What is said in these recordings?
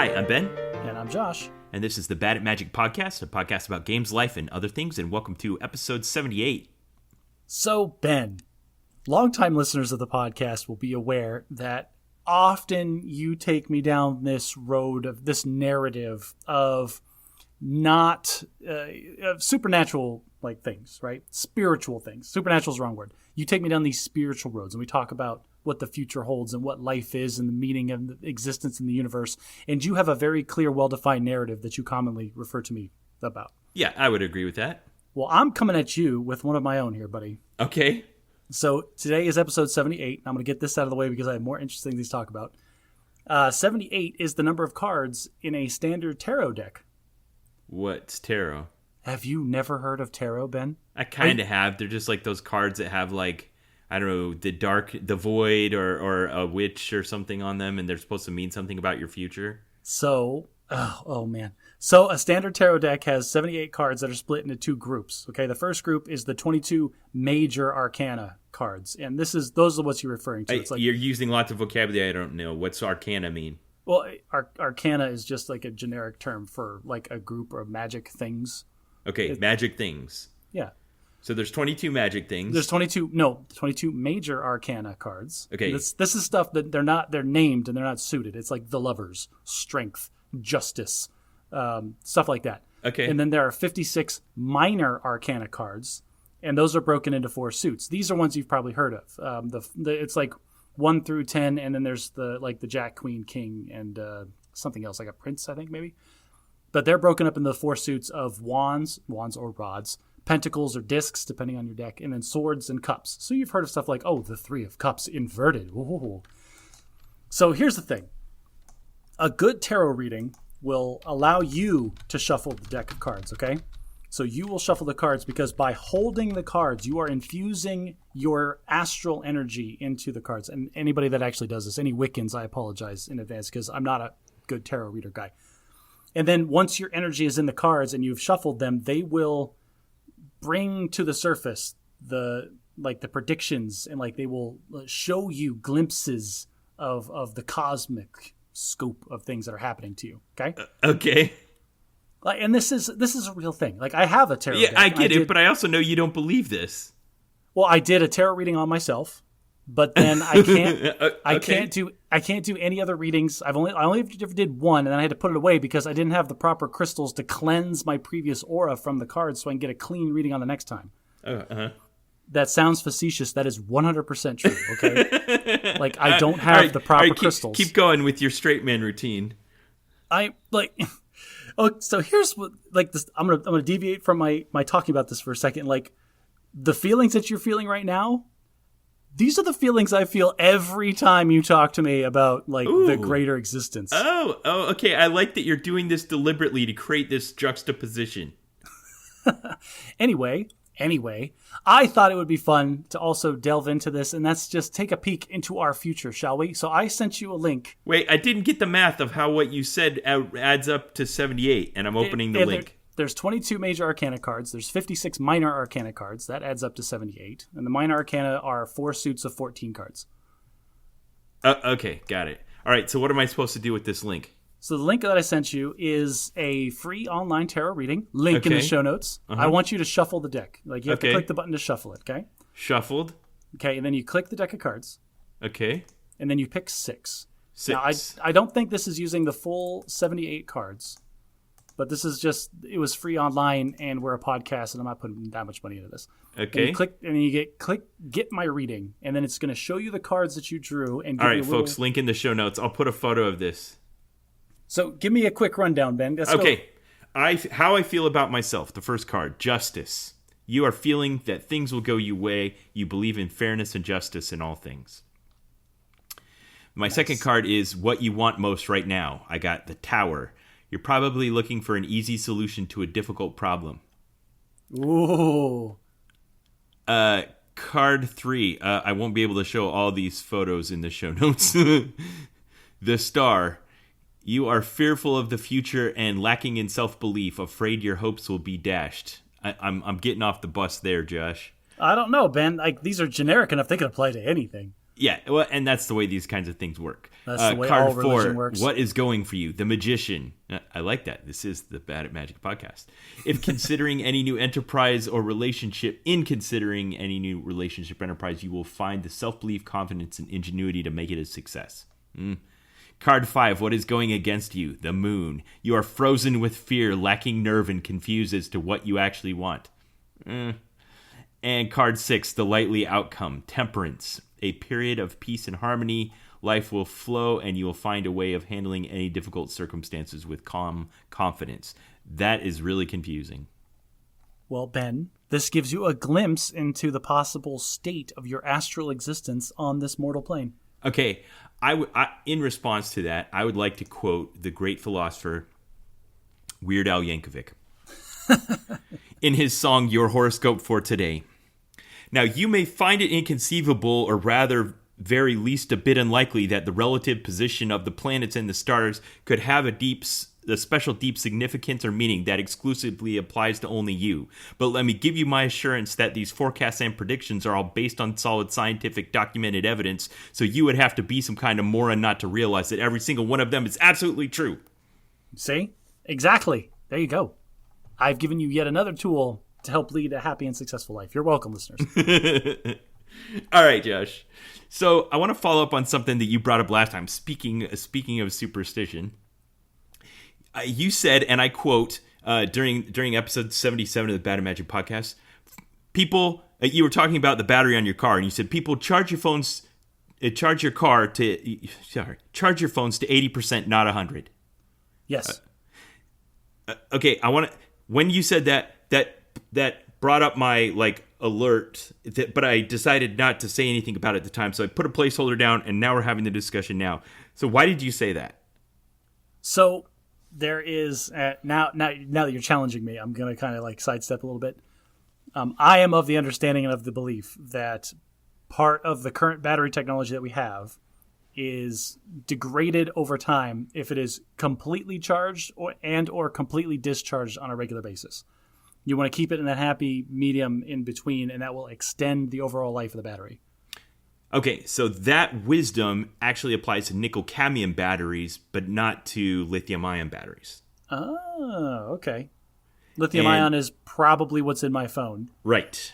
Hi, I'm Ben. And I'm Josh. And this is the Bad at Magic podcast, a podcast about games, life, and other things. And welcome to episode 78. So, Ben, longtime listeners of the podcast will be aware that often you take me down this road of this narrative of not of supernatural like things, right? Spiritual things. Supernatural is the wrong word. You take me down these spiritual roads, and we talk about what the future holds and what life is and the meaning of the existence in the universe. And you have a very clear, well-defined narrative that you commonly refer to me about. Yeah, I would agree with that. Well, I'm coming at you with one of my own here, buddy. Okay. So today is episode 78. I'm going to get this out of the way because I have more interesting things to talk about. 78 is the number of cards in a standard tarot deck. What's tarot? Have you never heard of tarot, Ben? I kind of have. They're just like those cards that have like, I don't know, the void or a witch or something on them, and they're supposed to mean something about your future. So, oh man. So a standard tarot deck has 78 cards that are split into two groups. Okay, the first group is the 22 major arcana cards, and those are what you're referring to. It's like you're using lots of vocabulary. I don't know. What's arcana mean? Well, arcana is just like a generic term for like a group of magic things. Okay, magic things. Yeah. So there's 22 magic things. There's 22 major arcana cards. Okay. This is stuff that they're named and they're not suited. It's like the lovers, strength, justice, stuff like that. Okay. And then there are 56 minor arcana cards, and those are broken into 4 suits. These are ones you've probably heard of. It's like 1 through 10, and then there's the Jack, Queen, King, and something else like a prince, I think maybe. But they're broken up into the 4 suits of wands or rods, pentacles or discs, depending on your deck, and then swords and cups. So you've heard of stuff like, the 3 of cups inverted. Ooh. So here's the thing. A good tarot reading will allow you to shuffle the deck of cards, okay? So you will shuffle the cards because by holding the cards, you are infusing your astral energy into the cards. And anybody that actually does this, any Wiccans, I apologize in advance because I'm not a good tarot reader guy. And then once your energy is in the cards and you've shuffled them, they will bring to the surface the predictions, and like they will show you glimpses of the cosmic scope of things that are happening to you. Okay. Okay. And this is a real thing. Like I have a tarot deck. I get it, but I also know you don't believe this. Well, I did a tarot reading on myself, but then I can't. Okay. I can't do any other readings. I only ever did one, and then I had to put it away because I didn't have the proper crystals to cleanse my previous aura from the cards, so I can get a clean reading on the next time. That sounds facetious. That is 100% true. Okay, like I don't have the proper crystals. Keep going with your straight man routine. So here's what this. I'm gonna deviate from my talking about this for a second. Like the feelings that you're feeling right now. These are the feelings I feel every time you talk to me about the greater existence. Oh, okay. I like that you're doing this deliberately to create this juxtaposition. Anyway, I thought it would be fun to also delve into this, and that's just take a peek into our future, shall we? So I sent you a link. Wait, I didn't get the math of how what you said adds up to 78, and I'm opening the link. There's 22 major arcana cards. There's 56 minor arcana cards. That adds up to 78. And the minor arcana are 4 suits of 14 cards. Okay, got it. All right, so what am I supposed to do with this link? So the link that I sent you is a free online tarot reading. Link in the show notes. I want you to shuffle the deck. You have to click the button to shuffle it, okay? Shuffled. Okay, and then you click the deck of cards. Okay. And then you pick 6. 6. Now, I don't think this is using the full 78 cards. But this is it was free online, and we're a podcast, and I'm not putting that much money into this. Okay. And you get my reading, and then it's going to show you the cards that you drew. And all right, folks, link in the show notes. I'll put a photo of this. So give me a quick rundown, Ben. Let's go. How I feel about myself. The first card, justice. You are feeling that things will go your way. You believe in fairness and justice in all things. My second card is what you want most right now. I got the Tower. You're probably looking for an easy solution to a difficult problem. Ooh. Card 3. I won't be able to show all these photos in the show notes. The Star. You are fearful of the future and lacking in self-belief, afraid your hopes will be dashed. I'm getting off the bus there, Josh. I don't know, Ben. These are generic enough. They could apply to anything. Yeah, well, and that's the way these kinds of things work. That's the way Card all religion 4, works. what is going for you? The Magician. I like that. This is the Bad at Magic podcast. If considering any new enterprise or relationship, enterprise, you will find the self-belief, confidence, and ingenuity to make it a success. Card 5, what is going against you? The Moon. You are frozen with fear, lacking nerve, and confused as to what you actually want. And card 6, the likely outcome. Temperance. A period of peace and harmony. Life will flow, and you will find a way of handling any difficult circumstances with calm confidence. That is really confusing. Well, Ben, this gives you a glimpse into the possible state of your astral existence on this mortal plane. Okay, in response to that, I would like to quote the great philosopher Weird Al Yankovic in his song Your Horoscope for Today. Now, you may find it inconceivable, or rather, very least a bit unlikely, that the relative position of the planets and the stars could have a special deep significance or meaning that exclusively applies to only you. But let me give you my assurance that these forecasts and predictions are all based on solid scientific documented evidence, so you would have to be some kind of moron not to realize that every single one of them is absolutely true. See? Exactly. There you go. I've given you yet another tool to help lead a happy and successful life. You're welcome, listeners. All right, Josh. So I want to follow up on something that you brought up last time. Speaking of superstition, you said, and I quote, during episode 77 of the Bad and Magic podcast, people, you were talking about the battery on your car, and you said people charge your phones to 80%, not 100. Yes. Okay, when you said that brought up my alert, but I decided not to say anything about it at the time, so I put a placeholder down, and now we're having the discussion now. So why did you say that? So there is now that you're challenging me, I'm going to kind of sidestep a little bit. I am of the understanding and of the belief that part of the current battery technology that we have is degraded over time if it is completely charged or completely discharged on a regular basis. You want to keep it in that happy medium in between, and that will extend the overall life of the battery. Okay, so that wisdom actually applies to nickel-cadmium batteries, but not to lithium-ion batteries. Oh, okay. Lithium-ion is probably what's in my phone. Right.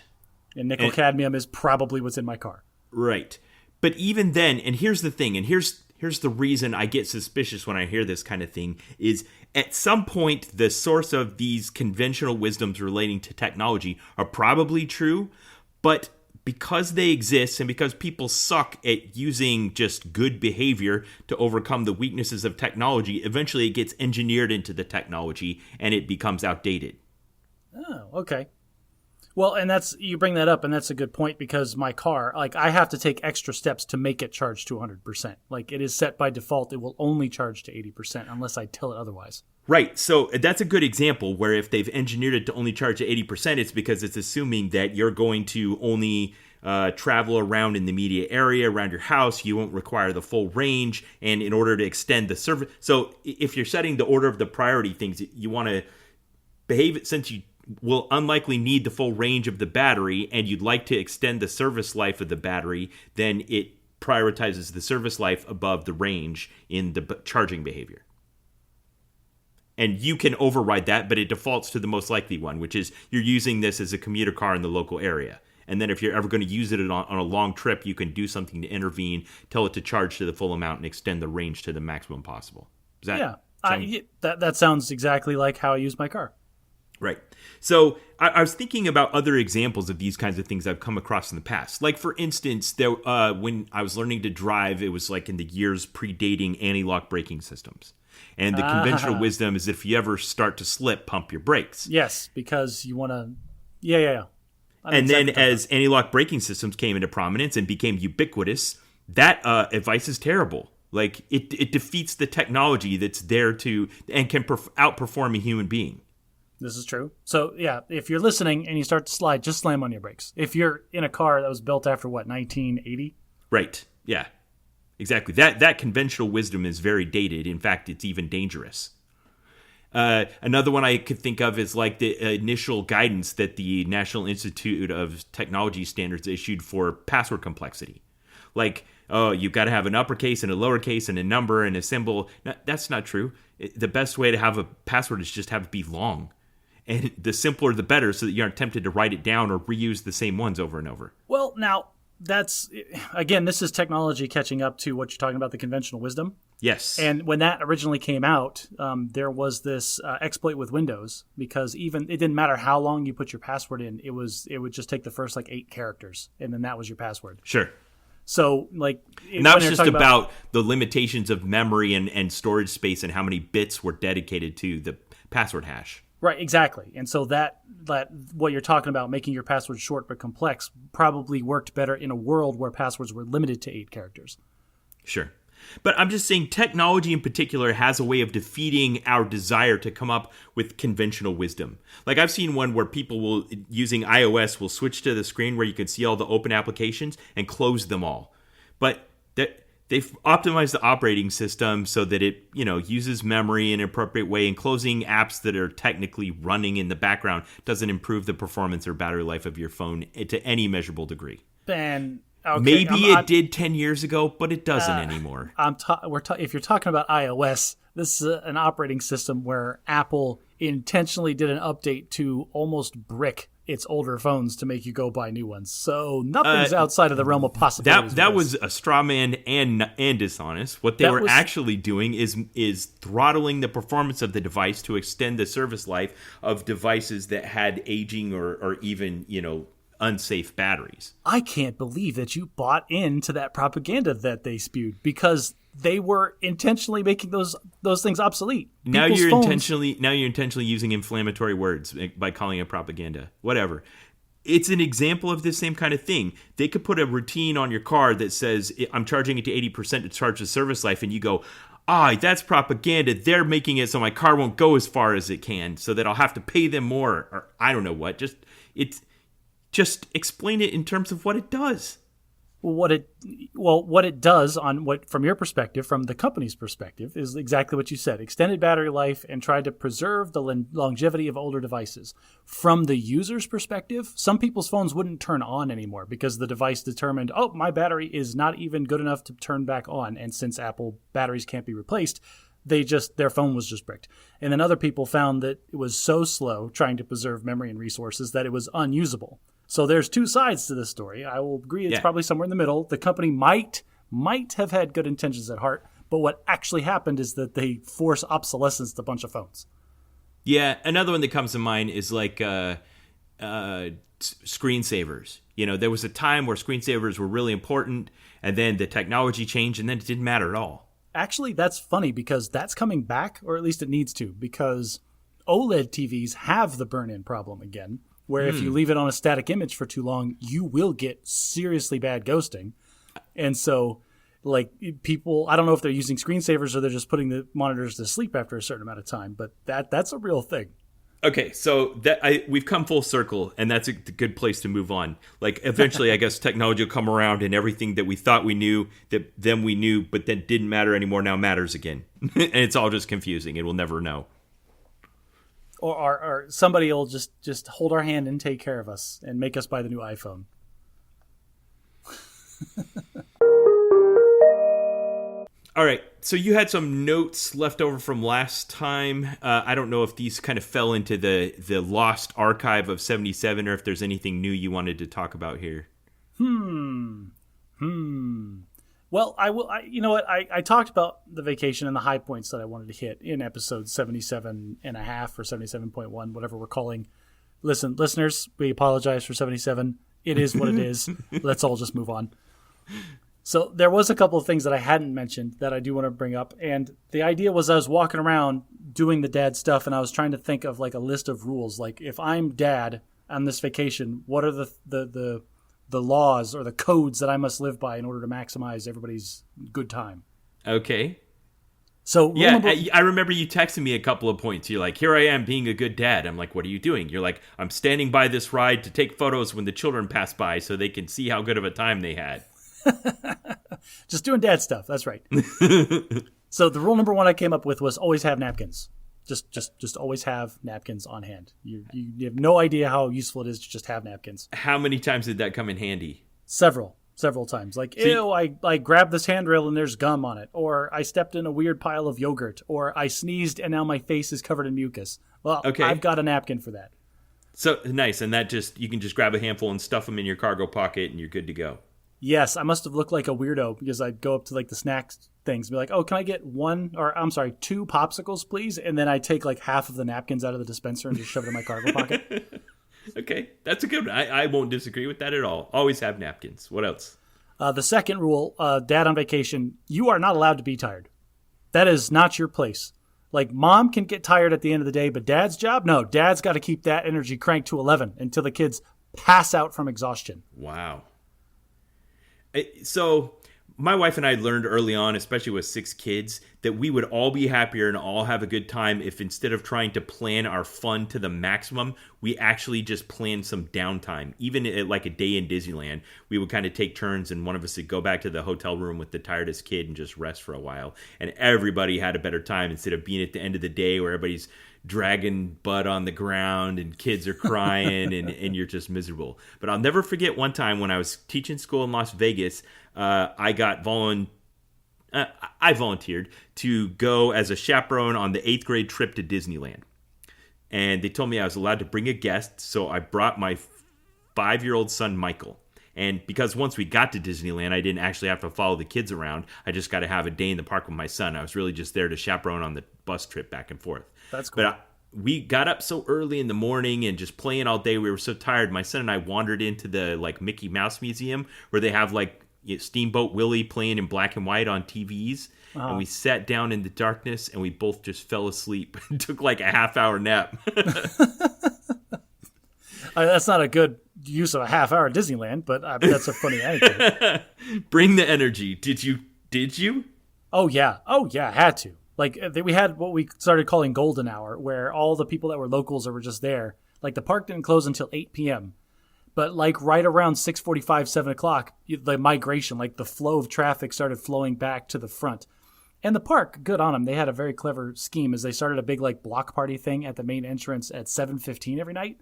And nickel-cadmium is probably what's in my car. Right. But even then, and here's the thing, and here's the reason I get suspicious when I hear this kind of thing, is at some point the source of these conventional wisdoms relating to technology are probably true, but because they exist and because people suck at using just good behavior to overcome the weaknesses of technology, eventually it gets engineered into the technology and it becomes outdated. Oh, okay. Well, and you bring that up, and that's a good point, because my car, I have to take extra steps to make it charge to 100%. It is set by default; it will only charge to 80% unless I tell it otherwise. Right. So that's a good example where if they've engineered it to only charge at 80%, it's because it's assuming that you're going to only travel around in the immediate area around your house. You won't require the full range, and in order to extend the service. So if you're setting the order of the priority things, you want to behave it since you will unlikely need the full range of the battery and you'd like to extend the service life of the battery, then it prioritizes the service life above the range in the charging behavior. And you can override that, but it defaults to the most likely one, which is you're using this as a commuter car in the local area. And then if you're ever going to use it on a long trip, you can do something to intervene, tell it to charge to the full amount, and extend the range to the maximum possible. That sounds exactly like how I use my car. Right. So I was thinking about other examples of these kinds of things I've come across in the past. Like, for instance, when I was learning to drive, it was in the years predating anti-lock braking systems. And the conventional wisdom is if you ever start to slip, pump your brakes. Yes, because you want to... Yeah. And then as anti-lock braking systems came into prominence and became ubiquitous, that advice is terrible. It defeats the technology that's there to and can outperform a human being. This is true. So, yeah, if you're listening and you start to slide, just slam on your brakes. If you're in a car that was built after, 1980? Right. Yeah. Exactly. That conventional wisdom is very dated. In fact, it's even dangerous. Another one I could think of is the initial guidance that the National Institute of Technology Standards issued for password complexity. Like, oh, you've got to have an uppercase and a lowercase and a number and a symbol. No, that's not true. The best way to have a password is just have it be long. And the simpler, the better, so that you aren't tempted to write it down or reuse the same ones over and over. Well, now, this is technology catching up to what you're talking about, the conventional wisdom. Yes. And when that originally came out, there was this exploit with Windows, because it didn't matter how long you put your password in, it would just take the first 8 characters, and then that was your password. Sure. So, and that was just about the limitations of memory and storage space and how many bits were dedicated to the password hash. Right, exactly. And so that what you're talking about, making your password short but complex, probably worked better in a world where passwords were limited to 8 characters. Sure. But I'm just saying technology in particular has a way of defeating our desire to come up with conventional wisdom. Like I've seen one where people using iOS will switch to the screen where you can see all the open applications and close them all. But they've optimized the operating system so that it, uses memory in an appropriate way, and closing apps that are technically running in the background doesn't improve the performance or battery life of your phone to any measurable degree. Ben, okay, maybe it did 10 years ago, but it doesn't anymore. If you're talking about iOS, this is an operating system where Apple intentionally did an update to almost brick its older phones to make you go buy new ones. So nothing's outside of the realm of possibilities. That was a straw man and dishonest. What they were actually doing is throttling the performance of the device to extend the service life of devices that had aging or even, unsafe batteries. I can't believe that you bought into that propaganda that they spewed, because they were intentionally making those things obsolete. Now you're intentionally using inflammatory words by calling it propaganda. Whatever. It's an example of this same kind of thing. They could put a routine on your car that says, I'm charging it to 80% to charge the service life, and you go, that's propaganda. They're making it so my car won't go as far as it can, so that I'll have to pay them more, or I don't know what. Just explain it in terms of what it does. What it does from your perspective, from the company's perspective, is exactly what you said: extended battery life and tried to preserve the longevity of older devices. From the user's perspective, some people's phones wouldn't turn on anymore because the device determined, my battery is not even good enough to turn back on. And since Apple batteries can't be replaced, their phone was just bricked. And then other people found that it was so slow trying to preserve memory and resources that it was unusable. So there's two sides to this story. I will agree it's probably somewhere in the middle. The company might have had good intentions at heart, but what actually happened is that they force obsolescence to a bunch of phones. Yeah, another one that comes to mind is screensavers. There was a time where screensavers were really important, and then the technology changed, and then it didn't matter at all. Actually, that's funny, because that's coming back, or at least it needs to, because OLED TVs have the burn-in problem again, where if you leave it on a static image for too long, you will get seriously bad ghosting. And so, people, I don't know if they're using screensavers or they're just putting the monitors to sleep after a certain amount of time, but that's a real thing. Okay, so we've come full circle, and that's a good place to move on. Eventually, I guess technology will come around, and everything that we thought we knew, that then we knew, but then didn't matter anymore, now matters again. And it's all just confusing, and we'll never know. Or somebody will just hold our hand and take care of us and make us buy the new iPhone. All right, so you had some notes left over from last time. I don't know if these kind of fell into the lost archive of 77, or if there's anything new you wanted to talk about here. Well, you know what? I talked about the vacation and the high points that I wanted to hit in episode 77 and a half or 77.1, whatever we're calling. Listen, listeners, we apologize for 77. It is what it is. Let's all just move on. So there was a couple of things that I hadn't mentioned that I do want to bring up. And the idea was I was walking around doing the dad stuff, and I was trying to think of a list of rules. If I'm dad on this vacation, what are the laws or the codes that I must live by in order to maximize everybody's good time? Okay. So I remember you texting me a couple of points. You're like, here I am being a good dad. I'm like, what are you doing? You're like, I'm standing by this ride to take photos when the children pass by so they can see how good of a time they had. Just doing dad stuff. That's right. So the rule number one I came up with was always have napkins. Just always have napkins on hand. You have no idea how useful it is to just have napkins. How many times did that come in handy? Several. several times. Like, ew, I grabbed this handrail and there's gum on it. Or I stepped in a weird pile of yogurt. Or I sneezed and now my face is covered in mucus. Well, okay. I've got a napkin for that. So nice. And that you can just grab a handful and stuff them in your cargo pocket and you're good to go. Yes, I must have looked like a weirdo because I'd go up to like the snacks things and be like, oh, can I get 2 popsicles, please? And then I take like half of the napkins out of the dispenser and just shove it in my cargo pocket. Okay, that's a good one. I won't disagree with that at all. Always have napkins. What else? The second rule, dad on vacation, you are not allowed to be tired. That is not your place. Like, mom can get tired at the end of the day, but dad's job? No, dad's got to keep that energy cranked to 11 until the kids pass out from exhaustion. Wow. So my wife and I learned early on, especially with 6 kids, that we would all be happier and all have a good time if instead of trying to plan our fun to the maximum, we actually just planned some downtime. Even at like a day in Disneyland, we would kind of take turns and one of us would go back to the hotel room with the tiredest kid and just rest for a while. And everybody had a better time instead of being at the end of the day where everybody's dragging butt on the ground and kids are crying and you're just miserable. But I'll never forget one time when I was teaching school in Las Vegas, I volunteered to go as a chaperone on the 8th grade trip to Disneyland. And they told me I was allowed to bring a guest, so I brought my 5-year-old son, Michael. And because once we got to Disneyland, I didn't actually have to follow the kids around. I just got to have a day in the park with my son. I was really just there to chaperone on the bus trip back and forth. That's cool. But we got up so early in the morning and just playing all day. We were so tired. My son and I wandered into the like Mickey Mouse Museum where they have like Steamboat Willie playing in black and white on TVs. Uh-huh. And we sat down in the darkness and we both just fell asleep and took like a half-hour nap. That's not a good use of a half-hour at Disneyland, but that's a funny anecdote. Bring the energy. Did you? Oh, yeah. Had to. Like, we had what we started calling golden hour, where all the people that were locals or were just there, like the park didn't close until 8 p.m., but like right around 6:45, 7 o'clock, the migration, like the flow of traffic started flowing back to the front. And the park, good on them, they had a very clever scheme as they started a big like block party thing at the main entrance at 7:15 every night.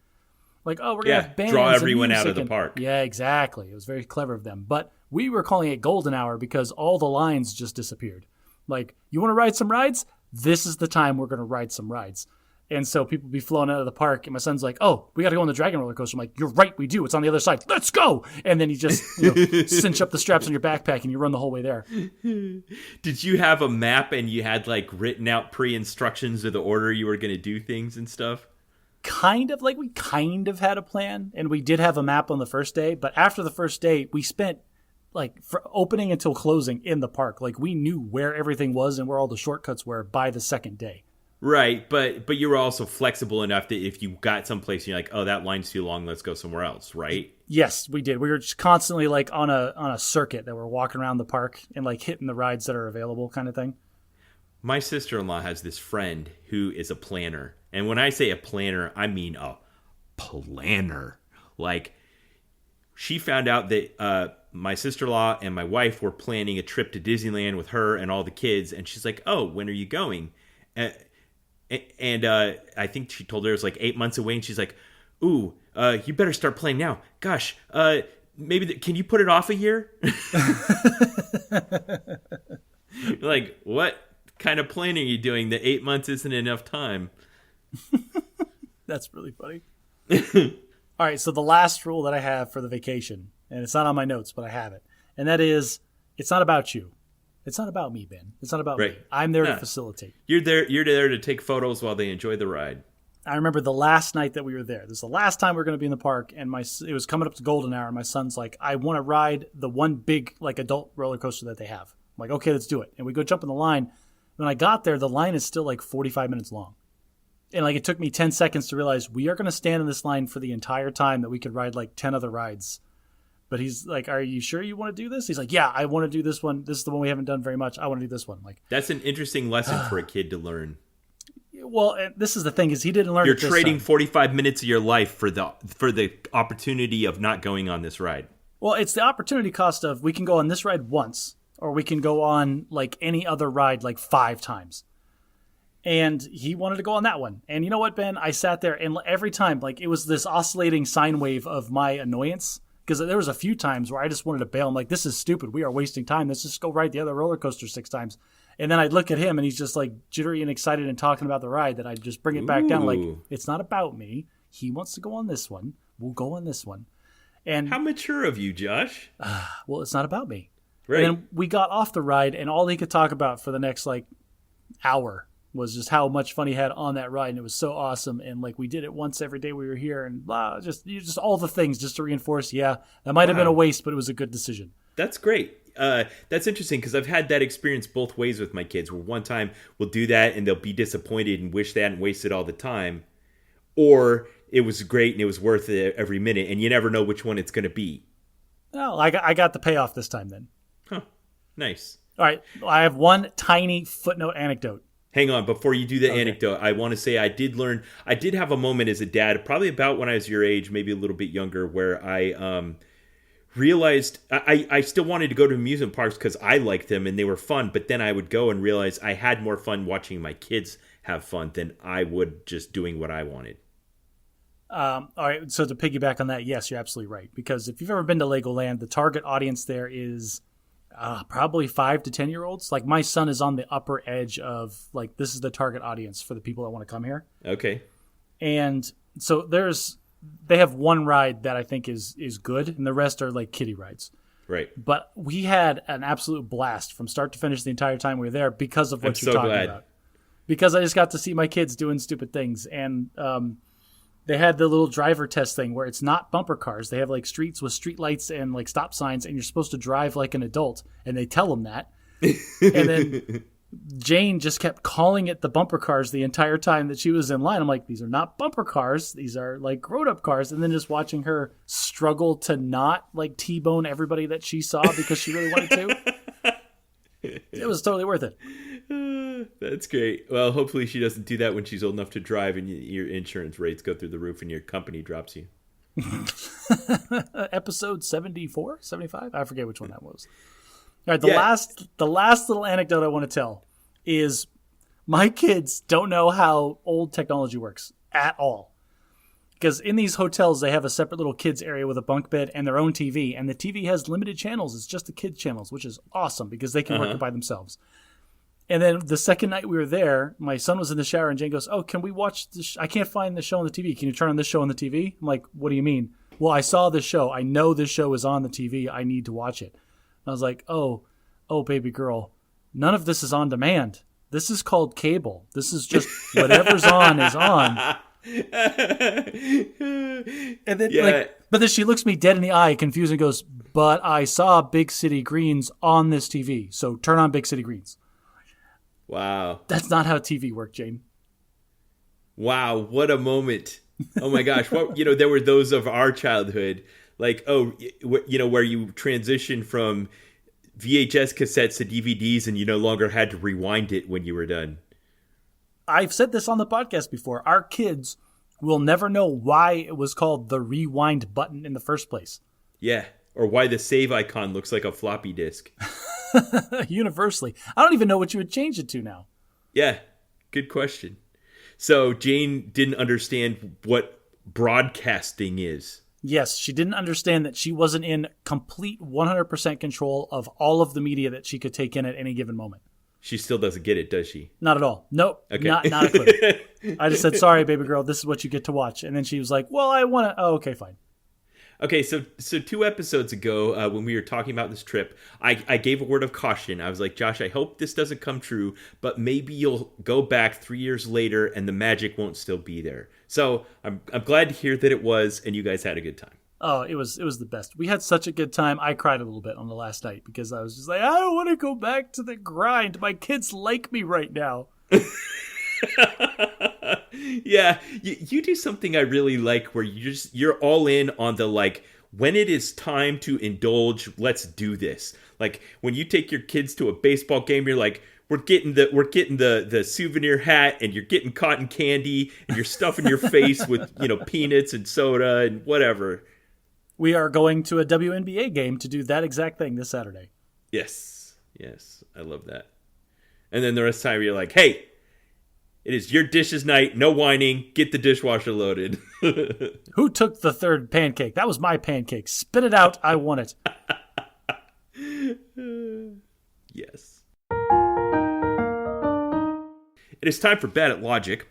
Like, oh, we're going to have bands draw everyone and out of the park. Yeah, exactly. It was very clever of them. But we were calling it golden hour because all the lines just disappeared. Like, you want to ride some rides? This is the time we're going to ride some rides. And so people be flowing out of the park, and my son's like, oh, we got to go on the Dragon roller coaster. I'm like, you're right, we do. It's on the other side. Let's go. And then you just cinch up the straps on your backpack, and you run the whole way there. Did you have a map, and you had, like, written out pre-instructions of the order you were going to do things and stuff? We kind of had a plan, and we did have a map on the first day. But after the first day, we spent, like, for opening until closing in the park. Like, we knew where everything was and where all the shortcuts were by the second day. Right, but you were also flexible enough that if you got someplace and you're like, oh, that line's too long, let's go somewhere else, right? Yes, we did. We were just constantly like on a circuit that we're walking around the park and like hitting the rides that are available kind of thing. My sister-in-law has this friend who is a planner. And when I say a planner, I mean a planner. Like, she found out that my sister-in-law and my wife were planning a trip to Disneyland with her and all the kids. And she's like, oh, when are you going? And I think she told her it was like 8 months away, and she's like, ooh, you better start playing now. Gosh, can you put it off a year? Like, what kind of planning are you doing that 8 months isn't enough time? That's really funny. All right, so the last rule that I have for the vacation, and it's not on my notes, but I have it, and that is, it's not about you. It's not about me, Ben. It's not about me. I'm there to facilitate. You're there to take photos while they enjoy the ride. I remember the last night that we were there. This is the last time we were going to be in the park, and it was coming up to golden hour, and my son's like, I want to ride the one big like adult roller coaster that they have. I'm like, okay, let's do it. And we go jump in the line. When I got there, the line is still like 45 minutes long. And like it took me 10 seconds to realize we are going to stand in this line for the entire time that we could ride like 10 other rides. But he's like, are you sure you want to do this? He's like, yeah, I want to do this one. This is the one we haven't done very much. I want to do this one. Like, that's an interesting lesson for a kid to learn. Well, this is the thing is he didn't learn. You're trading 45 minutes of your life for the opportunity of not going on this ride. Well, it's the opportunity cost of we can go on this ride once, or we can go on like any other ride like 5 times. And he wanted to go on that one. And you know what, Ben? I sat there and every time, like it was this oscillating sine wave of my annoyance Because there was a few times where I just wanted to bail. I'm like, this is stupid. We are wasting time. Let's just go ride the other roller coaster 6 times. And then I'd look at him and he's just like jittery and excited and talking about the ride that I'd just bring it back down. Like, it's not about me. He wants to go on this one. We'll go on this one. And how mature of you, Josh? Well, it's not about me. Right. And then we got off the ride and all he could talk about for the next like hour was just how much fun he had on that ride, and it was so awesome. And like we did it once every day we were here, and blah, just all the things just to reinforce. Yeah, that might have been a waste, but it was a good decision. That's great. That's interesting because I've had that experience both ways with my kids. Where one time we'll do that and they'll be disappointed and wish they hadn't wasted all the time, or it was great and it was worth it every minute, and you never know which one it's going to be. Oh, I got the payoff this time then. Huh. Nice. All right, I have one tiny footnote anecdote. Hang on, before you do the anecdote, I want to say I did have a moment as a dad, probably about when I was your age, maybe a little bit younger, where I realized I still wanted to go to amusement parks because I liked them and they were fun, but then I would go and realize I had more fun watching my kids have fun than I would just doing what I wanted. All right, so to piggyback on that, yes, you're absolutely right. Because if you've ever been to Legoland, the target audience there is probably 5 to 10-year-olds. Like my son is on the upper edge of like this is the target audience for the people that want to come here. Okay. And so they have one ride that I think is good, and the rest are like kiddie rides. Right. But we had an absolute blast from start to finish the entire time we were there because of what you're talking about. Because I just got to see my kids doing stupid things, and they had the little driver test thing where it's not bumper cars. They have like streets with street lights and like stop signs, and you're supposed to drive like an adult, and they tell them that. And then Jane just kept calling it the bumper cars the entire time that she was in line. I'm like, these are not bumper cars. These are like grown-up cars. And then just watching her struggle to not like T-bone everybody that she saw because she really wanted to. It was totally worth it. That's great. Well, hopefully she doesn't do that when she's old enough to drive and your insurance rates go through the roof and your company drops you. Episode 74, 75? I forget which one that was. All right, the last little anecdote I want to tell is my kids don't know how old technology works at all. Because in these hotels, they have a separate little kids area with a bunk bed and their own TV. And the TV has limited channels. It's just the kids channels, which is awesome because they can work it by themselves. And then the second night we were there, my son was in the shower and Jane goes, oh, can we watch this? I can't find the show on the TV. Can you turn on this show on the TV? I'm like, what do you mean? Well, I saw this show. I know this show is on the TV. I need to watch it. And I was like, oh, baby girl, none of this is on demand. This is called cable. This is just whatever's on is on. And then but then she looks me dead in the eye, confused, and goes, but I saw Big City Greens on this TV. So turn on Big City Greens. Wow. That's not how TV worked, Jane. Wow, what a moment. Oh my gosh. There were those of our childhood, like, where you transition from VHS cassettes to DVDs and you no longer had to rewind it when you were done. I've said this on the podcast before. Our kids will never know why it was called the rewind button in the first place. Yeah, or why the save icon looks like a floppy disk. Universally. I don't even know what you would change it to now. Yeah, good question. So Jane didn't understand what broadcasting is. Yes, she didn't understand that she wasn't in complete 100% control of all of the media that she could take in at any given moment. She still doesn't get it, does she? Not at all. Nope. Okay. Not a clue. I just said, sorry, baby girl, this is what you get to watch. And then she was like, well, I want to... Oh, okay, fine. Okay, so 2 episodes ago, when we were talking about this trip, I gave a word of caution. I was like, Josh, I hope this doesn't come true, but maybe you'll go back 3 years later and the magic won't still be there. So I'm glad to hear that it was, and you guys had a good time. Oh, it was the best. We had such a good time. I cried a little bit on the last night because I was just like, I don't want to go back to the grind. My kids like me right now. Yeah, you do something I really like where you're all in on the like when it is time to indulge, let's do this. Like when you take your kids to a baseball game, you're like, we're getting the souvenir hat and you're getting cotton candy and you're stuffing your face with, peanuts and soda and whatever. We are going to a WNBA game to do that exact thing this Saturday. Yes, I love that. And then the rest of the time you're like, hey, It is your dishes night. No whining. Get the dishwasher loaded. Who took the third pancake? That was my pancake. Spit it out. I want it. Yes. It is time for Bad at Logic.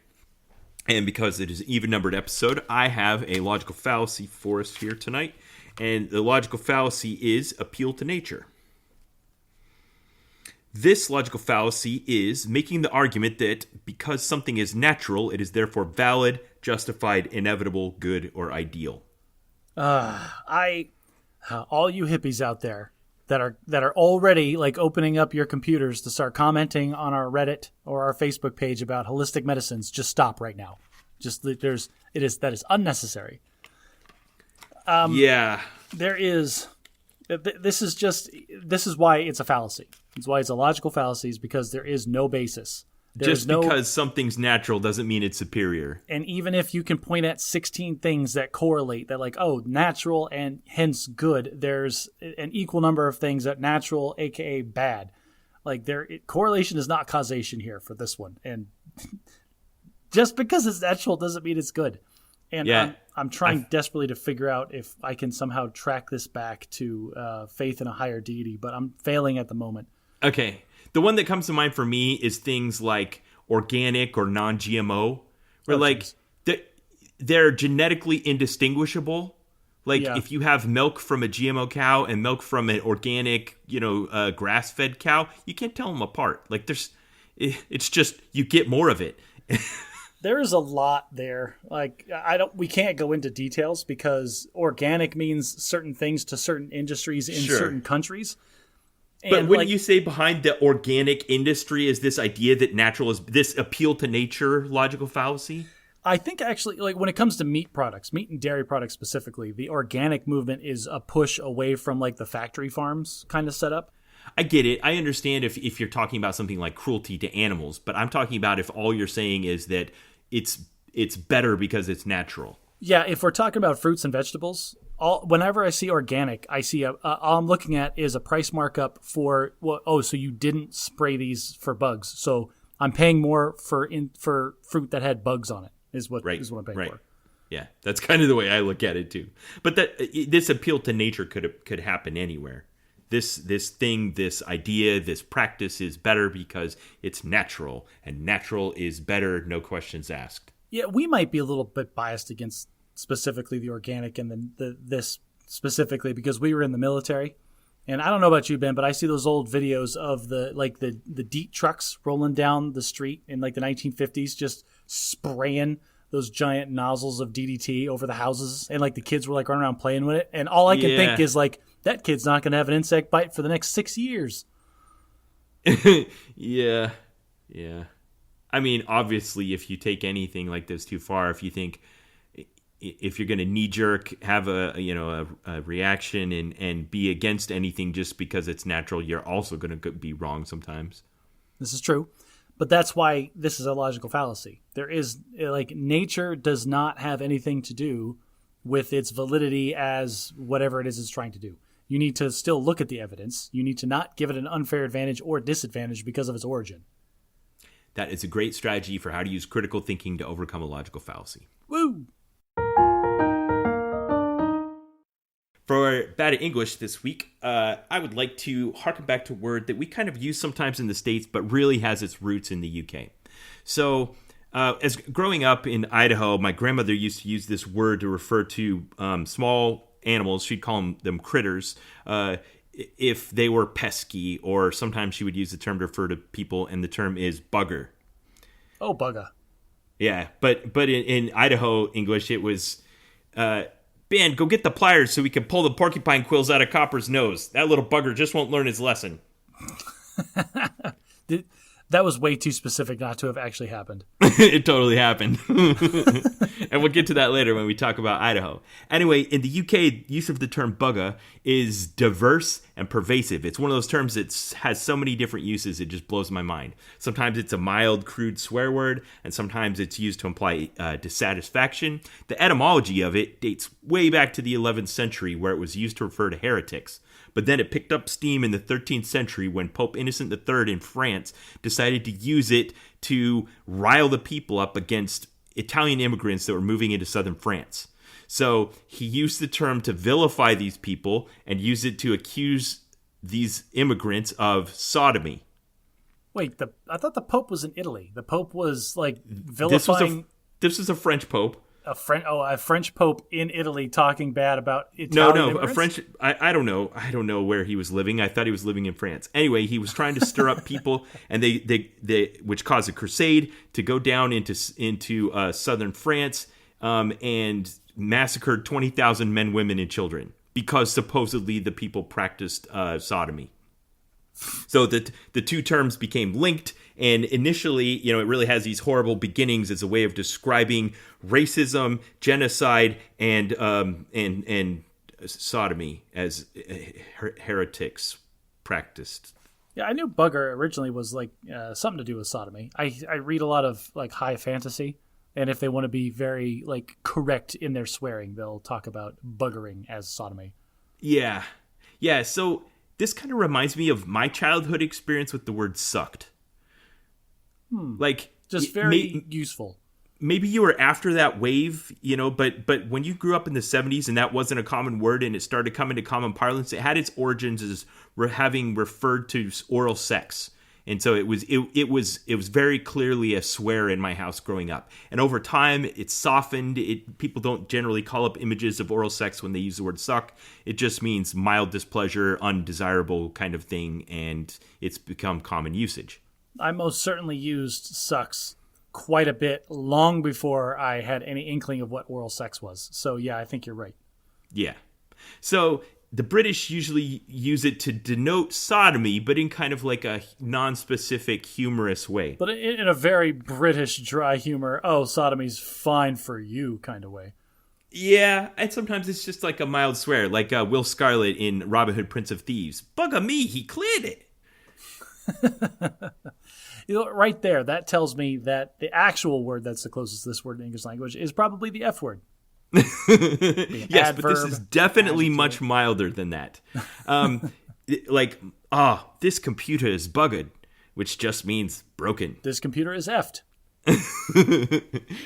And because it is an even-numbered episode, I have a logical fallacy for us here tonight. And the logical fallacy is appeal to nature. This logical fallacy is making the argument that because something is natural, it is therefore valid, justified, inevitable, good, or ideal. All you hippies out there that are already like opening up your computers to start commenting on our Reddit or our Facebook page about holistic medicines, just stop right now. That is unnecessary. Yeah. This is why it's a fallacy. It's why it's a logical fallacy, is because there is no basis. Because something's natural doesn't mean it's superior. And even if you can point at 16 things that correlate, that like, oh, natural and hence good, there's an equal number of things that natural, aka bad. Like correlation is not causation here for this one. And just because it's natural doesn't mean it's good. And yeah, I'm trying desperately to figure out if I can somehow track this back to faith in a higher deity, but I'm failing at the moment. Okay. The one that comes to mind for me is things like organic or non-GMO, where they're genetically indistinguishable. If you have milk from a GMO cow and milk from an organic, grass-fed cow, you can't tell them apart. It's just you get more of it. There's a lot there. We can't go into details because organic means certain things to certain industries in certain countries. But wouldn't you say behind the organic industry is this idea that natural is this appeal to nature logical fallacy? I think actually, when it comes to meat and dairy products specifically, the organic movement is a push away from the factory farms kind of setup. I get it. I understand if you're talking about something like cruelty to animals, but I'm talking about if all you're saying is that it's better because it's natural. Yeah, if we're talking about fruits and vegetables, whenever I see organic, I see all I'm looking at is a price markup for so you didn't spray these for bugs, so I'm paying more for fruit that had bugs on it. Is what I'm paying for. Yeah, that's kind of the way I look at it too. But this appeal to nature could happen anywhere. This thing, this idea, this practice is better because it's natural, and natural is better, no questions asked. Yeah, we might be a little bit biased against specifically the organic and this specifically because we were in the military. And I don't know about you, Ben, but I see those old videos of the DEET trucks rolling down the street in the 1950s, just spraying those giant nozzles of DDT over the houses. And the kids were running around playing with it. And all I can think is that kid's not going to have an insect bite for the next 6 years. Yeah. I mean, obviously, if you take anything like this too far, if you're going to knee-jerk, have a reaction and be against anything just because it's natural, you're also going to be wrong sometimes. This is true. But that's why this is a logical fallacy. There is, nature does not have anything to do with its validity as whatever it is it's trying to do. You need to still look at the evidence. You need to not give it an unfair advantage or disadvantage because of its origin. That is a great strategy for how to use critical thinking to overcome a logical fallacy. Woo! For Bad at English this week, I would like to harken back to a word that we kind of use sometimes in the States, but really has its roots in the UK. So, as growing up in Idaho, my grandmother used to use this word to refer to small animals. She'd call them critters, if they were pesky, or sometimes she would use the term to refer to people, and the term is bugger. Oh, bugger. Yeah, but in Idaho English, it was... Ben, go get the pliers so we can pull the porcupine quills out of Copper's nose. That little bugger just won't learn his lesson. That was way too specific not to have actually happened. It totally happened. And we'll get to that later when we talk about Idaho. Anyway, in the UK, use of the term bugger is diverse and pervasive. It's one of those terms that has so many different uses, it just blows my mind. Sometimes it's a mild, crude swear word, and sometimes it's used to imply dissatisfaction. The etymology of it dates way back to the 11th century, where it was used to refer to heretics. But then it picked up steam in the 13th century when Pope Innocent III in France decided to use it to rile the people up against Italian immigrants that were moving into southern France. So he used the term to vilify these people and use it to accuse these immigrants of sodomy. Wait, I thought the Pope was in Italy. The Pope was like vilifying. This was a French Pope. A French Pope in Italy talking bad about Italian immigrants? A French. I don't know. I don't know where he was living. I thought he was living in France. Anyway, he was trying to stir up people, and they which caused a crusade to go down into southern France, and massacred 20,000 men, women, and children because supposedly the people practiced sodomy. So the two terms became linked, and initially, it really has these horrible beginnings as a way of describing racism, genocide, and sodomy as heretics practiced. Yeah, I knew bugger originally was like something to do with sodomy. I read a lot of like high fantasy, and if they want to be very like correct in their swearing, they'll talk about buggering as sodomy. Yeah. So this kind of reminds me of my childhood experience with the word sucked. Like, just very useful. Maybe you were after that wave, but when you grew up in the 70s and that wasn't a common word and it started coming to common parlance, it had its origins as having referred to oral sex. And so it was very clearly a swear in my house growing up. And over time, it softened. People don't generally call up images of oral sex when they use the word suck. It just means mild displeasure, undesirable kind of thing, and it's become common usage. I most certainly used sucks quite a bit long before I had any inkling of what oral sex was. So yeah, I think you're right. Yeah. So the British usually use it to denote sodomy, but in kind of like a non-specific, humorous way. But in a very British dry humor, sodomy's fine for you kind of way. Yeah, and sometimes it's just like a mild swear, like Will Scarlet in Robin Hood, Prince of Thieves. Bugger me, he cleared it. Right there, that tells me that the actual word that's the closest to this word in English language is probably the F word. Yes, adverb, but this is definitely adjective. much milder than that. This computer is buggered, which just means broken. This computer is effed.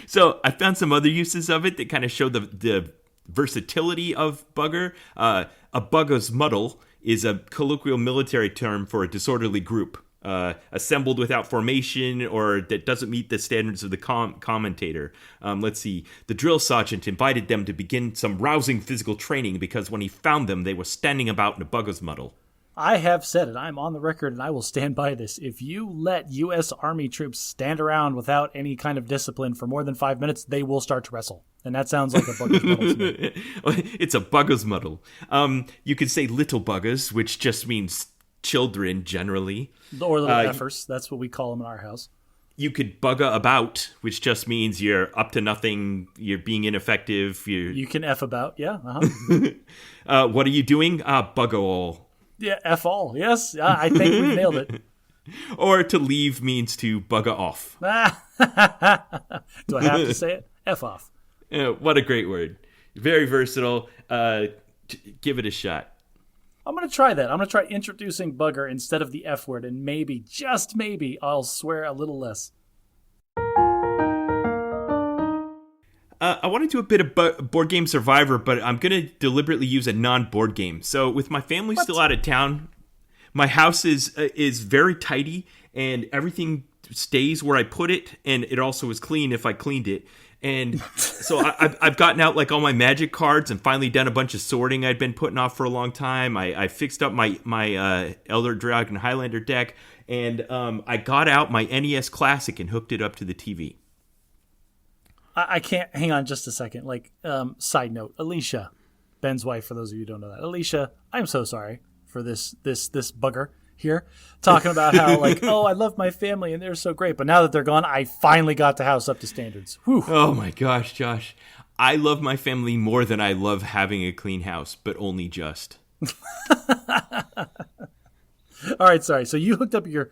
So I found some other uses of it that kind of show the versatility of bugger. A bugger's muddle is a colloquial military term for a disorderly group. Assembled without formation or that doesn't meet the standards of the commentator. Let's see. The drill sergeant invited them to begin some rousing physical training because when he found them, they were standing about in a bugger's muddle. I have said it. I'm on the record, and I will stand by this. If you let U.S. Army troops stand around without any kind of discipline for more than 5 minutes, they will start to wrestle. And that sounds like a bugger's muddle to me. It's a bugger's muddle. You could say little buggers, which just means children generally. Or little effers. That's what we call them in our house. You could bugger about, which just means you're up to nothing, you're being ineffective. You can F about, yeah. Uh-huh. What are you doing? Bugger all. Yeah, F all, yes. I think we nailed it. Or to leave means to bugger off. Do I have to say it? F off. What a great word. Very versatile. Give it a shot. I'm going to try that. I'm going to try introducing bugger instead of the F word, and maybe, just maybe, I'll swear a little less. I want to do a bit of Board Game Survivor, but I'm going to deliberately use a non-board game. So with my family still out of town, my house is very tidy, and everything stays where I put it, and it also is clean if I cleaned it. And so I've gotten out like all my Magic cards and finally done a bunch of sorting I'd been putting off for a long time. I fixed up my Elder Dragon Highlander deck, and I got out my NES Classic and hooked it up to the TV. I can't, hang on just a second. Like, side note, Alicia, Ben's wife, for those of you who don't know that. Alicia, I'm so sorry for this bugger here, talking about how like, I love my family and they're so great, but now that they're gone, I finally got the house up to standards. Whew. Oh my gosh, Josh. I love my family more than I love having a clean house, but only just. All right, sorry. So you hooked up your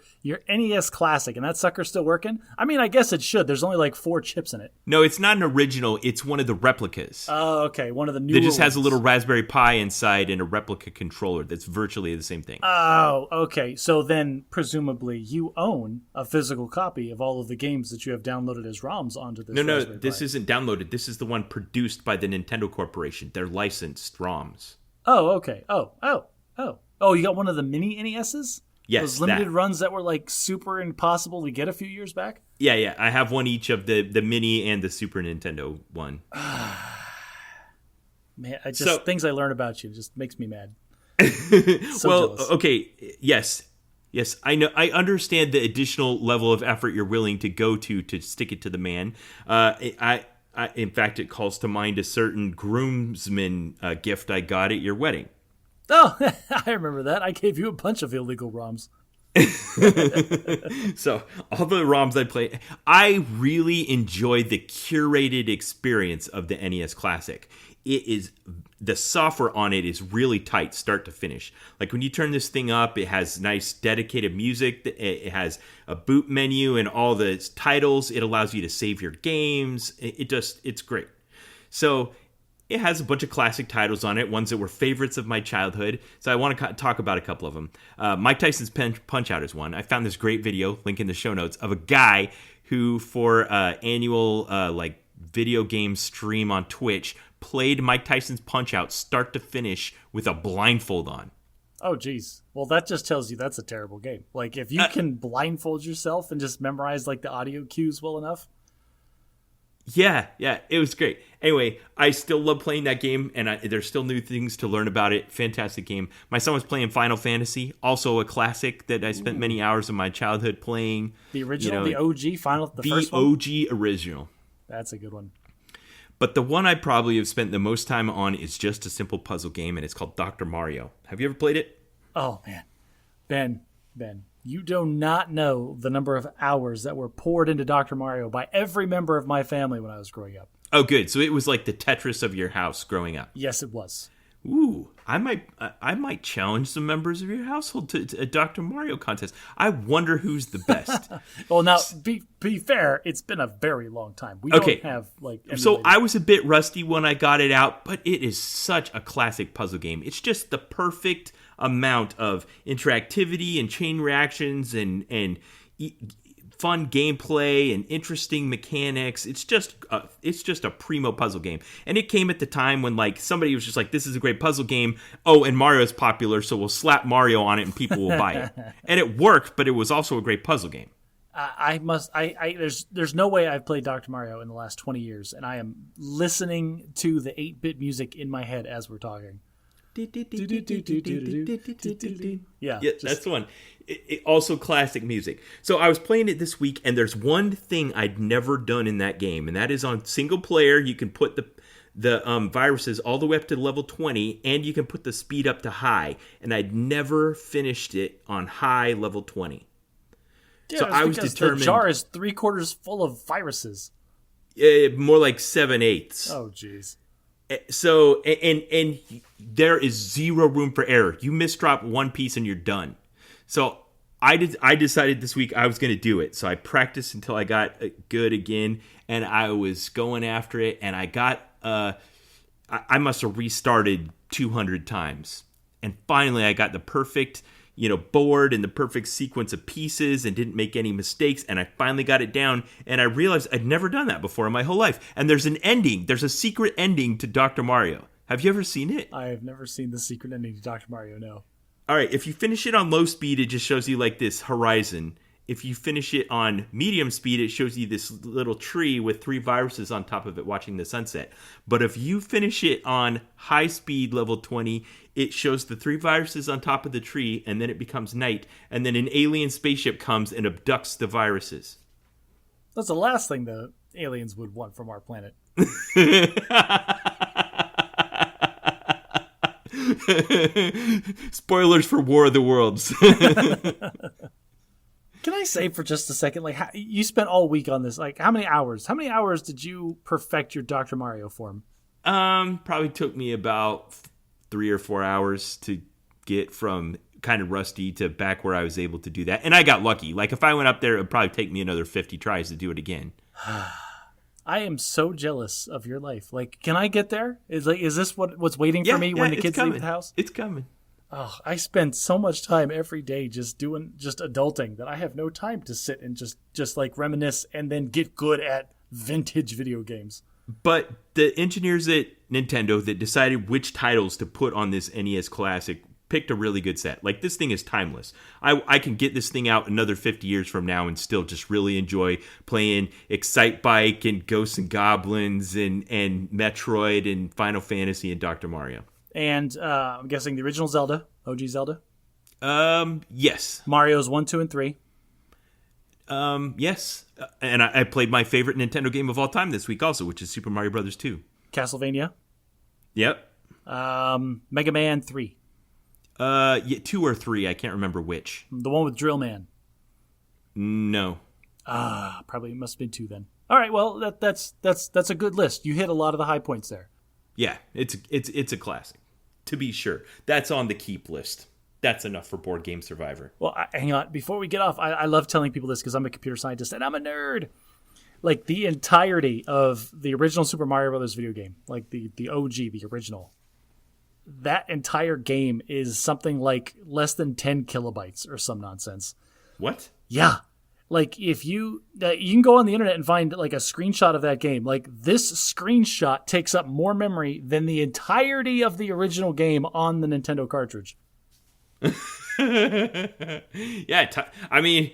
NES Classic, and that sucker's still working? I mean, I guess it should. There's only like 4 chips in it. No, it's not an original. It's one of the replicas. Oh, okay. One of the new. That just has a little Raspberry Pi inside and a replica controller that's virtually the same thing. Oh, okay. So then, presumably, you own a physical copy of all of the games that you have downloaded as ROMs onto this. No, Raspberry this Pi. isn't downloaded. This is the one produced by the Nintendo Corporation. They're licensed ROMs. Oh, okay. Oh, you got one of the mini NESs? Yes, those limited runs that were like super impossible to get a few years back? Yeah. I have one each of the mini and the Super Nintendo one. Man, things I learn about you just makes me mad. Jealous. Okay, yes, I know. I understand the additional level of effort you're willing to go to stick it to the man. I in fact, it calls to mind a certain groomsman gift I got at your wedding. Oh, I remember that. I gave you a bunch of illegal ROMs. So all the ROMs I play, I really enjoy the curated experience of the NES Classic. The software on it is really tight, start to finish. Like when you turn this thing up, it has nice dedicated music. It has a boot menu and all the titles. It allows you to save your games. It's great. So it has a bunch of classic titles on it, ones that were favorites of my childhood. So I want to talk about a couple of them. Mike Tyson's Punch-Out is one. I found this great video, link in the show notes, of a guy who, for annual video game stream on Twitch, played Mike Tyson's Punch-Out start to finish with a blindfold on. Oh, geez. Well, that just tells you that's a terrible game. Like, if you can blindfold yourself and just memorize like the audio cues well enough. Yeah, it was great. Anyway, I still love playing that game, and there's still new things to learn about it. Fantastic game. My son was playing Final Fantasy, also a classic that I spent many hours of my childhood playing. The original, the OG Final, the first one? The OG original. That's a good one. But the one I probably have spent the most time on is just a simple puzzle game, and it's called Dr. Mario. Have you ever played it? Oh, man. Ben, you do not know the number of hours that were poured into Dr. Mario by every member of my family when I was growing up. Oh, good. So it was like the Tetris of your house growing up. Yes, it was. Ooh, I might challenge some members of your household to a Dr. Mario contest. I wonder who's the best. Well, now, be fair, it's been a very long time. We don't have, like... So I was a bit rusty when I got it out, but it is such a classic puzzle game. It's just the perfect amount of interactivity and chain reactions and fun gameplay and interesting mechanics. It's just a primo puzzle game. And it came at the time when like somebody was just like, this is a great puzzle game. Oh, and Mario's popular, so we'll slap Mario on it and people will buy it. And it worked, but it was also a great puzzle game. There's no way I've played Dr. Mario in the last 20 years, and I am listening to the 8-bit music in my head as we're talking. Yeah, that's the one. It also classic music. So I was playing it this week, and there's one thing I'd never done in that game, and that is on single player. You can put the viruses all the way up to level 20, and you can put the speed up to high. And I'd never finished it on high level 20. Yeah, so I was determined. The jar is 3/4 full of viruses. More like 7/8. Oh, jeez. So and there is zero room for error. You misdrop one piece and you're done. So I decided this week I was going to do it. So I practiced until I got good again, and I was going after it, and I got I must have restarted 200 times, and finally I got the perfect board and the perfect sequence of pieces and didn't make any mistakes, and I finally got it down, and I realized I'd never done that before in my whole life. And there's an ending. There's a secret ending to Dr. Mario. Have you ever seen it? I have never seen the secret ending to Dr. Mario, no. All right, if you finish it on low speed, it just shows you like this horizon. If you finish it on medium speed, it shows you this little tree with 3 viruses on top of it watching the sunset. But if you finish it on high speed, level 20, it shows the 3 viruses on top of the tree, and then it becomes night, and then an alien spaceship comes and abducts the viruses. That's the last thing the aliens would want from our planet. Spoilers for War of the Worlds. Can I say for just a second, like, you spent all week on this? Like, how many hours? How many hours did you perfect your Dr. Mario form? Probably took me about 3 or 4 hours to get from kind of rusty to back where I was able to do that. And I got lucky. Like if I went up there, it would probably take me another 50 tries to do it again. I am so jealous of your life. Like, can I get there? Is this what's waiting for me when the kids leave the house? It's coming. Oh, I spend so much time every day just adulting that I have no time to sit and just like reminisce and then get good at vintage video games. But the engineers at Nintendo that decided which titles to put on this NES Classic picked a really good set. Like, this thing is timeless. I can get this thing out another 50 years from now and still just really enjoy playing Excite Bike and Ghosts and Goblins and Metroid and Final Fantasy and Dr. Mario. And I'm guessing the original Zelda, OG Zelda? Yes. Mario's 1, 2, and 3. Yes. And I played my favorite Nintendo game of all time this week also, which is Super Mario Brothers 2. Castlevania? Yep. Mega Man 3. Yeah, 2 or 3. I can't remember which. The one with Drill Man. No. Probably must have been 2 then. All right, well that's a good list. You hit a lot of the high points there. Yeah, it's a classic, to be sure. That's on the keep list. That's enough for Board Game Survivor. Well, hang on. Before we get off, I love telling people this because I'm a computer scientist and I'm a nerd. Like, the entirety of the original Super Mario Brothers video game, like the OG, the original, that entire game is something like less than 10 kilobytes or some nonsense. What? Yeah. Like, if you can go on the internet and find like a screenshot of that game. Like, this screenshot takes up more memory than the entirety of the original game on the Nintendo cartridge. Yeah, I mean,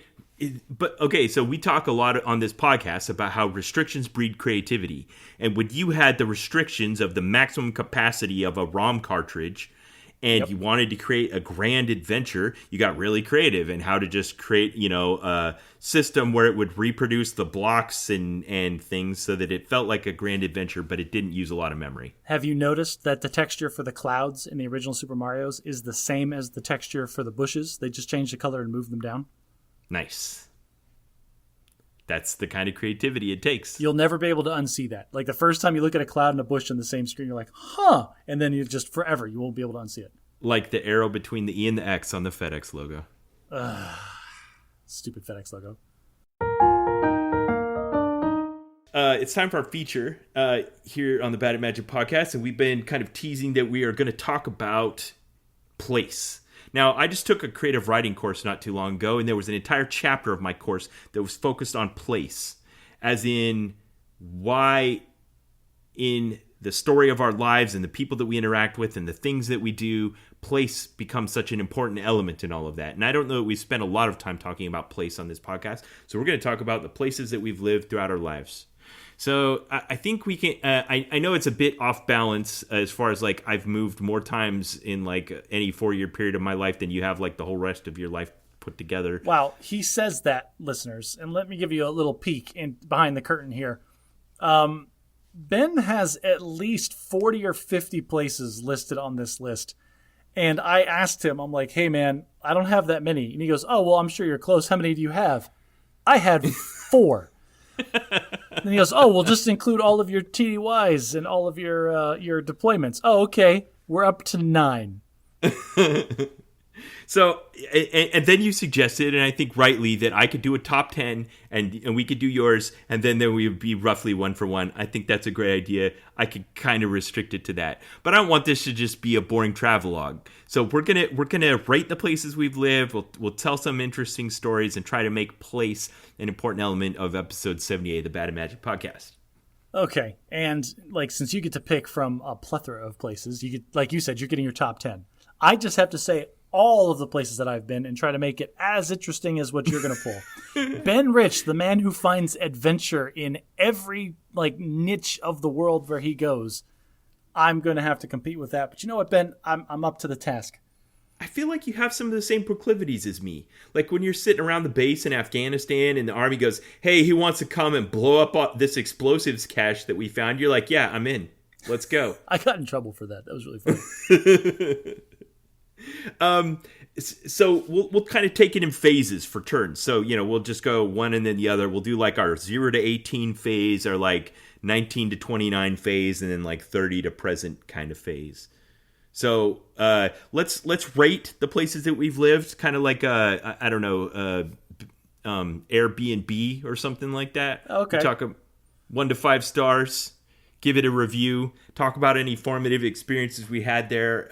but okay, so we talk a lot on this podcast about how restrictions breed creativity. And when you had the restrictions of the maximum capacity of a ROM cartridge and you wanted to create a grand adventure, you got really creative in how to just create, a system where it would reproduce the blocks and things so that it felt like a grand adventure, but it didn't use a lot of memory. Have you noticed that the texture for the clouds in the original Super Mario's is the same as the texture for the bushes? They just changed the color and moved them down. Nice. That's the kind of creativity it takes. You'll never be able to unsee that. Like, the first time you look at a cloud and a bush on the same screen, you're like, huh. And then you just forever, you won't be able to unsee it. Like the arrow between the E and the X on the FedEx logo. Stupid FedEx logo. It's time for our feature here on the Bad at Magic podcast. And we've been kind of teasing that we are going to talk about place. Now, I just took a creative writing course not too long ago, and there was an entire chapter of my course that was focused on place, as in why in the story of our lives and the people that we interact with and the things that we do, place becomes such an important element in all of that. And I don't know that we spent a lot of time talking about place on this podcast, so we're going to talk about the places that we've lived throughout our lives. So I think we can, I know it's a bit off balance as far as like I've moved more times in like any 4-year period of my life than you have like the whole rest of your life put together. Wow, he says that, listeners. And let me give you a little peek in behind the curtain here. Ben has at least 40 or 50 places listed on this list. And I asked him, I'm like, hey man, I don't have that many. And he goes, oh, well, I'm sure you're close. How many do you have? I had 4. And he goes, oh, we'll just include all of your TDYs and all of your deployments. Oh, okay. We're up to 9. So, and then you suggested, and I think rightly, that I could do a top 10 and we could do yours, and then there would be roughly 1 for 1. I think that's a great idea. I could kind of restrict it to that. But I don't want this to just be a boring travelogue. So we're gonna rate the places we've lived. We'll tell some interesting stories and try to make place an important element of episode 78 of the Bad and Magic podcast. Okay, and like since you get to pick from a plethora of places, you get, like you said, you're getting your top 10. I just have to say all of the places that I've been and try to make it as interesting as what you're going to pull. Ben Rich, the man who finds adventure in every like niche of the world where he goes, I'm going to have to compete with that. But you know what, Ben? I'm up to the task. I feel like you have some of the same proclivities as me. Like when you're sitting around the base in Afghanistan and the army goes, hey, he wants to come and blow up this explosives cache that we found. You're like, yeah, I'm in. Let's go. I got in trouble for that. That was really funny. So we'll kind of take it in phases for turns. So, we'll just go one and then the other. We'll do like our 0 to 18 phase, or like 19 to 29 phase, and then like 30 to present kind of phase. So let's rate the places that we've lived, kind of like I don't know, Airbnb or something like that. Okay. We talk 1 to 5 stars. Give it a review. Talk about any formative experiences we had there,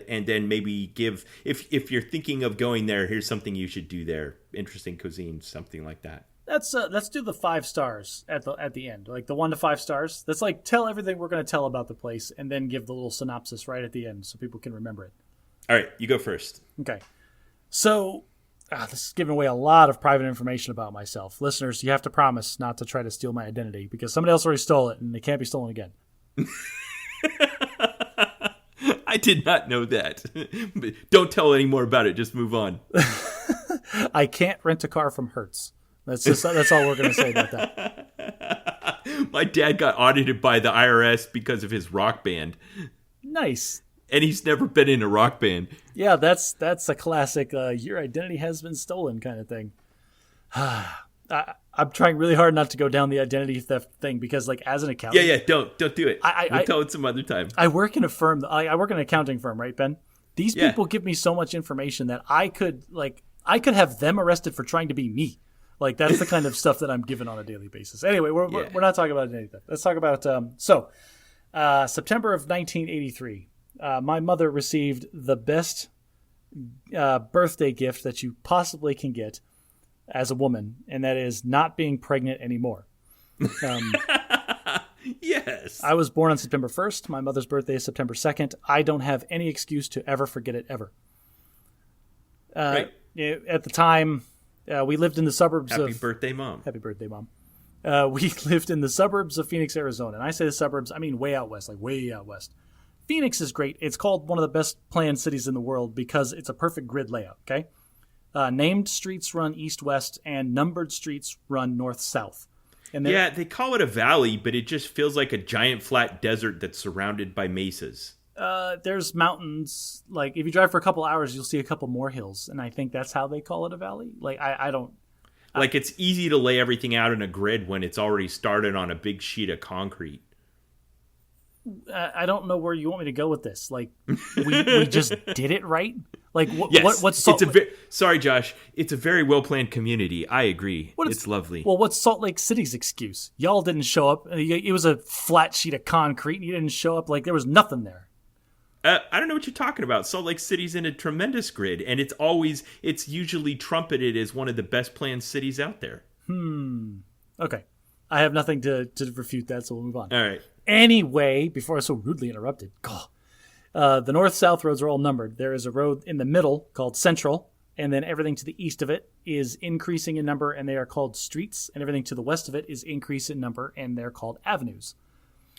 and then maybe give if you're thinking of going there. Here's something you should do there. Interesting cuisine, something like that. Let's do the 5 stars at the end, like the 1 to 5 stars. That's like tell everything we're going to tell about the place, and then give the little synopsis right at the end so people can remember it. All right, you go first. Okay, so this is giving away a lot of private information about myself. Listeners, you have to promise not to try to steal my identity because somebody else already stole it, and it can't be stolen again. I did not know that. But don't tell any more about it. Just move on. I can't rent a car from Hertz. That's all we're going to say about that. My dad got audited by the IRS because of his rock band. Nice. And he's never been in a rock band. Yeah, that's a classic your identity has been stolen kind of thing. I'm trying really hard not to go down the identity theft thing because, like, as an accountant... Yeah, don't do it. We'll tell it some other time. I work in a firm. I work in an accounting firm, right, Ben? These people give me so much information that I could have them arrested for trying to be me. Like, that's the kind of stuff that I'm given on a daily basis. Anyway, we're not talking about anything. Let's talk about... September of 1983, my mother received the best birthday gift that you possibly can get as a woman, and that is not being pregnant anymore. Yes. I was born on September 1st. My mother's birthday is September 2nd. I don't have any excuse to ever forget it, ever. Right. At the time... we lived in the suburbs Happy birthday, Mom. Happy birthday, Mom. We lived in the suburbs of Phoenix, Arizona. And I say the suburbs, I mean way out west, like way out west. Phoenix is great. It's called one of the best planned cities in the world because it's a perfect grid layout, okay? Named streets run east-west, and numbered streets run north-south. And yeah, they call it a valley, but it just feels like a giant flat desert that's surrounded by mesas. There's mountains. Like, if you drive for a couple hours, you'll see a couple more hills, and I think that's how they call it a valley. Like, I don't... Like, it's easy to lay everything out in a grid when it's already started on a big sheet of concrete. I don't know where you want me to go with this. Like, we just did it right? Like, yes. what's Salt sorry, Josh. It's a very well-planned community. I agree. It's lovely. Well, what's Salt Lake City's excuse? Y'all didn't show up. It was a flat sheet of concrete, and you didn't show up. Like, there was nothing there. I don't know what you're talking about. Salt Lake City's in a tremendous grid, and it's usually trumpeted as one of the best planned cities out there. Okay. I have nothing to refute that, so we'll move on. All right. Anyway, before I was so rudely interrupted, the north-south roads are all numbered. There is a road in the middle called Central, and then everything to the east of it is increasing in number, and they are called streets, and everything to the west of it is increase in number, and they're called avenues.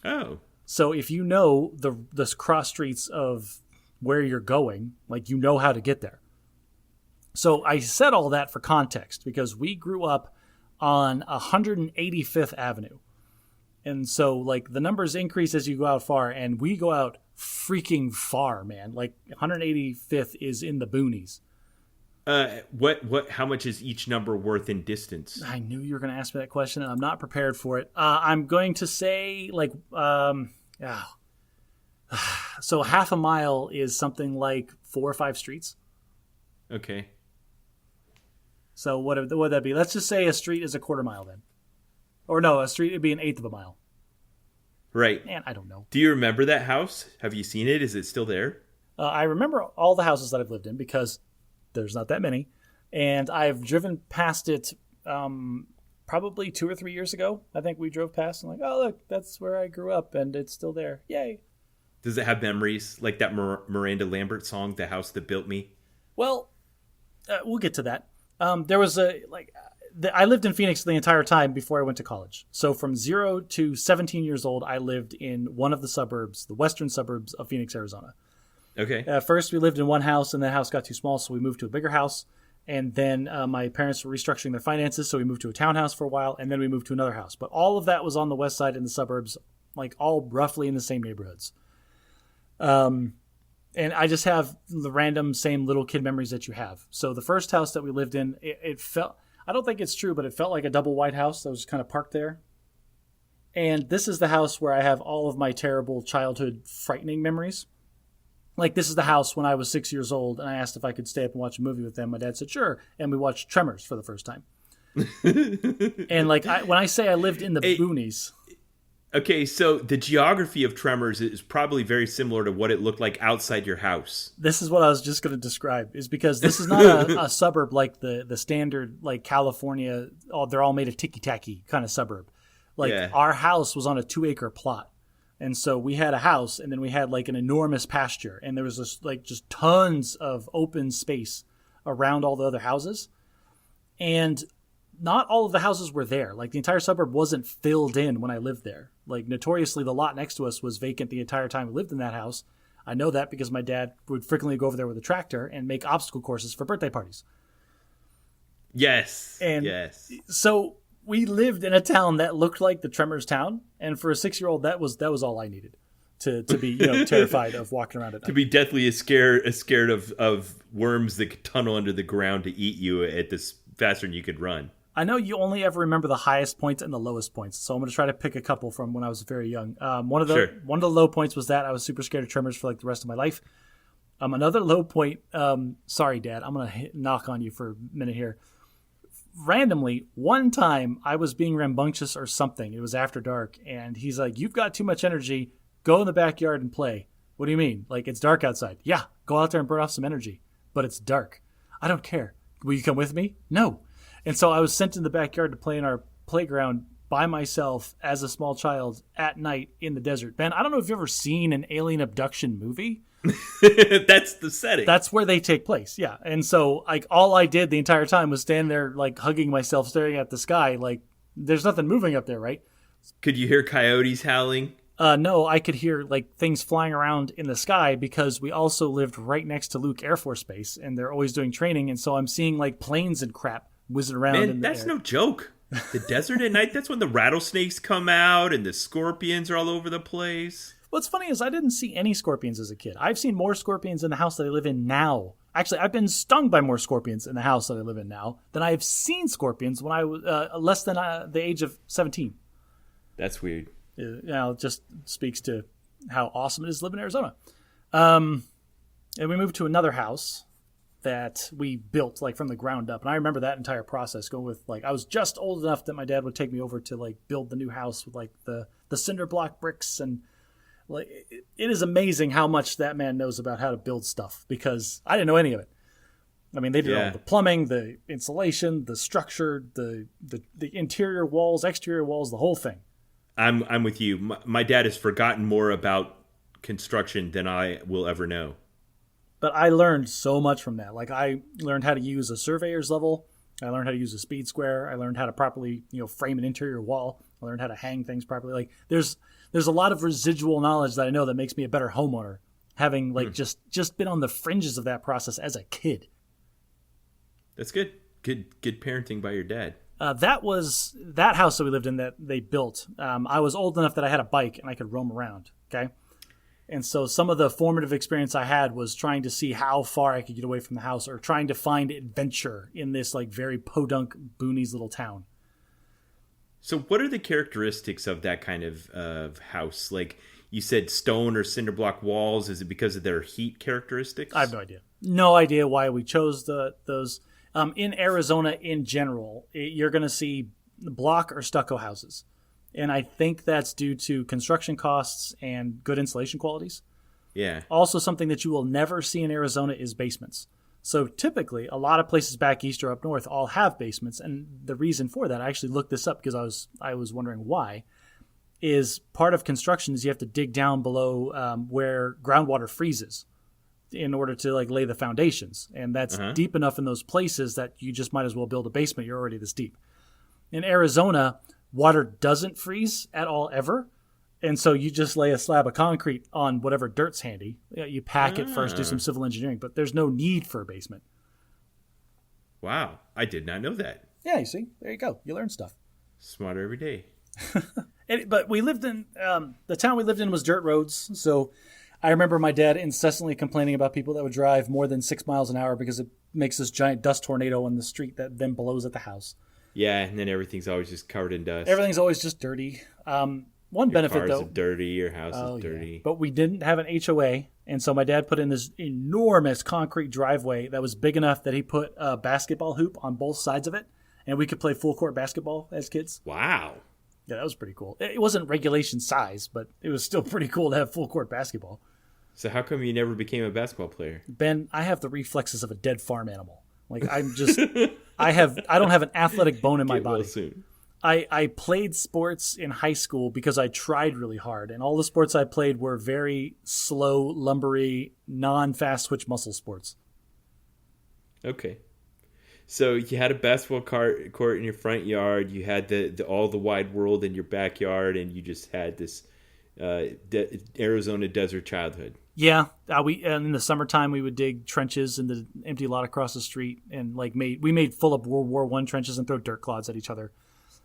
Oh. So if you know the cross streets of where you're going, like, you know how to get there. So I said all that for context because we grew up on 185th Avenue. And so, like, the numbers increase as you go out far, and we go out freaking far, man. Like, 185th is in the boonies. How much is each number worth in distance? I knew you were going to ask me that question, and I'm not prepared for it. I'm going to say, like, so half a mile is something like 4 or 5 streets. Okay. So what would that be? Let's just say a street is a quarter mile then. Or no, a street would be an eighth of a mile. Right. Man, I don't know. Do you remember that house? Have you seen it? Is it still there? I remember all the houses that I've lived in because there's not that many. And I've driven past it probably 2 or 3 years ago. I think we drove past and like, oh, look, that's where I grew up and it's still there. Yay. Does it have memories like that Miranda Lambert song, The House That Built Me? Well, we'll get to that. There was I lived in Phoenix the entire time before I went to college. So from 0 to 17 years old, I lived in one of the suburbs, the western suburbs of Phoenix, Arizona. Okay. First, we lived in one house, and that house got too small, so we moved to a bigger house. And then my parents were restructuring their finances, so we moved to a townhouse for a while, and then we moved to another house. But all of that was on the west side in the suburbs, like all roughly in the same neighborhoods. And I just have the random same little kid memories that you have. So the first house that we lived in, it felt... I don't think it's true, but it felt like a double wide house that was kind of parked there. And this is the house where I have all of my terrible childhood frightening memories. like, this is the house when I was 6 years old, and I asked if I could stay up and watch a movie with them. My dad said, sure. And we watched Tremors for the first time. And, like, when I say I lived in the boonies. Okay, so the geography of Tremors is probably very similar to what it looked like outside your house. This is what I was just going to describe, is because this is not a suburb like the standard, like, California, they're all made of ticky-tacky kind of suburb. Like, our house was on a 2-acre plot. And so we had a house, and then we had, like, an enormous pasture, and there was this, like, just tons of open space around all the other houses. And not all of the houses were there. Like, the entire suburb wasn't filled in when I lived there. Like, notoriously, the lot next to us was vacant the entire time we lived in that house. I know that because my dad would frequently go over there with a tractor and make obstacle courses for birthday parties. Yes. And yes. So we lived in a town that looked like the Tremors town, and for a 6-year-old, that was all I needed to be terrified of walking around at night. To be deathly scared of worms that could tunnel under the ground to eat you at this faster than you could run. I know you only ever remember the highest points and the lowest points, so I'm going to try to pick a couple from when I was very young. One of the low points was that I was super scared of Tremors for like the rest of my life. Another low point. Sorry, Dad, I'm going to knock on you for a minute here. Randomly, one time I was being rambunctious or something. It was after dark, and he's like, "You've got too much energy. Go in the backyard and play." What do you mean? Like, it's dark outside. Yeah, go out there and burn off some energy. But it's dark. I don't care. Will you come with me? No. And so I was sent in the backyard to play in our playground by myself as a small child at night in the desert. Ben, I don't know if you've ever seen an alien abduction movie. That's the setting. That's where they take place, yeah. And so, like, all I did the entire time was stand there, like, hugging myself, staring at the sky. Like, there's nothing moving up there, right? Could you hear coyotes howling? No, I could hear, like, things flying around in the sky because we also lived right next to Luke Air Force Base, and they're always doing training. And so I'm seeing, like, planes and crap whizzing around. Man, in the that's air. no joke. The desert at night, that's when the rattlesnakes come out and the scorpions are all over the place. What's funny is I didn't see any scorpions as a kid. I've seen more scorpions in the house that I live in now. Actually, I've been stung by more scorpions in the house that I live in now than I have seen scorpions when I was less than the age of 17. That's weird. It just speaks to how awesome it is to live in Arizona. And we moved to another house that we built, like, from the ground up. And I remember that entire process going with, like, I was just old enough that my dad would take me over to, like, build the new house with, like, the cinder block bricks. And, like, it is amazing how much that man knows about how to build stuff, because I didn't know any of it. I mean, they did all the plumbing, the insulation, the structure, the interior walls, exterior walls, the whole thing. I'm with you. My dad has forgotten more about construction than I will ever know. But I learned so much from that. Like, I learned how to use a surveyor's level. I learned how to use a speed square. I learned how to properly, frame an interior wall. I learned how to hang things properly. Like, there's a lot of residual knowledge that I know that makes me a better homeowner, having, like, just been on the fringes of that process as a kid. That's good. Good parenting by your dad. That was that house that we lived in that they built. I was old enough that I had a bike and I could roam around. Okay. And so some of the formative experience I had was trying to see how far I could get away from the house, or trying to find adventure in this, like, very podunk boonies little town. So what are the characteristics of that kind of house? Like, you said stone or cinder block walls. Is it because of their heat characteristics? I have no idea. No idea why we chose those. In Arizona in general, you're going to see block or stucco houses. And I think that's due to construction costs and good insulation qualities. Yeah. Also, something that you will never see in Arizona is basements. So typically, a lot of places back east or up north all have basements. And the reason for that, I actually looked this up because I was wondering why, is part of construction is you have to dig down below where groundwater freezes in order to, like, lay the foundations. And that's deep enough in those places that you just might as well build a basement. You're already this deep. In Arizona, water doesn't freeze at all ever. And so you just lay a slab of concrete on whatever dirt's handy. You pack it first, do some civil engineering, but there's no need for a basement. Wow. I did not know that. Yeah, you see? There you go. You learn stuff. Smarter every day. But we lived in, the town we lived in was dirt roads. So I remember my dad incessantly complaining about people that would drive more than 6 miles an hour because it makes this giant dust tornado on the street that then blows at the house. Yeah, and then everything's always just covered in dust. Everything's always just dirty. One Your benefit, cars though. are dirty. Your house Oh, is dirty. yeah. But we didn't have an HOA, and so my dad put in this enormous concrete driveway that was big enough that he put a basketball hoop on both sides of it, and we could play full court basketball as kids. Wow. Yeah, that was pretty cool. It wasn't regulation size, but it was still pretty cool to have full court basketball. So how come you never became a basketball player? Ben, I have the reflexes of a dead farm animal. Like I'm just, I don't have an athletic bone in my Get well body. soon. I played sports in high school because I tried really hard, and all the sports I played were very slow, lumbery, non-fast switch muscle sports. Okay. So you had a basketball court in your front yard. You had the all the wide world in your backyard, and you just had this Arizona desert childhood. Yeah, and in the summertime we would dig trenches in the empty lot across the street, and we made full up World War I trenches and throw dirt clods at each other.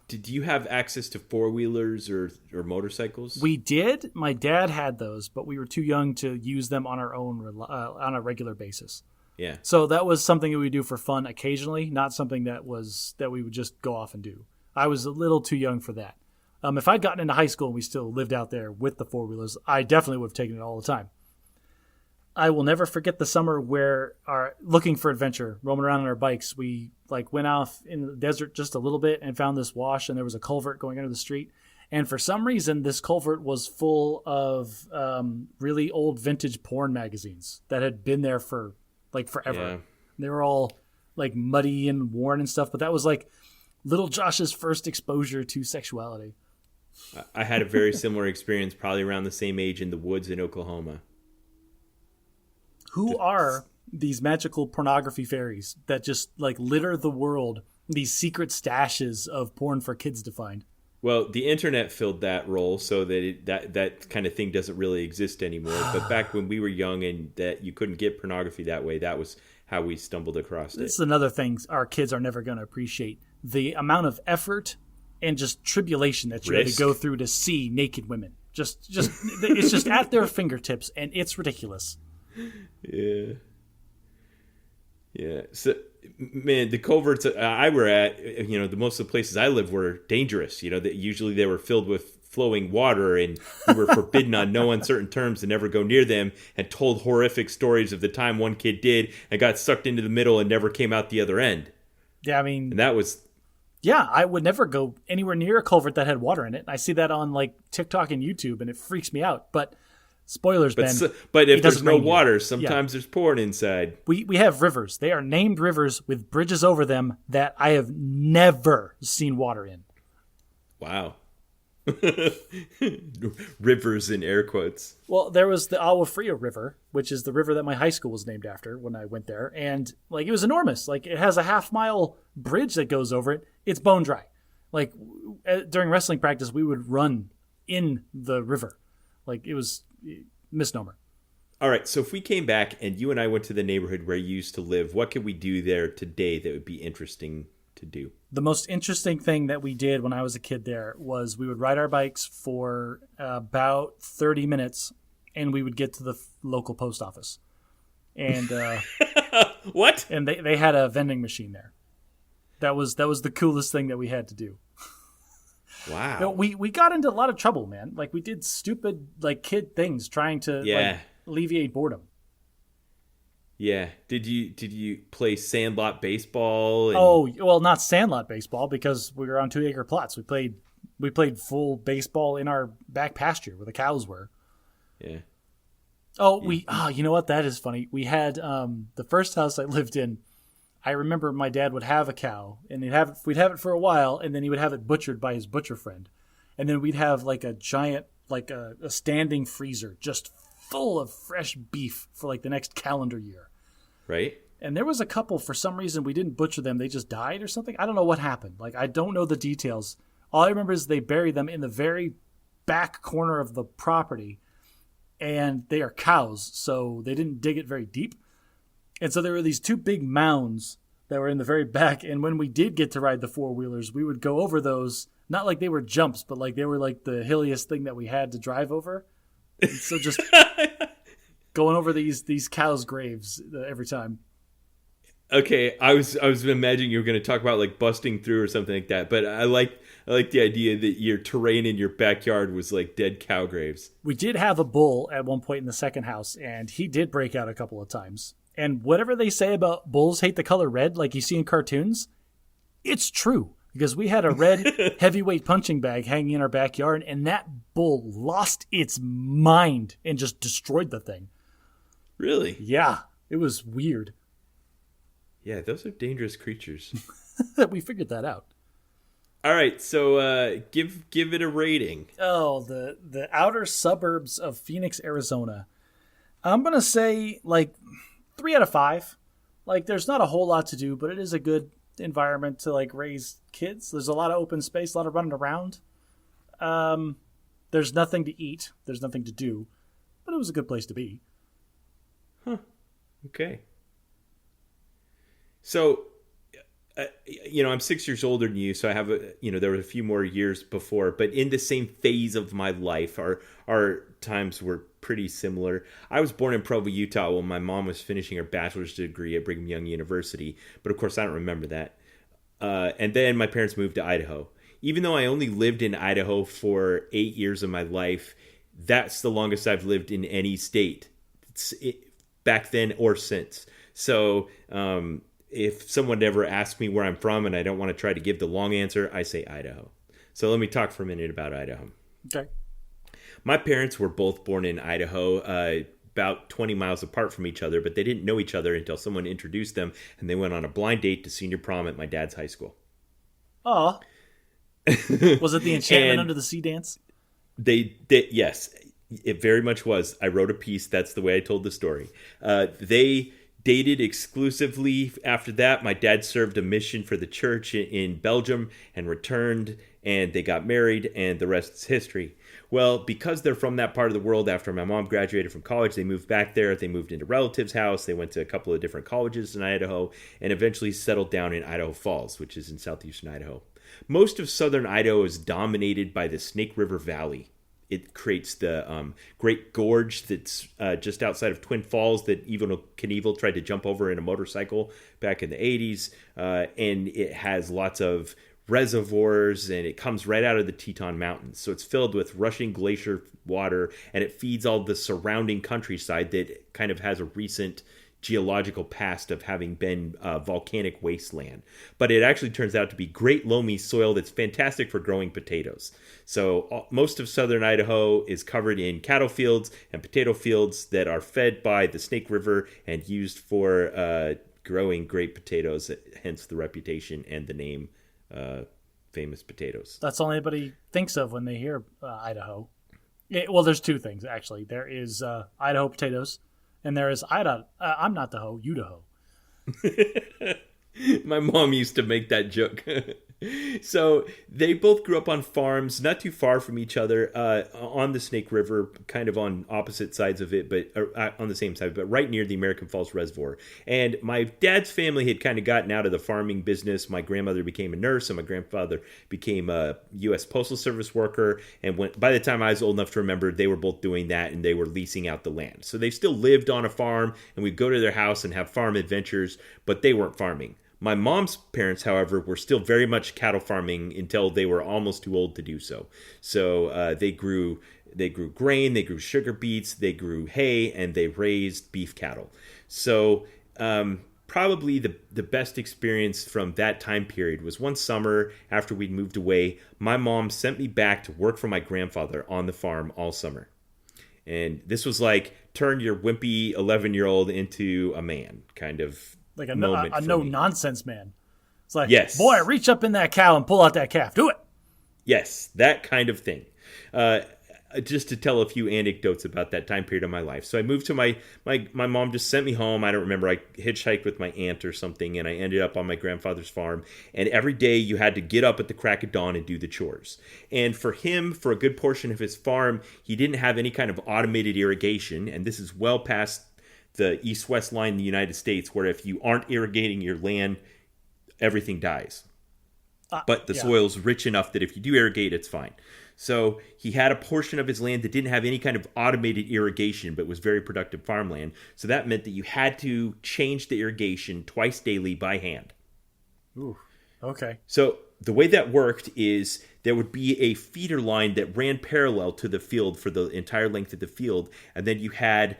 Did you have access to four-wheelers or motorcycles? We did. My dad had those, but we were too young to use them on our own on a regular basis. Yeah. So that was something that we do for fun occasionally, not something that we would just go off and do. I was a little too young for that. If I'd gotten into high school and we still lived out there with the four-wheelers, I definitely would have taken it all the time. I will never forget the summer where looking for adventure, roaming around on our bikes, we went off in the desert just a little bit and found this wash, and there was a culvert going under the street. And for some reason, this culvert was full of really old vintage porn magazines that had been there for forever. Yeah. They were all muddy and worn and stuff, but that was little Josh's first exposure to sexuality. I had a very similar experience, probably around the same age, in the woods in Oklahoma. Who are these magical pornography fairies that just litter the world, these secret stashes of porn for kids to find? Well, the internet filled that role, so that that kind of thing doesn't really exist anymore. But back when we were young and that you couldn't get pornography that way, that was how we stumbled across it. This is another thing our kids are never going to appreciate. The amount of effort and just tribulation that you had to go through to see naked women. Just it's just at their fingertips, and it's ridiculous. Yeah. So, man, the culverts I were at, most of the places I lived were dangerous. Usually they were filled with flowing water, and we were forbidden on no uncertain terms to never go near them, and told horrific stories of the time one kid did and got sucked into the middle and never came out the other end. Yeah, I mean, and that was. Yeah, I would never go anywhere near a culvert that had water in it. I see that on TikTok and YouTube, and it freaks me out. But spoilers, Ben. But if there's no water, sometimes there's porn inside. We have rivers. They are named rivers with bridges over them that I have never seen water in. Wow. Rivers in air quotes. Well, there was the Agua Fria River, which is the river that my high school was named after when I went there. And it was enormous. It has a half-mile bridge that goes over it. It's bone dry. During wrestling practice, we would run in the river. It was misnomer. All right, so if we came back and you and I went to the neighborhood where you used to live, what could we do there today that would be interesting to do? The most interesting thing that we did when I was a kid there was we would ride our bikes for about 30 minutes, and we would get to the local post office. And what? And they had a vending machine there. That was the coolest thing that we had to do. Wow. We got into a lot of trouble, man. We did stupid kid things trying to alleviate boredom. Yeah. Did you play sandlot baseball? Oh, well, not sandlot baseball because we were on 2-acre plots. We played full baseball in our back pasture where the cows were. Yeah. Oh, you know what? That is funny. We had the first house I lived in. I remember my dad would have a cow, and we'd have it for a while, and then he would have it butchered by his butcher friend, and then we'd have a giant a standing freezer just full of fresh beef for the next calendar year. Right. And there was a couple, for some reason, we didn't butcher them. They just died or something. I don't know what happened. I don't know the details. All I remember is they buried them in the very back corner of the property, and they are cows, so they didn't dig it very deep. And so there were these two big mounds that were in the very back, and when we did get to ride the four-wheelers, we would go over those, not like they were jumps, but they were the hilliest thing that we had to drive over. And so just going over these cows' graves every time. Okay, I was imagining you were going to talk about like busting through or something like that, but I like the idea that your terrain in your backyard was like dead cow graves. We did have a bull at one point in the second house, and he did break out a couple of times. And whatever they say about bulls hate the color red, like you see in cartoons, it's true. Because we had a red heavyweight punching bag hanging in our backyard, and that bull lost its mind and just destroyed the thing. Really? Yeah, it was weird. Yeah, those are dangerous creatures. We figured that out. All right, so give it a rating. Oh, the outer suburbs of Phoenix, Arizona. I'm going to say like 3 out of 5. Like there's not a whole lot to do, but it is a good environment to like raise kids. There's a lot of open space, a lot of running around. There's nothing to eat. There's nothing to do, but it was a good place to be. Huh. Okay. So, I'm 6 years older than you, so I have there were a few more years before, but in the same phase of my life, our times were pretty similar. I was born in Provo, Utah, when my mom was finishing her bachelor's degree at Brigham Young University, but of course I don't remember that. And then my parents moved to Idaho. Even though I only lived in Idaho for 8 years of my life, that's the longest I've lived in any state back then or since. So, if someone ever asks me where I'm from and I don't want to try to give the long answer, I say Idaho. So let me talk for a minute about Idaho. Okay. My parents were both born in Idaho, about 20 miles apart from each other, but they didn't know each other until someone introduced them, and they went on a blind date to senior prom at my dad's high school. Oh. Was it the Enchantment Under the Sea dance? Yes, it very much was. I wrote a piece. That's the way I told the story. They dated exclusively after that. My dad served a mission for the church in Belgium and returned, and they got married, and the rest is history. Well, because they're from that part of the world, after my mom graduated from college, they moved back there. They moved into relatives' house. They went to a couple of different colleges in Idaho and eventually settled down in Idaho Falls, which is in southeastern Idaho. Most of southern Idaho is dominated by the Snake River Valley. It creates the Great Gorge that's just outside of Twin Falls that Evel Knievel tried to jump over in a motorcycle back in the 80s. And it has lots of reservoirs, and it comes right out of the Teton Mountains. So it's filled with rushing glacier water, and it feeds all the surrounding countryside that kind of has a recent geological past of having been volcanic wasteland. But it actually turns out to be great loamy soil that's fantastic for growing potatoes. So most of southern Idaho is covered in cattle fields and potato fields that are fed by the Snake River and used for growing great potatoes, hence the reputation and the name Famous Potatoes. That's all anybody thinks of when they hear Idaho. Well, there's two things, actually. There is Idaho potatoes, and there is I'm not the hoe, you the hoe. My mom used to make that joke. So they both grew up on farms not too far from each other on the Snake River, kind of on opposite sides of it, but on the same side, but right near the American Falls Reservoir. And my dad's family had kind of gotten out of the farming business. My grandmother became a nurse, and my grandfather became a U.S. Postal Service worker. And by the time I was old enough to remember, they were both doing that, and they were leasing out the land. So they still lived on a farm, and we'd go to their house and have farm adventures, but they weren't farming. My mom's parents, however, were still very much cattle farming until they were almost too old to do so. So they grew grain, they grew sugar beets, they grew hay, and they raised beef cattle. So probably the best experience from that time period was one summer after we'd moved away. My mom sent me back to work for my grandfather on the farm all summer. And this was like turn your wimpy 11-year-old into a man kind of like a moment no-nonsense man. It's like, yes. Boy, reach up in that cow and pull out that calf. Do it. Yes, that kind of thing. Just to tell a few anecdotes about that time period of my life. So I moved to my mom just sent me home. I don't remember. I hitchhiked with my aunt or something, and I ended up on my grandfather's farm. And every day you had to get up at the crack of dawn and do the chores. And for him, for a good portion of his farm, he didn't have any kind of automated irrigation. And this is well past the east-west line in the United States, where if you aren't irrigating your land, everything dies. but the soil's rich enough that if you do irrigate, it's fine. So he had a portion of his land that didn't have any kind of automated irrigation, but was very productive farmland. So that meant that you had to change the irrigation twice daily by hand. Ooh, okay. So the way that worked is there would be a feeder line that ran parallel to the field for the entire length of the field. And then you had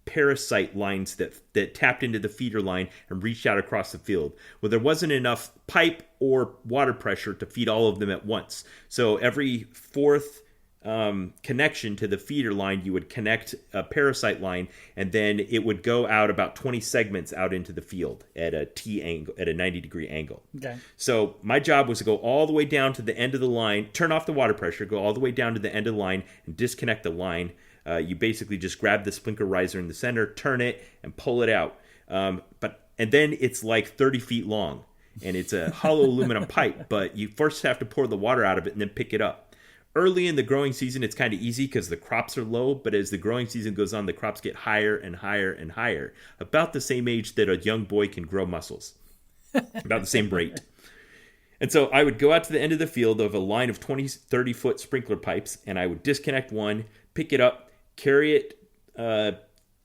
parasite lines that tapped into the feeder line and reached out across the field. Well, there wasn't enough pipe or water pressure to feed all of them at once. So every fourth connection to the feeder line, you would connect a parasite line, and then it would go out about 20 segments out into the field at a T angle, at a 90-degree angle. Okay. So my job was to go all the way down to the end of the line, turn off the water pressure, go all the way down to the end of the line, and disconnect the line. You basically just grab the sprinkler riser in the center, turn it, and pull it out. And then it's like 30 feet long, and it's a hollow aluminum pipe, but you first have to pour the water out of it and then pick it up. Early in the growing season, it's kind of easy because the crops are low, but as the growing season goes on, the crops get higher and higher and higher, about the same age that a young boy can grow muscles, about the same rate. And so I would go out to the end of the field of a line of 20, 30-foot sprinkler pipes, and I would disconnect one, pick it up, carry it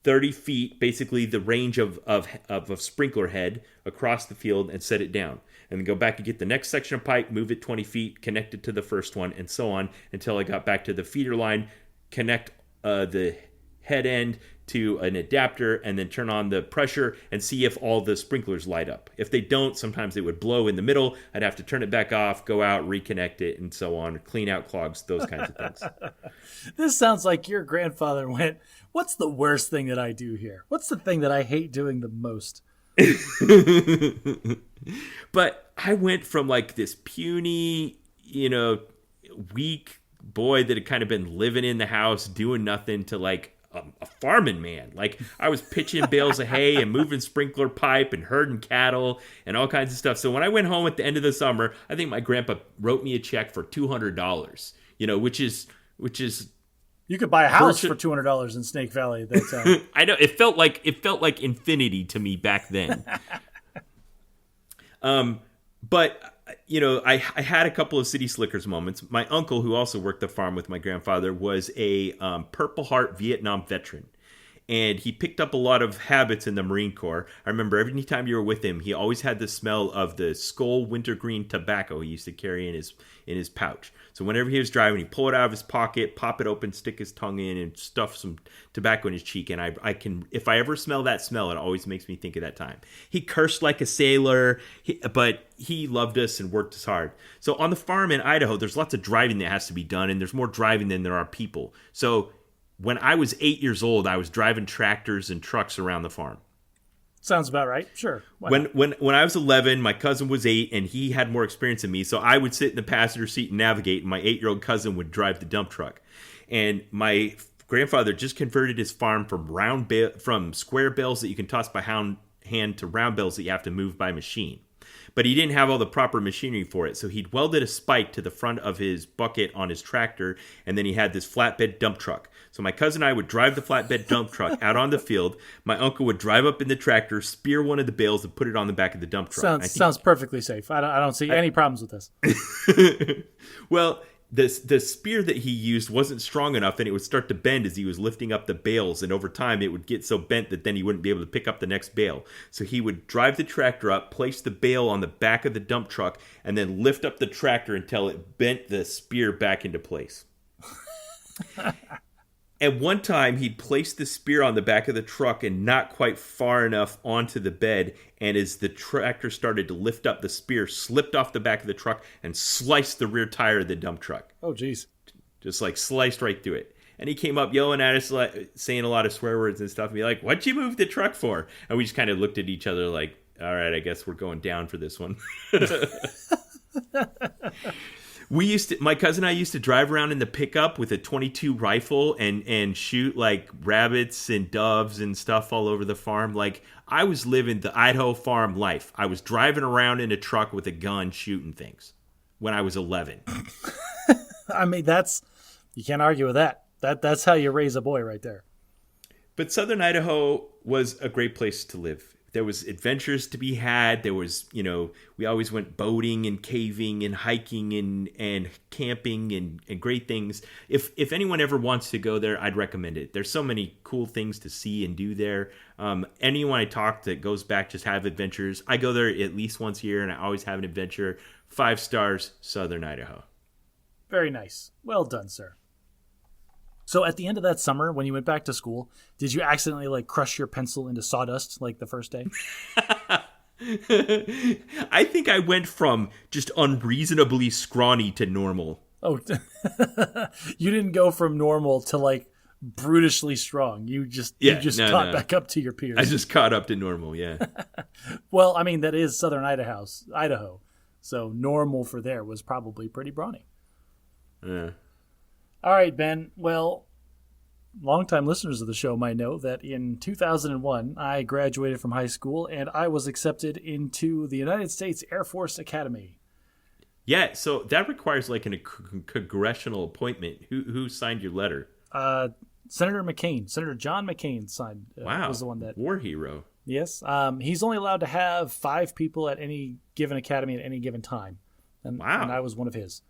30 feet, basically the range of a sprinkler head across the field, and set it down. And then go back and get the next section of pipe, move it 20 feet, connect it to the first one, and so on until I got back to the feeder line, connect the head end to an adapter, and then turn on the pressure and see if all the sprinklers light up. If they don't, sometimes they would blow in the middle. I'd have to turn it back off, go out, reconnect it, and so on, clean out clogs, those kinds of things. This sounds like your grandfather went, what's the worst thing that I do here? What's the thing that I hate doing the most? But I went from like this puny, weak boy that had kind of been living in the house doing nothing to like a farming man. Like I was pitching bales of hay and moving sprinkler pipe and herding cattle and all kinds of stuff. So when I went home at the end of the summer, I think my grandpa wrote me a check for $200, which is you could buy a house for $200 in Snake Valley at that time. I know it felt like infinity to me back then. But I had a couple of city slickers moments. My uncle, who also worked the farm with my grandfather, was a Purple Heart Vietnam veteran. And he picked up a lot of habits in the Marine Corps. I remember every time you were with him, he always had the smell of the Skoal wintergreen tobacco he used to carry in his pouch. So whenever he was driving, he'd pull it out of his pocket, pop it open, stick his tongue in, and stuff some tobacco in his cheek. And I can, if I ever smell that smell, it always makes me think of that time. He cursed like a sailor, but he loved us and worked us hard. So on the farm in Idaho, there's lots of driving that has to be done, and there's more driving than there are people. So when I was 8 years old, I was driving tractors and trucks around the farm. Sounds about right. Sure. When I was 11, my cousin was 8, and he had more experience than me. So I would sit in the passenger seat and navigate, and my 8-year-old cousin would drive the dump truck. And my grandfather just converted his farm from square bales that you can toss by hand to round bales that you have to move by machine. But he didn't have all the proper machinery for it, so he'd welded a spike to the front of his bucket on his tractor, and then he had this flatbed dump truck. So my cousin and I would drive the flatbed dump truck out on the field. My uncle would drive up in the tractor, spear one of the bales, and put it on the back of the dump truck. Sounds perfectly safe. I don't see any problems with this. Well, the spear that he used wasn't strong enough, and it would start to bend as he was lifting up the bales, and over time it would get so bent that then he wouldn't be able to pick up the next bale. So he would drive the tractor up, place the bale on the back of the dump truck, and then lift up the tractor until it bent the spear back into place. At one time, he'd placed the spear on the back of the truck and not quite far enough onto the bed, and as the tractor started to lift up, the spear slipped off the back of the truck and sliced the rear tire of the dump truck. Oh, geez. Just like sliced right through it. And he came up yelling at us, saying a lot of swear words and stuff, and be like, "What'd you move the truck for?" And we just kind of looked at each other like, all right, I guess we're going down for this one. My cousin and I used to drive around in the pickup with a .22 rifle and shoot like rabbits and doves and stuff all over the farm. Like I was living the Idaho farm life. I was driving around in a truck with a gun shooting things when I was 11. I mean, you can't argue with that. That's how you raise a boy right there. But Southern Idaho was a great place to live. there was adventures to be had. There was, we always went boating and caving and hiking and camping and great things. If anyone ever wants to go there, I'd recommend it. There's so many cool things to see and do there. Anyone I talk that goes back just have adventures. I go there at least once a year, and I always have an adventure. 5 stars, Southern Idaho. Very nice. Well done, sir. So at the end of that summer, when you went back to school, did you accidentally crush your pencil into sawdust the first day? I think I went from just unreasonably scrawny to normal. Oh, you didn't go from normal to brutishly strong. You just caught back up to your peers. I just caught up to normal, yeah. Well, I mean, that is Southern Idaho. So normal for there was probably pretty brawny. Yeah. All right, Ben. Well, longtime listeners of the show might know that in 2001, I graduated from high school and I was accepted into the United States Air Force Academy. Yeah, so that requires a congressional appointment. Who signed your letter? Senator John McCain signed. Wow, was the one that war hero. Yes, he's only allowed to have 5 people at any given academy at any given time, and I was one of his.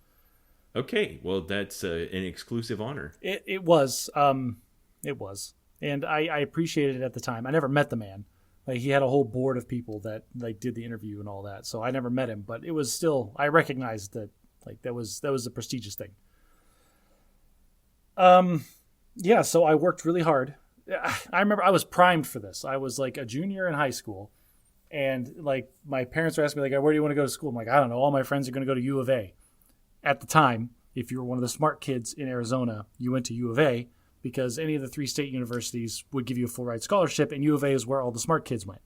Okay, well, that's an exclusive honor. It was, and I appreciated it at the time. I never met the man. He had a whole board of people that did the interview and all that. So I never met him, but it was still, I recognized that that was a prestigious thing. Yeah. So I worked really hard. I remember I was primed for this. I was a junior in high school, and my parents were asking me where do you want to go to school? I'm I don't know. All my friends are going to go to U of A. At the time, if you were one of the smart kids in Arizona, you went to U of A because any of the 3 state universities would give you a full ride scholarship, and U of A is where all the smart kids went.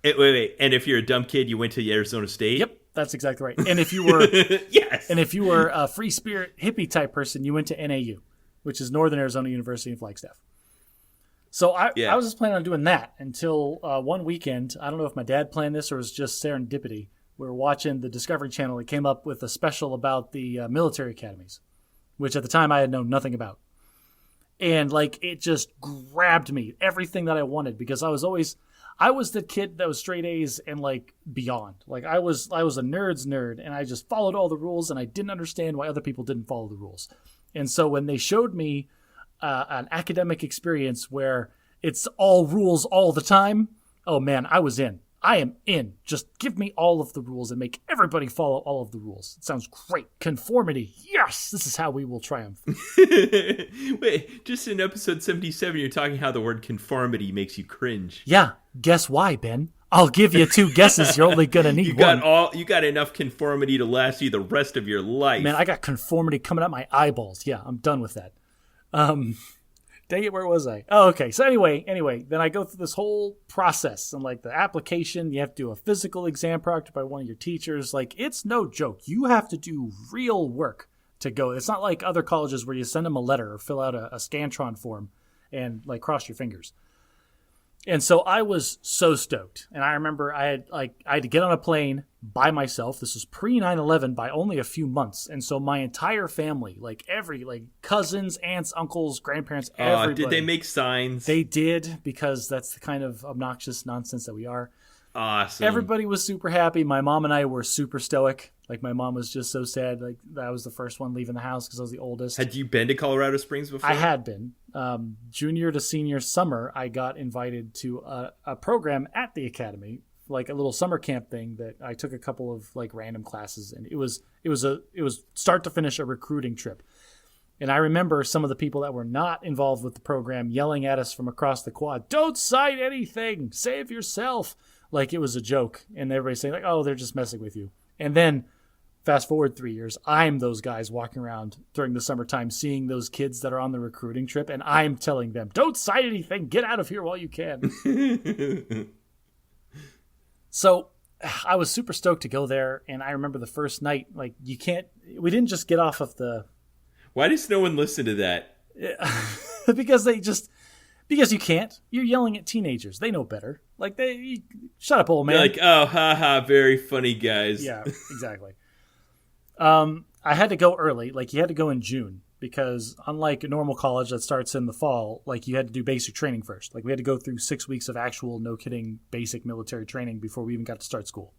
Wait. And if you're a dumb kid, you went to Arizona State? Yep, that's exactly right. And if you were yes, and if you were a free spirit hippie type person, you went to NAU, which is Northern Arizona University in Flagstaff. So I was just planning on doing that until one weekend. I don't know if my dad planned this or it was just serendipity. We were watching the Discovery Channel. It came up with a special about the military academies, which at the time I had known nothing about. And it just grabbed me, everything that I wanted, because I was the kid that was straight A's and beyond. I was a nerd's nerd, and I just followed all the rules, and I didn't understand why other people didn't follow the rules. And so when they showed me an academic experience where it's all rules all the time, oh man, I was in. I am in. Just give me all of the rules and make everybody follow all of the rules. It sounds great. Conformity. Yes, this is how we will triumph. Wait, just in episode 77, you're talking how the word conformity makes you cringe. Yeah. Guess why, Ben? I'll give you 2 guesses. You're only going to need one. You got enough conformity to last you the rest of your life. Man, I got conformity coming out my eyeballs. Yeah, I'm done with that. Dang it, where was I? Oh, okay. So anyway, then I go through this whole process and the application, you have to do a physical exam proctored by one of your teachers. It's no joke. You have to do real work to go. It's not like other colleges where you send them a letter or fill out a Scantron form and cross your fingers. And so I was so stoked. And I remember I had to get on a plane by myself. This was pre 9/11 by only a few months. And so my entire family, cousins, aunts, uncles, grandparents, everybody. Did they make signs? They did, because that's the kind of obnoxious nonsense that we are. Awesome. Everybody was super happy. My mom and I were super stoic. My mom was just so sad. I was the first one leaving the house because I was the oldest. Had you been to Colorado Springs before? I had been. Junior to senior summer, I got invited to a program at the academy, a little summer camp thing that I took a couple of random classes, and it was start to finish a recruiting trip. And I remember some of the people that were not involved with the program yelling at us from across the quad, "Don't sign anything, save yourself." It was a joke, and everybody saying "Oh, they're just messing with you." And then fast forward 3 years, I'm those guys walking around during the summertime seeing those kids that are on the recruiting trip, and I'm telling them, "Don't sign anything, get out of here while you can." So I was super stoked to go there, and I remember the first night, we didn't just get off of the... Why does no one listen to that? Because you can't. You're yelling at teenagers. They know better. Shut up, old man. They're oh, haha, very funny guys. Yeah, exactly. I had to go early. You had to go in June. because unlike a normal college that starts in the fall, like you had to do basic training first. Like we had to go through 6 weeks of actual, no kidding, basic military training before we even got to start school.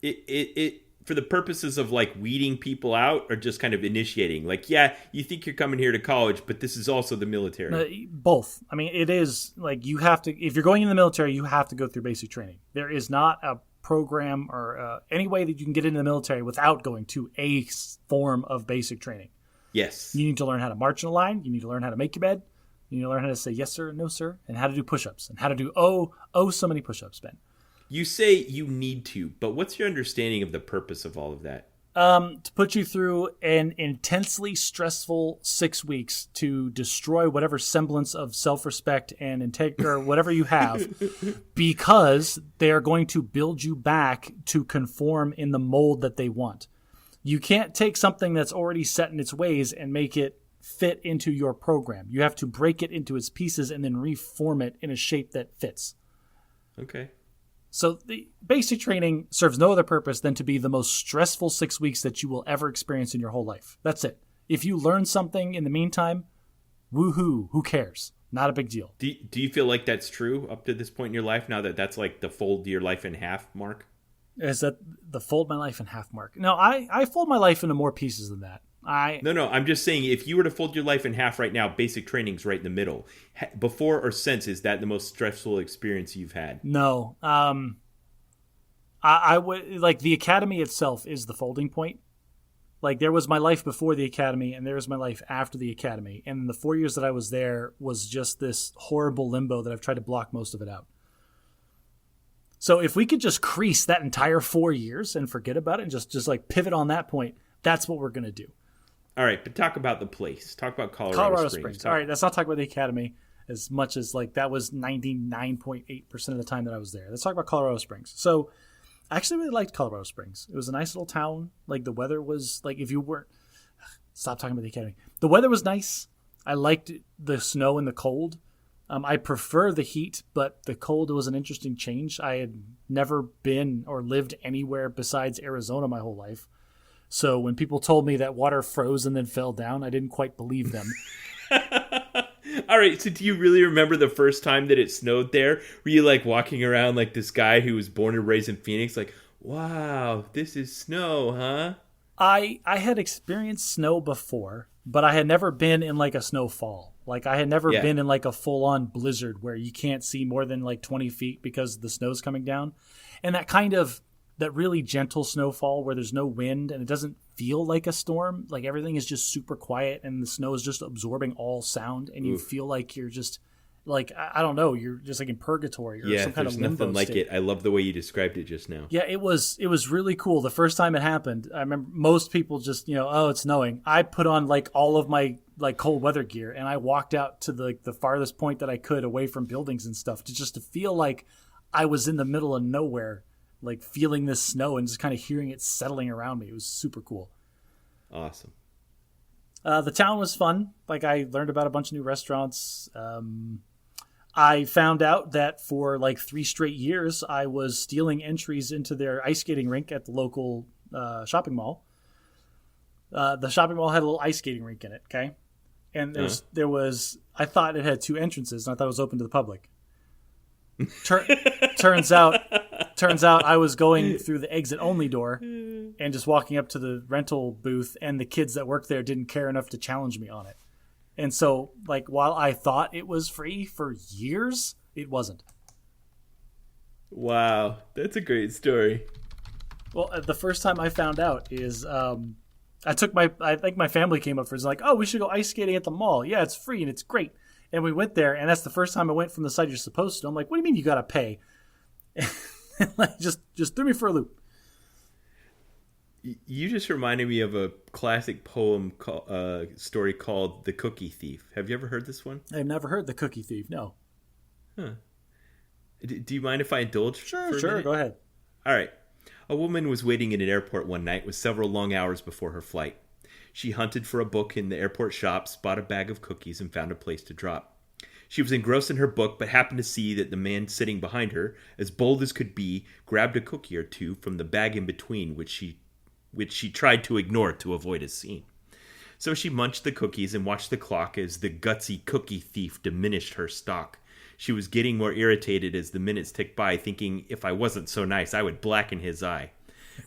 It for the purposes of like weeding people out or just kind of initiating? Like, yeah, you think you're coming here to college, but this is also the military. Both. I mean, it is like you have to, if you're going in the military, you have to go through basic training. There is not a program or any way that you can get into the military without going to a form of basic training. Yes. You need to learn how to march in a line. You need to learn how to make your bed. You need to learn how to say yes, sir, no, sir, and how to do push-ups and how to do, so many push-ups, Ben. You say you need to, but what's your understanding of the purpose of all of that? To put you through an intensely stressful 6 weeks to destroy whatever semblance of self-respect and integrity or whatever you have, because they are going to build you back to conform in the mold that they want. You can't take something that's already set in its ways and make it fit into your program. You have to break it into its pieces and then reform it in a shape that fits. Okay. So the basic training serves no other purpose than to be the most stressful 6 weeks that you will ever experience in your whole life. That's it. If you learn something in the meantime, woohoo, who cares? Not a big deal. Do you feel like that's true up to this point in your life, now that that's like the fold your life in half mark? Is that the fold my life in half mark? No, I fold my life into more pieces than that. No, I'm just saying, if you were to fold your life in half right now, basic training's right in the middle. Before or since, is that the most stressful experience you've had? No. I would, like, the academy itself is the folding point. Like, there was my life before the academy, and there was my life after the academy. And the 4 years that I was there was just this horrible limbo that I've tried to block most of it out. So if we could just crease that entire 4 years and forget about it and just like pivot on that point, that's what we're going to do. All right, but talk about the place. Talk about Colorado Springs. All right, let's not talk about the academy as much as like that was 99.8% of the time that I was there. Let's talk about Colorado Springs. So I actually really liked Colorado Springs. It was a nice little town. Like the weather was like, if you weren't, stop talking about the academy. The weather was nice. I liked the snow and the cold. I prefer the heat, but the cold was an interesting change. I had never been or lived anywhere besides Arizona my whole life. So when people told me that water froze and then fell down, I didn't quite believe them. All right, so do you really remember the first time that it snowed there? Were you like walking around like this guy who was born and raised in Phoenix, like, wow, this is snow, huh? I had experienced snow before, but I had never been in like a snowfall. Like I had never been in like a full-on blizzard where you can't see more than like 20 feet because the snow's coming down. And that really gentle snowfall where there's no wind and it doesn't feel like a storm. Like everything is just super quiet and the snow is just absorbing all sound and you feel like you're just like, I don't know, you're just like in purgatory or some kind of limbo nothing like state. it. I love the way you described it just now. Yeah, it was really cool. The first time it happened, I remember most people just, oh, it's snowing. I put on like all of my like cold weather gear and I walked out to the farthest point that I could away from buildings and stuff to feel like I was in the middle of nowhere, like feeling this snow and just kind of hearing it settling around me. It was super cool. Awesome. The town was fun. Like I learned about a bunch of new restaurants. I found out that for like 3 straight years, I was stealing entries into their ice skating rink at the local shopping mall. The shopping mall had a little ice skating rink in it. Okay. And there was, I thought it had 2 entrances and I thought it was open to the public. Turns out I was going through the exit only door and just walking up to the rental booth, and the kids that worked there didn't care enough to challenge me on it. And so, like, while I thought it was free for years, it wasn't. Wow, that's a great story. Well, the first time I found out is I think my family came up for it. It's like, oh, we should go ice skating at the mall. Yeah, it's free and it's great. And we went there, and that's the first time I went from the side you're supposed to. I'm like, what do you mean you got to pay? Like, just threw me for a loop. You just reminded me of a classic poem story called The Cookie Thief. Have you ever heard this one? I've never heard The Cookie Thief, no. Huh. Do you mind if I indulge for a minute? Go ahead. All right. A woman was waiting in an airport one night with several long hours before her flight. She hunted for a book in the airport shop, bought a bag of cookies, and found a place to drop. She was engrossed in her book, but happened to see that the man sitting behind her, as bold as could be, grabbed a cookie or two from the bag in between, which she tried to ignore to avoid a scene. So she munched the cookies and watched the clock as the gutsy cookie thief diminished her stock. She was getting more irritated as the minutes ticked by, thinking if I wasn't so nice, I would blacken his eye.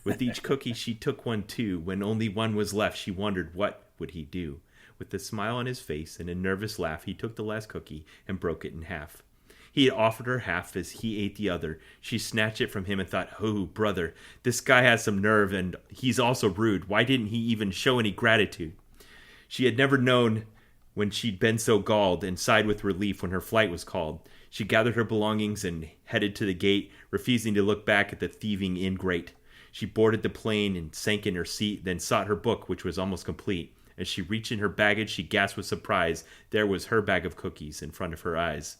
With each cookie, she took one too. When only one was left, she wondered what would he do. With a smile on his face and a nervous laugh, he took the last cookie and broke it in half. He had offered her half as he ate the other. She snatched it from him and thought, oh, brother, this guy has some nerve and he's also rude. Why didn't he even show any gratitude? She had never known when she'd been so galled, and sighed with relief when her flight was called. She gathered her belongings and headed to the gate, refusing to look back at the thieving ingrate. She boarded the plane and sank in her seat, then sought her book, which was almost complete. As she reached in her baggage, she gasped with surprise. There was her bag of cookies in front of her eyes.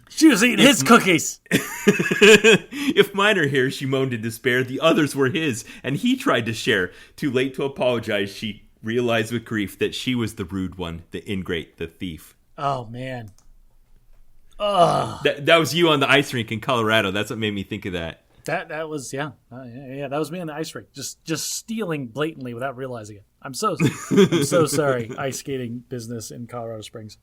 She was eating his cookies. If mine are here, she moaned in despair, the others were his, and he tried to share. Too late to apologize, she realized with grief that she was the rude one, the ingrate, the thief. Oh, man. Ugh. That was you on the ice rink in Colorado. That's what made me think of that. That was, yeah. Yeah, that was me on the ice rink. Just stealing blatantly without realizing it. I'm so sorry, ice skating business in Colorado Springs.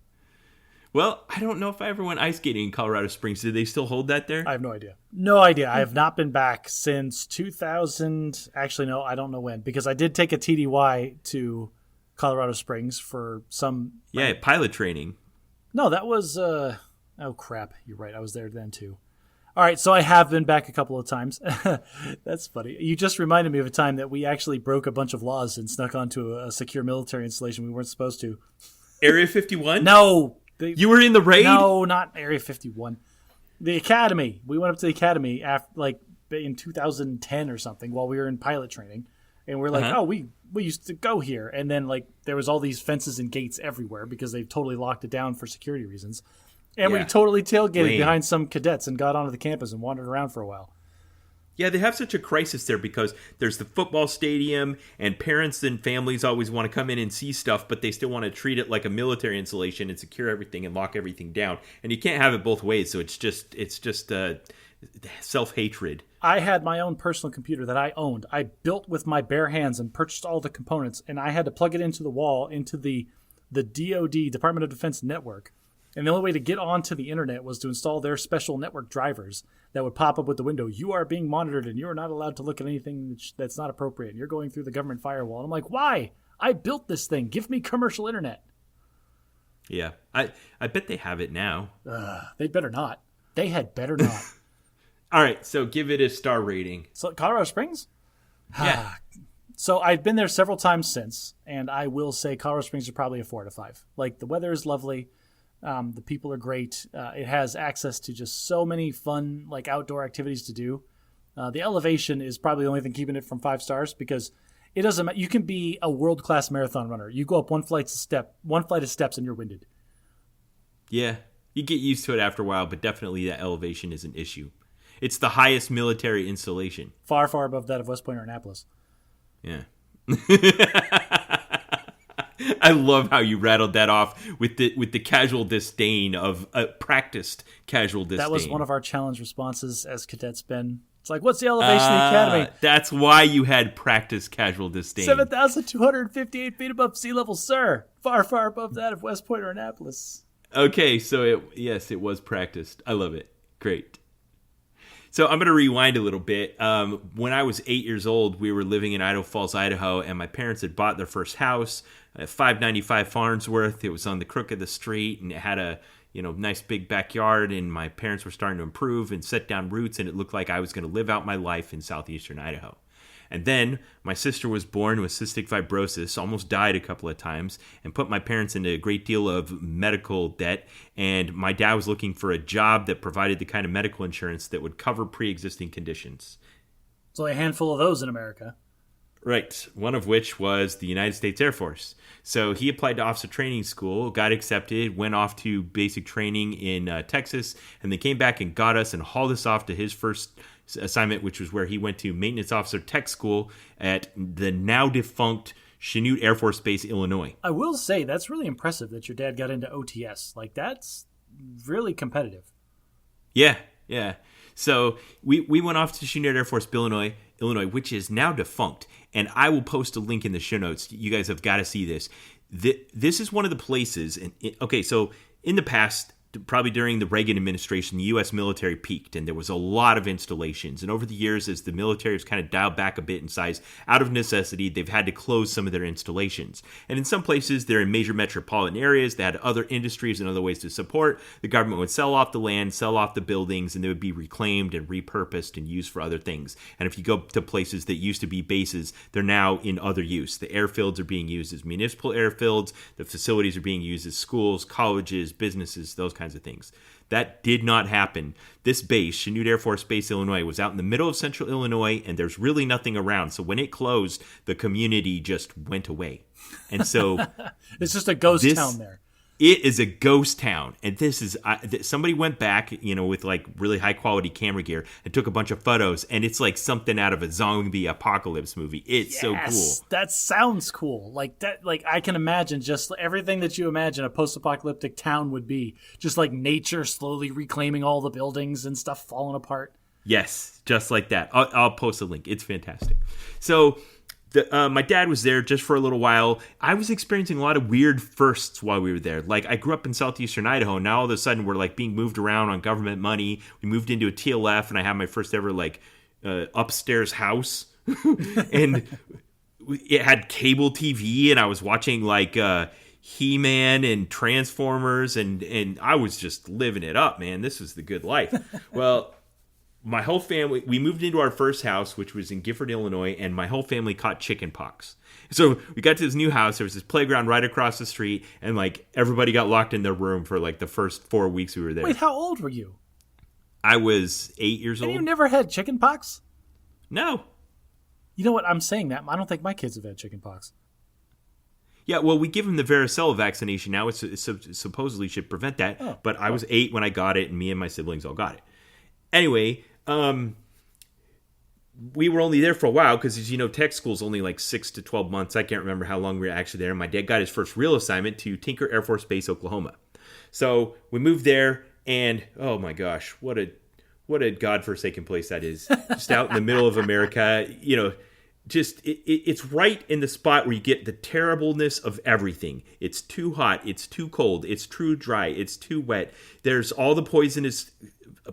Well, I don't know if I ever went ice skating in Colorado Springs. Do they still hold that there? I have no idea. No idea. I have not been back since 2000. Actually, no, I don't know when. Because I did take a TDY to Colorado Springs for some... Yeah, pilot training. No, that was... oh, crap. You're right. I was there then, too. All right, so I have been back a couple of times. That's funny. You just reminded me of a time that we actually broke a bunch of laws and snuck onto a secure military installation we weren't supposed to. Area 51? No. You were in the raid? No, not Area 51. The academy. We went up to the academy after, in 2010 or something while we were in pilot training. And we're like, oh, we used to go here. And then, there was all these fences and gates everywhere because they've totally locked it down for security reasons. And we totally tailgated behind some cadets and got onto the campus and wandered around for a while. Yeah, they have such a crisis there because there's the football stadium and parents and families always want to come in and see stuff, but they still want to treat it like a military installation and secure everything and lock everything down. And you can't have it both ways, so it's just self-hatred. I had my own personal computer that I owned. I built with my bare hands and purchased all the components, and I had to plug it into the wall, into the DoD, Department of Defense network. And the only way to get onto the internet was to install their special network drivers that would pop up with the window. You are being monitored and you are not allowed to look at anything that's not appropriate. And you're going through the government firewall. And I'm like, why? I built this thing. Give me commercial internet. Yeah. I bet they have it now. They better not. They had better not. All right. So give it a star rating. So Colorado Springs? Yeah. So I've been there several times since. And I will say Colorado Springs is probably a 4 out of 5. The weather is lovely. The people are great. It has access to just so many fun, outdoor activities to do. The elevation is probably the only thing keeping it from 5 stars because it doesn't matter. You can be a world-class marathon runner. You go up one flight of steps and you're winded. Yeah, you get used to it after a while, but definitely that elevation is an issue. It's the highest military installation. Far, far above that of West Point or Annapolis. Yeah. I love how you rattled that off with the casual disdain of practiced casual disdain. That was one of our challenge responses as cadets, Ben. It's like, what's the elevation of the academy? That's why you had practiced casual disdain. 7,258 feet above sea level, sir. Far, far above that of West Point or Annapolis. Okay, so it was practiced. I love it. Great. So I'm going to rewind a little bit. When I was 8 years old, we were living in Idaho Falls, Idaho, and my parents had bought their first house at 595 Farnsworth. It was on the crook of the street, and it had a nice big backyard, and my parents were starting to improve and set down roots, and it looked like I was going to live out my life in southeastern Idaho. And then my sister was born with cystic fibrosis, almost died a couple of times, and put my parents into a great deal of medical debt. And my dad was looking for a job that provided the kind of medical insurance that would cover pre-existing conditions. There's only a handful of those in America. Right, one of which was the United States Air Force. So he applied to officer training school, got accepted, went off to basic training in Texas, and they came back and got us and hauled us off to his first assignment, which was where he went to maintenance officer tech school at the now defunct Chanute Air Force Base, Illinois. I will say that's really impressive that your dad got into OTS. That's really competitive. Yeah. So we went off to Chanute Air Force, Illinois. Illinois, which is now defunct. And I will post a link in the show notes. You guys have got to see this. This is one of the places. So in the past, probably during the Reagan administration, the U.S. military peaked, and there was a lot of installations. And over the years, as the military has kind of dialed back a bit in size, out of necessity, they've had to close some of their installations. And in some places, they're in major metropolitan areas. They had other industries and other ways to support. The government would sell off the land, sell off the buildings, and they would be reclaimed and repurposed and used for other things. And if you go to places that used to be bases, they're now in other use. The airfields are being used as municipal airfields. The facilities are being used as schools, colleges, businesses, those kinds of things. That did not happen. This base, Chanute Air Force Base, Illinois, was out in the middle of central Illinois, and there's really nothing around. So when it closed, the community just went away. And so it's just a ghost town there. It is a ghost town. And this is, somebody went back, with like really high quality camera gear and took a bunch of photos. And it's like something out of a zombie apocalypse movie. It's so cool. That sounds cool. Like that, like I can imagine just everything that you imagine a post-apocalyptic town would be. Just like nature slowly reclaiming all the buildings and stuff falling apart. Yes, just like that. I'll post a link. It's fantastic. So my dad was there just for a little while. I was experiencing a lot of weird firsts while we were there. Like, I grew up in southeastern Idaho. Now all of a sudden we're like being moved around on government money. We moved into a TLF, and I had my first ever upstairs house, and it had cable TV, and I was watching He-Man and Transformers, and I was just living it up, man. This was the good life. Well, my whole family, we moved into our first house, which was in Gifford, Illinois, and my whole family caught chicken pox. So we got to this new house. There was this playground right across the street, and everybody got locked in their room for the first 4 weeks we were there. Wait, how old were you? I was 8 years old. And you never had chicken pox? No. You know what? I'm saying that. I don't think my kids have had chicken pox. Yeah, well, we give them the varicella vaccination now. It supposedly should prevent that. But I was 8 when I got it, and me and my siblings all got it. Anyway, we were only there for a while because, as you know, tech school's only 6 to 12 months. I can't remember how long we were actually there. And my dad got his first real assignment to Tinker Air Force Base, Oklahoma. So we moved there, and oh my gosh, what a godforsaken place that is. Just out in the middle of America, it's right in the spot where you get the terribleness of everything. It's too hot, it's too cold, it's too dry, it's too wet. There's all the poisonous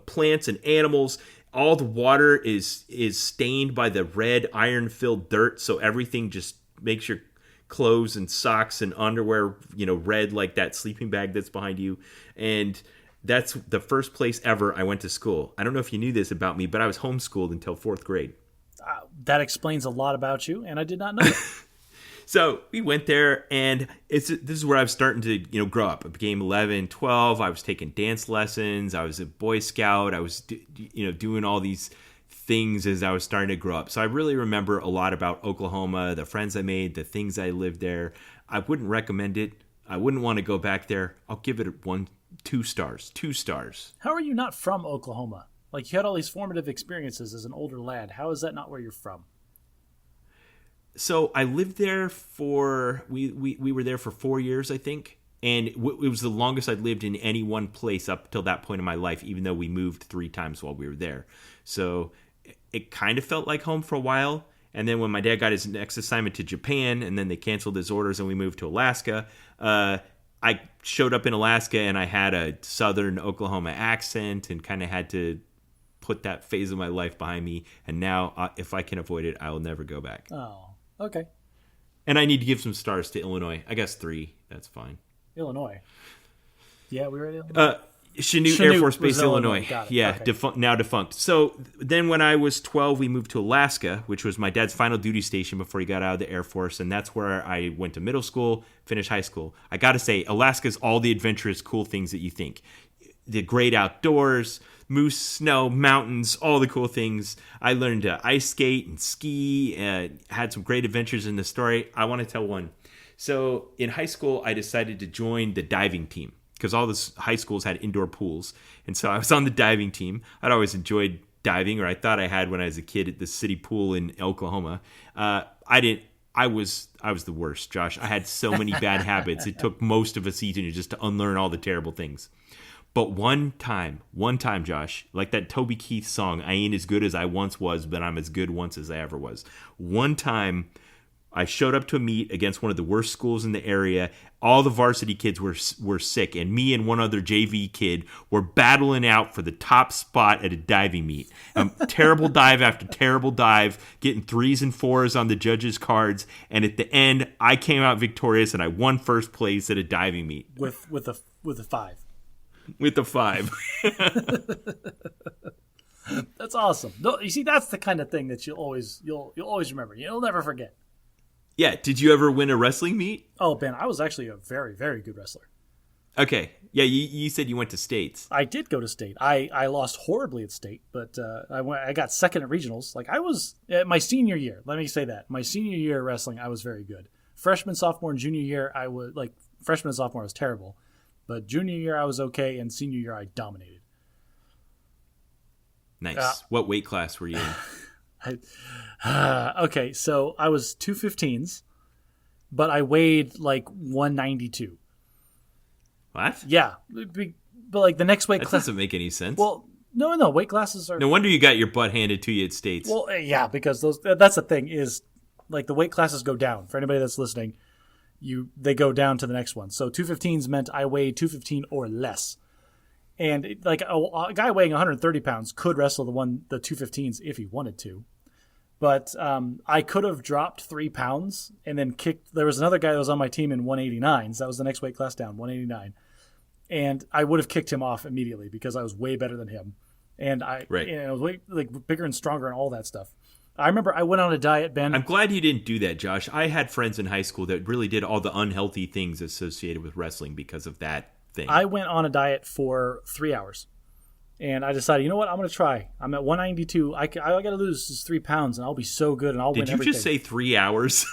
plants and animals. All the water is stained by the red iron-filled dirt, so everything just makes your clothes and socks and underwear, red, like that sleeping bag that's behind you. And that's the first place ever I went to school. I don't know if you knew this about me, but I was homeschooled until 4th grade. That explains a lot about you, and I did not know that. So we went there, and this is where I was starting to grow up. I became 11, 12. I was taking dance lessons. I was a Boy Scout. I was doing all these things as I was starting to grow up. So I really remember a lot about Oklahoma, the friends I made, the things I lived there. I wouldn't recommend it. I wouldn't want to go back there. I'll give it 2 stars. 2 stars. How are you not from Oklahoma? You had all these formative experiences as an older lad. How is that not where you're from? So I lived there we were there for 4 years, I think. And it was the longest I'd lived in any one place up till that point in my life, even though we moved 3 times while we were there. So it kind of felt like home for a while. And then when my dad got his next assignment to Japan, and then they canceled his orders and we moved to Alaska, I showed up in Alaska and I had a southern Oklahoma accent and kind of had to put that phase of my life behind me. And now, if I can avoid it, I will never go back. Oh. Okay. And I need to give some stars to Illinois. I guess 3. That's fine. Illinois. Yeah, we were at Illinois. Chanute Air Force Base, Illinois. Got it. Yeah, okay. Now defunct. So then when I was 12, we moved to Alaska, which was my dad's final duty station before he got out of the Air Force. And that's where I went to middle school, finished high school. I got to say, Alaska's all the adventurous, cool things that you think. The great outdoors, moose, snow, mountains, all the cool things. I learned to ice skate and ski, had some great adventures in the story. I want to tell one. So in high school, I decided to join the diving team because all the high schools had indoor pools. And so I was on the diving team. I'd always enjoyed diving, or I thought I had when I was a kid at the city pool in Oklahoma. I was the worst, Josh. I had so many bad habits. It took most of a season just to unlearn all the terrible things. But one time, Josh, like that Toby Keith song, I ain't as good as I once was, but I'm as good once as I ever was. One time, I showed up to a meet against one of the worst schools in the area. All the varsity kids were sick, and me and one other JV kid were battling out for the top spot at a diving meet. Terrible dive after terrible dive, getting 3s and 4s on the judges' cards, and at the end, I came out victorious, and I won first place at a diving meet with a 5. With a 5. That's awesome. No, you see, that's the kind of thing that you'll always remember. You'll never forget. Yeah. Did you ever win a wrestling meet? Oh, Ben, I was actually a very, very good wrestler. Okay. Yeah, you said you went to states. I did go to state. I lost horribly at state, but I got second at regionals. Like I was my senior year. Let me say that my senior year of wrestling, I was very good. Freshman, sophomore, and junior year, I was like freshman and sophomore, I was terrible, but junior year I was okay, and senior year I dominated. Nice. What weight class were you in? Okay, so I was 215s, but I weighed like 192. What? Yeah, but like the next weight class doesn't make any sense. Well, no, weight classes are. No wonder you got your butt handed to you at states. Well, yeah, because that's the thing is, like the weight classes go down. For anybody that's listening, they go down to the next one. So 215s meant I weighed 215 or less. And like a guy weighing 130 pounds could wrestle the 215s if he wanted to. But I could have dropped 3 pounds and then kicked. There was another guy that was on my team in 189s. That was the next weight class down, 189. And I would have kicked him off immediately because I was way better than him. And I was way bigger and stronger and all that stuff. I remember I went on a diet, Ben. I'm glad you didn't do that, Josh. I had friends in high school that really did all the unhealthy things associated with wrestling because of that thing. I went on a diet for 3 hours. And I decided, you know what? I'm going to try. I'm at 192. I got to lose just 3 pounds, and I'll be so good, and I'll win everything. Did you just say 3 hours?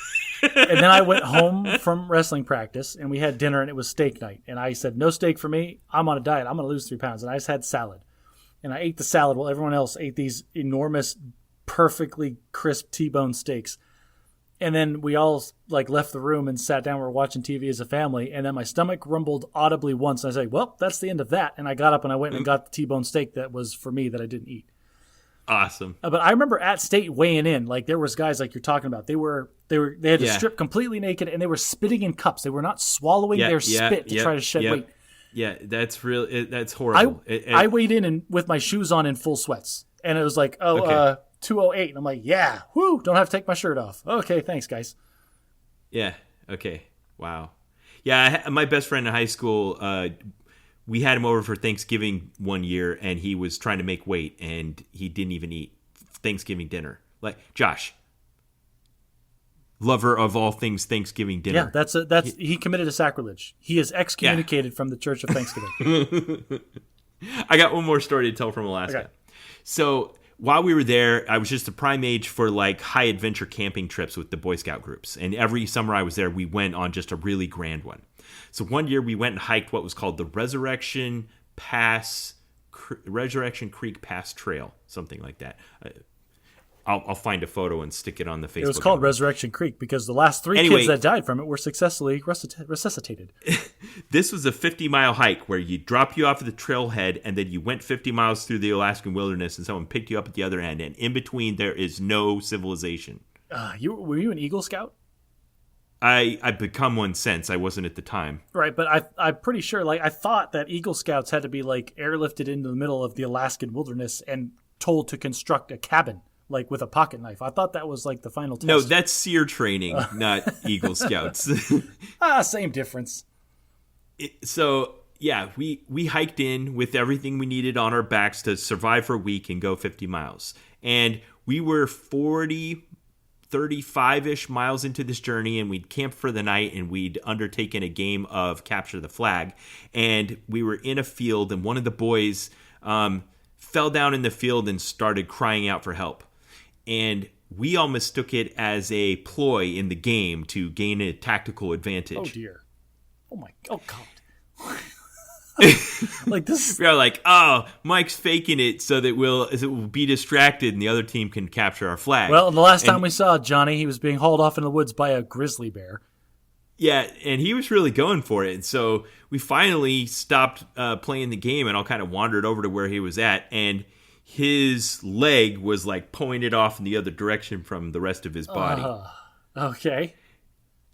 And then I went home from wrestling practice, and we had dinner, and it was steak night. And I said, no steak for me. I'm on a diet. I'm going to lose 3 pounds. And I just had salad. And I ate the salad while everyone else ate these enormous, perfectly crisp T-bone steaks. And then we all left the room and sat down. We were watching TV as a family. And then my stomach rumbled audibly once. And I said, well, that's the end of that. And I got up and I went and got the T-bone steak that was for me that I didn't eat. Awesome. But I remember at state weighing in, there was guys like you're talking about. They had to strip completely naked and they were spitting in cups. They were not swallowing their spit to try to shed weight. Yeah, that's that's horrible. I weighed in with my shoes on in full sweats. And it was like, 208. And I'm like, yeah, whoo, don't have to take my shirt off. Okay, thanks, guys. Yeah, okay. Wow. Yeah, my best friend in high school, we had him over for Thanksgiving one year, and he was trying to make weight, and he didn't even eat Thanksgiving dinner. Like, Josh, lover of all things Thanksgiving dinner. Yeah, he committed a sacrilege. He is excommunicated from the Church of Thanksgiving. I got one more story to tell from Alaska. Okay. So while we were there, I was just a prime age for high adventure camping trips with the Boy Scout groups. And every summer I was there, we went on just a really grand one. So one year we went and hiked what was called the Resurrection Creek Pass Trail, something like that. I'll find a photo and stick it on the Facebook. It was called Resurrection Creek because the last 3 kids that died from it were successfully resuscitated. This was a 50-mile hike where you dropped you off at the trailhead and then you went 50 miles through the Alaskan wilderness and someone picked you up at the other end. And in between, there is no civilization. Were you an Eagle Scout? I've become one since. I wasn't at the time. Right, but I'm pretty sure. I thought that Eagle Scouts had to be airlifted into the middle of the Alaskan wilderness and told to construct a cabin. With a pocket knife. I thought that was the final test. No, that's SEER training, not Eagle Scouts. Same difference. We hiked in with everything we needed on our backs to survive for a week and go 50 miles. And we were 35-ish miles into this journey, and we'd camped for the night, and we'd undertaken a game of Capture the Flag. And we were in a field, and one of the boys fell down in the field and started crying out for help. And we all mistook it as a ploy in the game to gain a tactical advantage. Oh, dear. Oh, God. This. We're Mike's faking it so that we'll be distracted and the other team can capture our flag. Well, the last time we saw Johnny, he was being hauled off in the woods by a grizzly bear. Yeah, and he was really going for it. And so we finally stopped playing the game, and all kind of wandered over to where he was at, and his leg was like pointed off in the other direction from the rest of his body. Okay.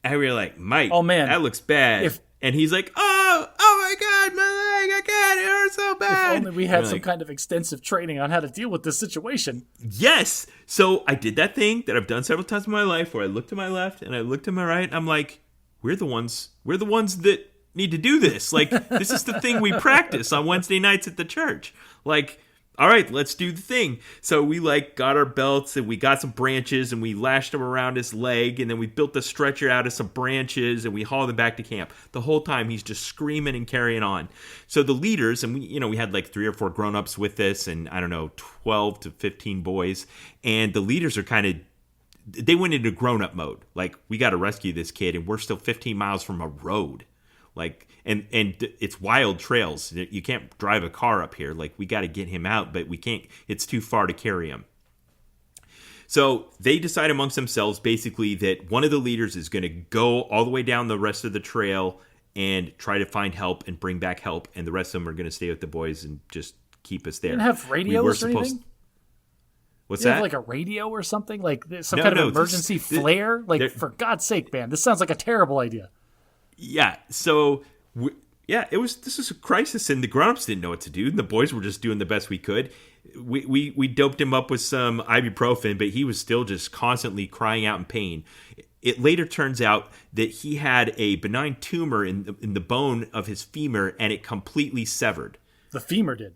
And we were like, Mike, oh man, that looks bad. And he's like, oh my God, my leg, I can't, it hurts so bad. If only we had some kind of extensive training on how to deal with this situation. Yes. So I did that thing that I've done several times in my life where I looked to my left and I looked to my right, and I'm like, we're the ones that need to do this. Like, this is the thing we practice on Wednesday nights at the church. Like, all right, let's do the thing. So we like got our belts and we got some branches and we lashed them around his leg, and then we built the stretcher out of some branches and we hauled him back to camp. The whole time he's just screaming and carrying on. So the leaders, and we had like 3 or 4 grown-ups with us, and I don't know, 12 to 15 boys, and the leaders are they went into grown-up mode. Like, we got to rescue this kid, and we're still 15 miles from a road. Like, and it's wild trails. You can't drive a car up here. Like, we got to get him out, but we can't. It's too far to carry him. So they decide amongst themselves, basically, that one of the leaders is going to go all the way down the rest of the trail and try to find help and bring back help, and the rest of them are going to stay with the boys and just keep us there. You didn't have radios or anything? What's you that? have like a radio or something? Like some kind of emergency flare? Like, for God's sake, man, this sounds like a terrible idea. Yeah, so this was a crisis, and the grown-ups didn't know what to do, and the boys were just doing the best we could. We doped him up with some ibuprofen, but he was still just constantly crying out in pain. It later turns out that he had a benign tumor in the bone of his femur, and it completely severed. The femur did?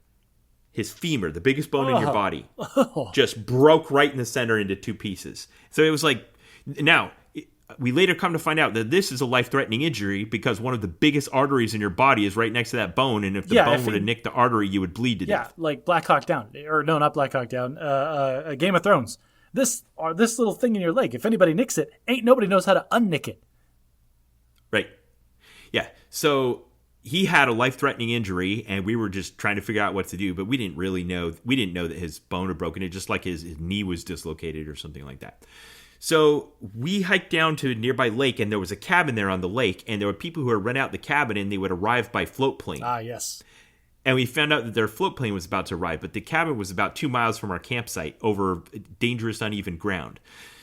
His femur, the biggest bone in your body, just broke right in the center into 2 pieces. So it was like, now, we later come to find out that this is a life-threatening injury because one of the biggest arteries in your body is right next to that bone, and if the bone were to nick the artery, you would bleed to death. Yeah, like Black Hawk Down. Or no, not Black Hawk Down. Game of Thrones. This little thing in your leg, if anybody nicks it, ain't nobody knows how to unnick it. Right. Yeah, so he had a life-threatening injury, and we were just trying to figure out what to do, but we didn't really know. We didn't know that his bone had broken. It just like his knee was dislocated or something like that. So we hiked down to a nearby lake, and there was a cabin there on the lake, and there were people who would rent out the cabin, and they would arrive by float plane. Ah, yes. And we found out that their float plane was about to arrive, but the cabin was about 2 miles from our campsite over dangerous, uneven ground.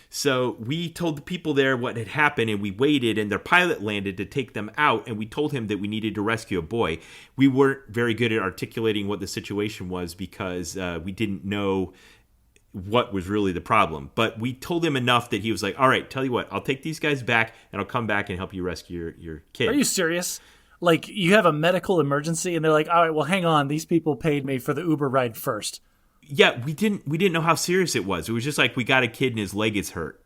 So we told the people there what had happened, and we waited, and their pilot landed to take them out, and we told him that we needed to rescue a boy. We weren't very good at articulating what the situation was because we didn't know what was really the problem. But we told him enough that he was like, all right, tell you what, I'll take these guys back, and I'll come back and help you rescue your kid. Are you serious? Like, you have a medical emergency, and they're like, all right, well, hang on, these people paid me for the Uber ride first. Yeah, we didn't know how serious it was. It was just like, we got a kid and his leg is hurt.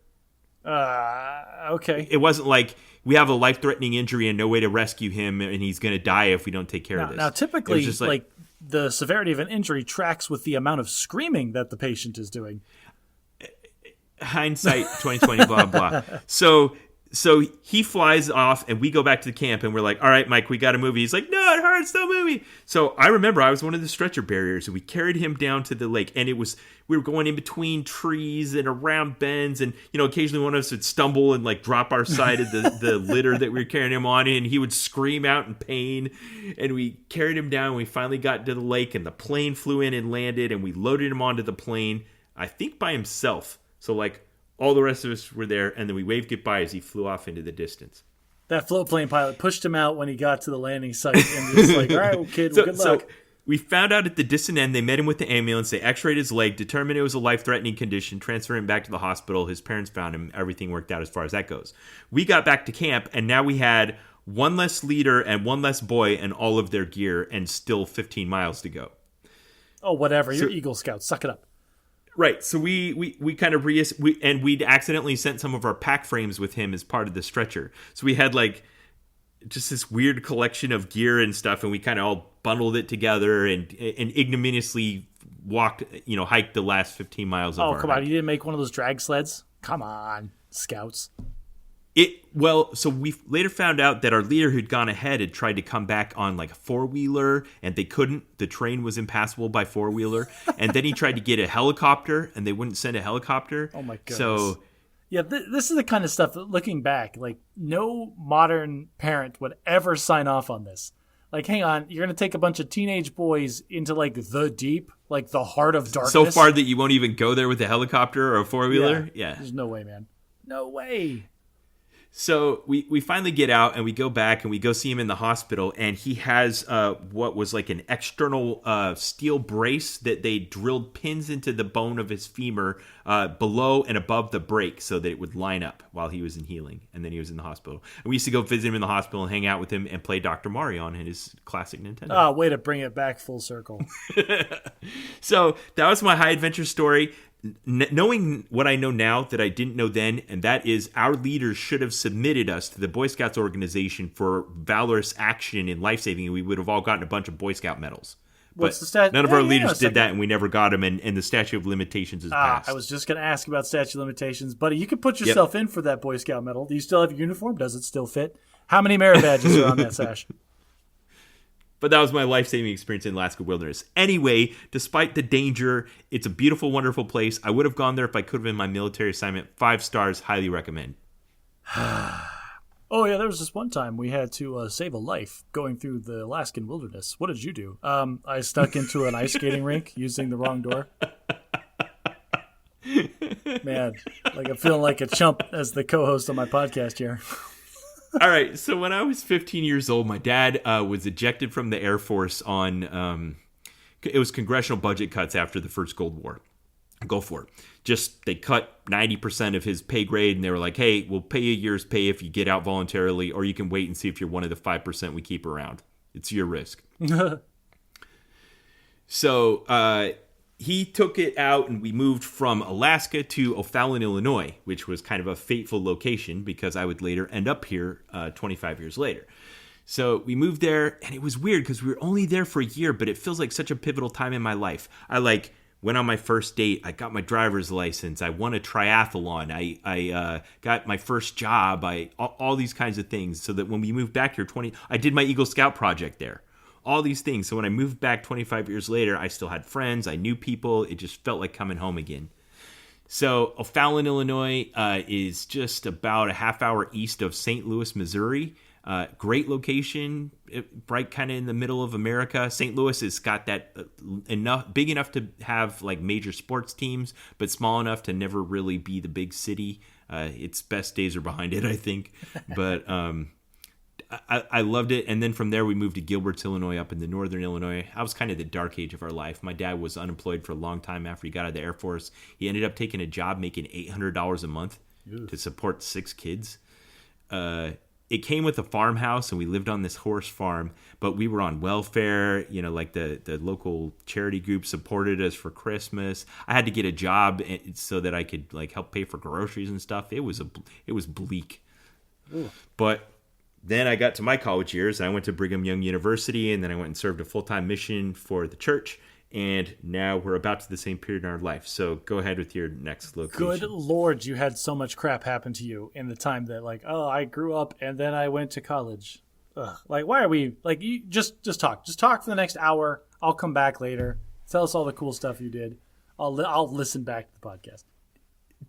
Okay. It wasn't like we have a life-threatening injury and no way to rescue him and he's going to die if we don't take care of this. Now, typically, just like the severity of an injury tracks with the amount of screaming that the patient is doing. Hindsight 2020, blah, blah. So he flies off, and we go back to the camp, and we're like, all right, Mike, we got to move. He's like, no, it hurts, don't move me. So I remember I was one of the stretcher barriers, and we carried him down to the lake, and we were going in between trees and around bends, and, occasionally one of us would stumble and, like, drop our side of the litter that we were carrying him on, and he would scream out in pain, and we carried him down, and we finally got to the lake, and the plane flew in and landed, and we loaded him onto the plane, I think by himself. So, like, all the rest of us were there, and then we waved goodbye as he flew off into the distance. That float plane pilot pushed him out when he got to the landing site, and just like, all right, well, kid, well, good luck. So we found out at the distant end, they met him with the ambulance, they x-rayed his leg, determined it was a life-threatening condition, transferred him back to the hospital, his parents found him, everything worked out as far as that goes. We got back to camp, and now we had one less leader and one less boy and all of their gear, and still 15 miles to go. Oh, whatever, you're Eagle Scouts, suck it up. Right, so we kind of we'd accidentally sent some of our pack frames with him as part of the stretcher. So we had like just this weird collection of gear and stuff, and we kind of all bundled it together and ignominiously hiked the last 15 miles of our hike. Oh, come on, you didn't make one of those drag sleds? Come on, Scouts. So we later found out that our leader who'd gone ahead had tried to come back on like a 4-wheeler, and they couldn't. The terrain was impassable by 4-wheeler. And then he tried to get a helicopter, and they wouldn't send a helicopter. Oh, my goodness. So Yeah, this is the kind of stuff that, looking back, like, no modern parent would ever sign off on this. Like, hang on, you're going to take a bunch of teenage boys into, like, the deep, like, the heart of darkness? So far that you won't even go there with a helicopter or a four-wheeler? Yeah. There's no way, man. No way. So we finally get out and we go back and we go see him in the hospital, and he has what was like an external steel brace that they drilled pins into the bone of his femur below and above the break so that it would line up while he was in healing, and then he was in the hospital. And we used to go visit him in the hospital and hang out with him and play Dr. Mario on his classic Nintendo. Oh, way to bring it back full circle. So that was my high adventure story. Knowing what I know now that I didn't know then, and that is our leaders should have submitted us to the Boy Scouts organization for valorous action in life-saving, and we would have all gotten a bunch of Boy Scout medals. What's but the stat? None of our leaders did that, and we never got them, and the statute of limitations is passed. I was just going to ask about statute of limitations. Buddy, you can put yourself in for that Boy Scout medal. Do you still have your uniform? Does it still fit? How many merit badges are on that sash? But that was my life-saving experience in Alaska wilderness. Anyway, despite the danger, it's a beautiful, wonderful place. I would have gone there if I could have been my military assignment. 5 stars, highly recommend. Oh, yeah, there was this one time we had to save a life going through the Alaskan wilderness. What did you do? I stuck into an ice skating rink using the wrong door. Man, like I'm feeling like a chump as the co-host on my podcast here. All right, so when I was 15 years old, my dad was ejected from the Air Force on, it was congressional budget cuts after the first Gulf War. Just, they cut 90% of his pay grade, and they were like, hey, we'll pay you a year's pay if you get out voluntarily, or you can wait and see if you're one of the 5% we keep around. It's your risk. So, he took it out, and we moved from Alaska to O'Fallon, Illinois, which was kind of a fateful location because I would later end up here 25 years later. So we moved there, and it was weird because we were only there for a year, but it feels like such a pivotal time in my life. I went on my first date. I got my driver's license. I won a triathlon. I got my first job. All these kinds of things. So that when we moved back here, I did my Eagle Scout project there. All these things. So when I moved back 25 years later, I still had friends. I knew people. It just felt like coming home again. So O'Fallon, Illinois is just about a half hour east of St. Louis, Missouri. Great location, right kind of in the middle of America. St. Louis has got that big enough to have like major sports teams, but small enough to never really be the big city. Its best days are behind it, I think. But I loved it. And then from there, we moved to Gilbert's, Illinois, up in the northern Illinois. That was kind of the dark age of our life. My dad was unemployed for a long time after he got out of the Air Force. He ended up taking a job making $800 a month to support 6 kids. It came with a farmhouse, and we lived on this horse farm, but we were on welfare. You know, like the local charity group supported us for Christmas. I had to get a job so that I could like help pay for groceries and stuff. It was bleak. Ooh. But then I got to my college years, and I went to Brigham Young University, and then I went and served a full-time mission for the church. And now we're about to the same period in our life. So go ahead with your next location. Good Lord, you had so much crap happen to you in the time that, like, oh, I grew up and then I went to college. Ugh. Like, why are we, like, you just talk. Just talk for the next hour. I'll come back later. Tell us all the cool stuff you did. I'll listen back to the podcast.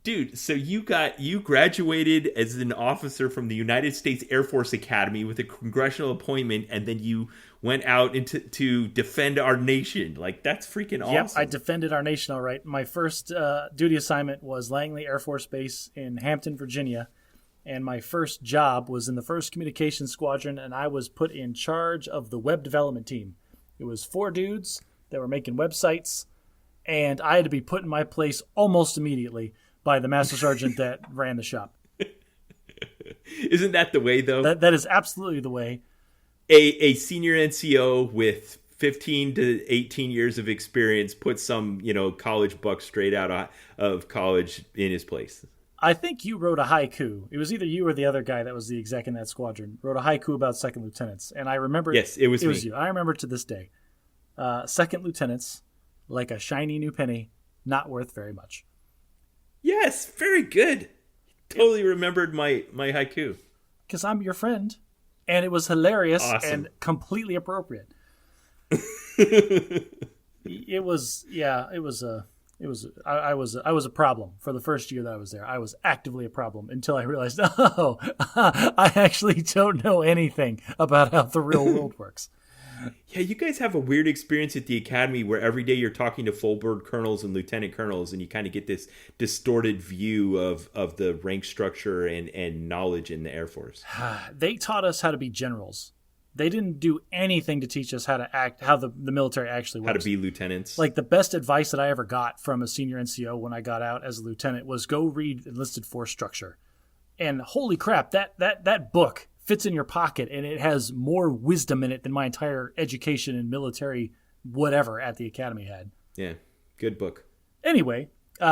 Dude, so you graduated as an officer from the United States Air Force Academy with a congressional appointment, and then you went out to defend our nation. Like, that's freaking awesome. Yep, I defended our nation all right. My first duty assignment was Langley Air Force Base in Hampton, Virginia, and my first job was in the 1st Communications Squadron, and I was put in charge of the web development team. It was 4 dudes that were making websites, and I had to be put in my place almost immediately by the master sergeant that ran the shop. Isn't that the way, though? That is absolutely the way. A senior NCO with 15 to 18 years of experience puts some, college buck straight out of college in his place. I think you wrote a haiku. It was either you or the other guy that was the exec in that squadron. Wrote a haiku about second lieutenants. And I remember... Yes, it was me. It was you. I remember to this day. Second lieutenants, like a shiny new penny, not worth very much. Yes, very good. Totally remembered my haiku. Because I'm your friend. And it was hilarious Awesome. And completely appropriate. It was I was a problem for the first year that I was there. I was actively a problem until I realized, oh, I actually don't know anything about how the real world works. Yeah, you guys have a weird experience at the academy where every day you're talking to full bird colonels and lieutenant colonels, and you kind of get this distorted view of the rank structure and knowledge in the Air Force. They taught us how to be generals. They didn't do anything to teach us how to act, how the military actually works. How to be lieutenants. Like, the best advice that I ever got from a senior NCO when I got out as a lieutenant was go read enlisted force structure. And holy crap, that book fits in your pocket, and it has more wisdom in it than my entire education and military whatever at the academy had. Yeah, good book. Anyway,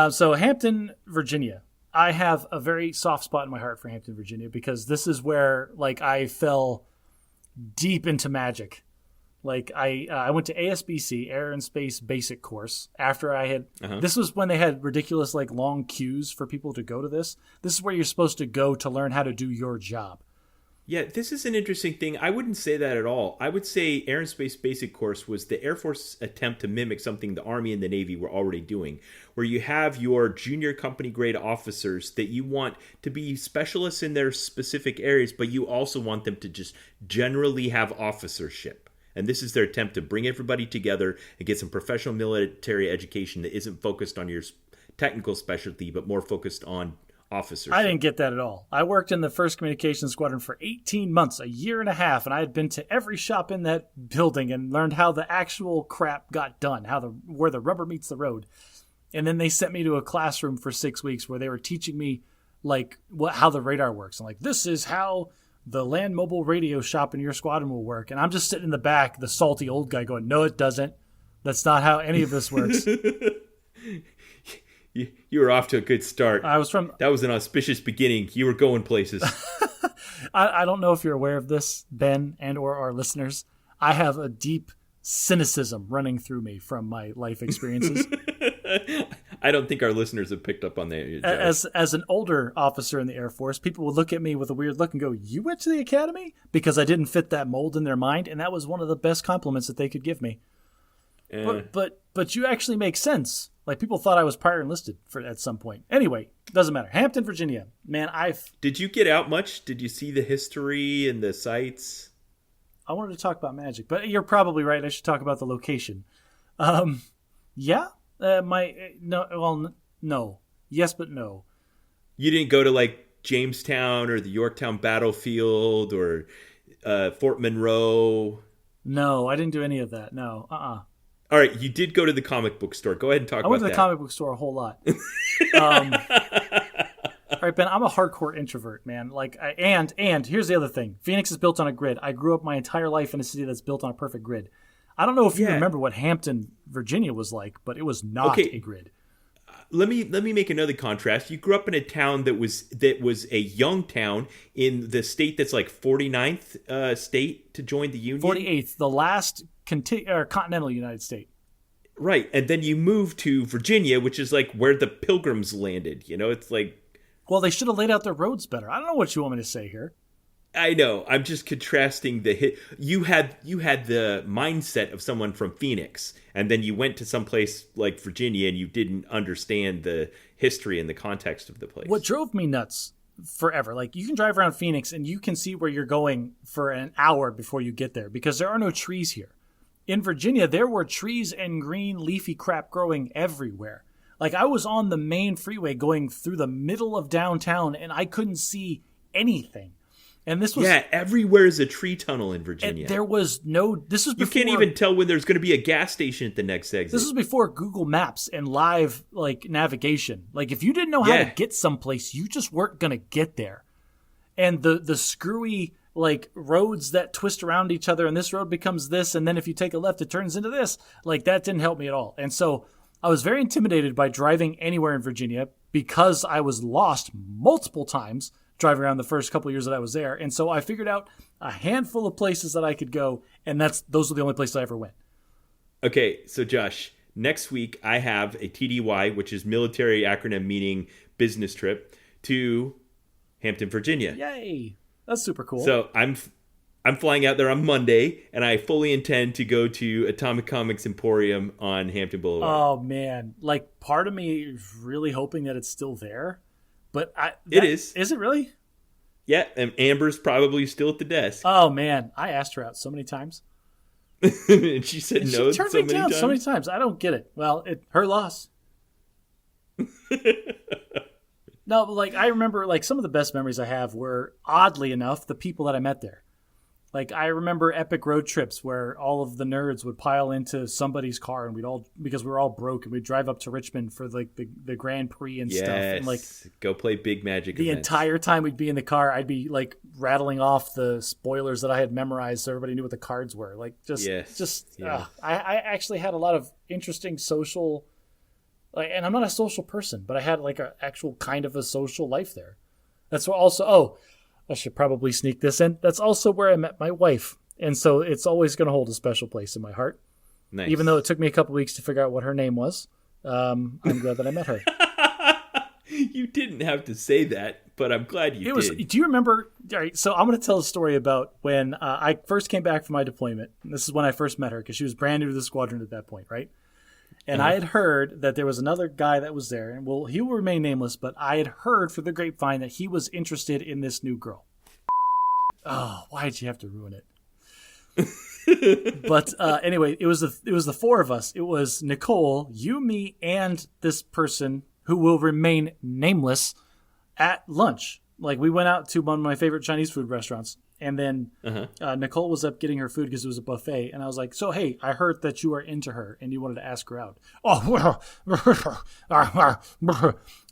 so Hampton, Virginia. I have a very soft spot in my heart for Hampton, Virginia, because this is where, like, I fell deep into magic. Like, I went to ASBC, Air and Space Basic Course, after I had... This was when they had ridiculous, like, long queues for people to go to this. This is where you're supposed to go to learn how to do your job. Yeah, this is an interesting thing. I wouldn't say that at all. I would say Air and Space Basic Course was the Air Force attempt to mimic something the Army and the Navy were already doing, where you have your junior company grade officers that you want to be specialists in their specific areas, but you also want them to just generally have officership. And this is their attempt to bring everybody together and get some professional military education that isn't focused on your technical specialty, but more focused on officership. I didn't get that at all. I worked in the 1st Communications Squadron for 18 months, a year and a half, and I had been to every shop in that building and learned how the actual crap got done, where the rubber meets the road. And then they sent me to a classroom for 6 weeks where they were teaching me, like, how the radar works. I'm like, this is how the land mobile radio shop in your squadron will work. And I'm just sitting in the back, the salty old guy going, no, it doesn't. That's not how any of this works. You were off to a good start. That was an auspicious beginning. You were going places. I don't know if you're aware of this, Ben, and or our listeners. I have a deep cynicism running through me from my life experiences. I don't think our listeners have picked up on that. As an older officer in the Air Force, people would look at me with a weird look and go, you went to the academy? Because I didn't fit that mold in their mind, and that was one of the best compliments that they could give me. But you actually make sense. Like, people thought I was prior enlisted at some point. Anyway, doesn't matter. Hampton, Virginia. Man, Did you get out much? Did you see the history and the sights? I wanted to talk about magic, but you're probably right. I should talk about the location. Yeah. No. Yes, but no. You didn't go to, like, Jamestown or the Yorktown battlefield or Fort Monroe? No, I didn't do any of that. No. All right, you did go to the comic book store. Go ahead and talk about that. I went to the comic book store a whole lot. All right, Ben, I'm a hardcore introvert, man. Like, and here's the other thing. Phoenix is built on a grid. I grew up my entire life in a city that's built on a perfect grid. I don't know if you remember what Hampton, Virginia was like, but it was not a grid. Let me make another contrast. You grew up in a town that was a young town in the state that's like 49th state to join the Union. 48th, the last continental United States. Right, and then you move to Virginia, which is like where the Pilgrims landed. You know, it's like... Well, they should have laid out their roads better. I don't know what you want me to say here. I know. I'm just contrasting the hit. You had the mindset of someone from Phoenix, and then you went to some place like Virginia, and you didn't understand the history and the context of the place. What drove me nuts forever, like, you can drive around Phoenix and you can see where you're going for an hour before you get there because there are no trees here. In Virginia, there were trees and green leafy crap growing everywhere. Like, I was on the main freeway going through the middle of downtown and I couldn't see anything. And this was... Yeah, everywhere is a tree tunnel in Virginia. There was no... This was before... You can't even tell when there's going to be a gas station at the next exit. This was before Google Maps and live, like, navigation. Like, if you didn't know how to get someplace, you just weren't going to get there. And the screwy, like, roads that twist around each other, and this road becomes this, and then if you take a left, it turns into this. Like, that didn't help me at all. And so I was very intimidated by driving anywhere in Virginia because I was lost multiple times driving around the first couple of years that I was there. And so I figured out a handful of places that I could go, and those were the only places I ever went. Okay, so Josh, next week I have a TDY, which is military acronym meaning business trip, to Hampton, Virginia. Yay! That's super cool. So I'm I'm flying out there on Monday, and I fully intend to go to Atomic Comics Emporium on Hampton Boulevard. Oh man, like part of me is really hoping that it's still there, but it is. Is it really? Yeah, and Amber's probably still at the desk. Oh man, I asked her out so many times, and she said and no. She turned me down so many times. I don't get it. Well, her loss. No, like I remember, like some of the best memories I have were, oddly enough, the people that I met there. Like I remember epic road trips where all of the nerds would pile into somebody's car, and because we were all broke, and we'd drive up to Richmond for like the Grand Prix and stuff, and like go play big Magic. The events. Entire time we'd be in the car, I'd be like rattling off the spoilers that I had memorized, so everybody knew what the cards were. Like I actually had a lot of interesting social, like, and I'm not a social person, but I had like an actual kind of a social life there. That's what also. Oh, I should probably sneak this in. That's also where I met my wife. And so it's always going to hold a special place in my heart. Nice. Even though it took me a couple weeks to figure out what her name was. I'm glad that I met her. You didn't have to say that, but I'm glad you did. Do you remember? All right, so I'm going to tell a story about when I first came back from my deployment. And this is when I first met her because she was brand new to the squadron at that point, right? And I had heard that there was another guy that was there, and he will remain nameless, but I had heard through the grapevine that he was interested in this new girl. Oh, why did you have to ruin it? But anyway, it was the four of us. It was Nicole, you, me, and this person who will remain nameless at lunch. Like we went out to one of my favorite Chinese food restaurants. And then Nicole was up getting her food because it was a buffet. And I was like, so, hey, I heard that you are into her and you wanted to ask her out. Oh,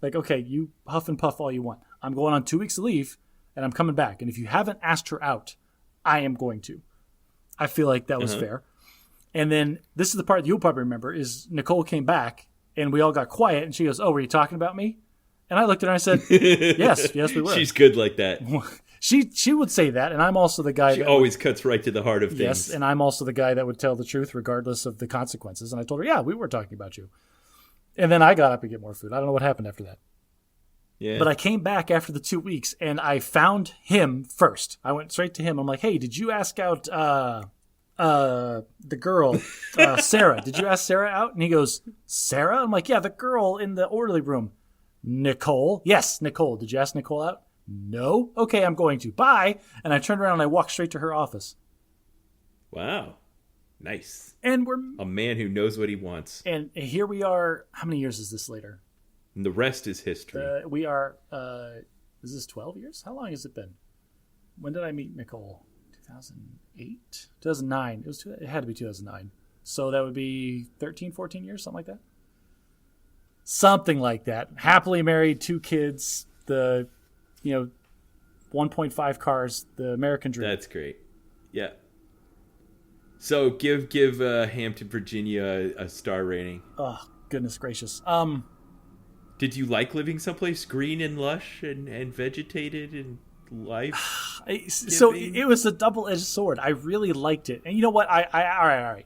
like, okay, you huff and puff all you want. I'm going on 2 weeks of leave and I'm coming back. And if you haven't asked her out, I am going to. I feel like that was fair. And then this is the part you'll probably remember is Nicole came back and we all got quiet. And she goes, oh, were you talking about me? And I looked at her and I said, yes, we were. She's good like that. She would say that, and I'm also the guy that always cuts right to the heart of things. Yes, and I'm also the guy that would tell the truth regardless of the consequences. And I told her, yeah, we were talking about you. And then I got up to get more food. I don't know what happened after that. Yeah. But I came back after the 2 weeks, and I found him first. I went straight to him. I'm like, hey, did you ask out the girl, Sarah? Did you ask Sarah out? And he goes, Sarah? I'm like, yeah, the girl in the orderly room. Nicole? Yes, Nicole. Did you ask Nicole out? No? Okay, I'm going to. Bye. And I turned around and I walked straight to her office. Wow. Nice. And we're a man who knows what he wants. And here we are. How many years is this later? And the rest is history. We are, is this 12 years? How long has it been? When did I meet Nicole? 2008? 2009. It had to be 2009. So that would be 13, 14 years, something like that. Something like that. Happily married, 2 kids, 1.5 cars, the American dream. That's great. Yeah. So give Hampton, Virginia a star rating. Oh, goodness gracious. Did you like living someplace green and lush and vegetated and life? So it was a double-edged sword. I really liked it. And you know what? All right.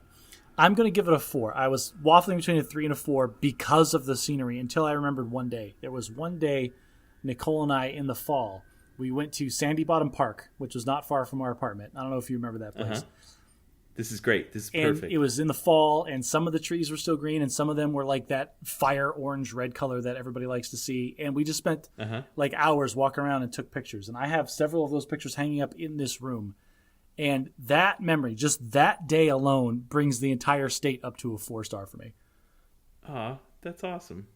I'm going to give it a 4. I was waffling between a 3 and a 4 because of the scenery until I remembered one day. There was one day Nicole and I in the fall, we went to Sandy Bottom Park, which was not far from our apartment. I don't know if you remember that place. This is great. This is and perfect. It was in the fall, and some of the trees were still green, and some of them were like that fire orange red color that everybody likes to see. And we just spent like hours walking around and took pictures. And I have several of those pictures hanging up in this room. And that memory, just that day alone, brings the entire state up to a 4-star for me. That's awesome.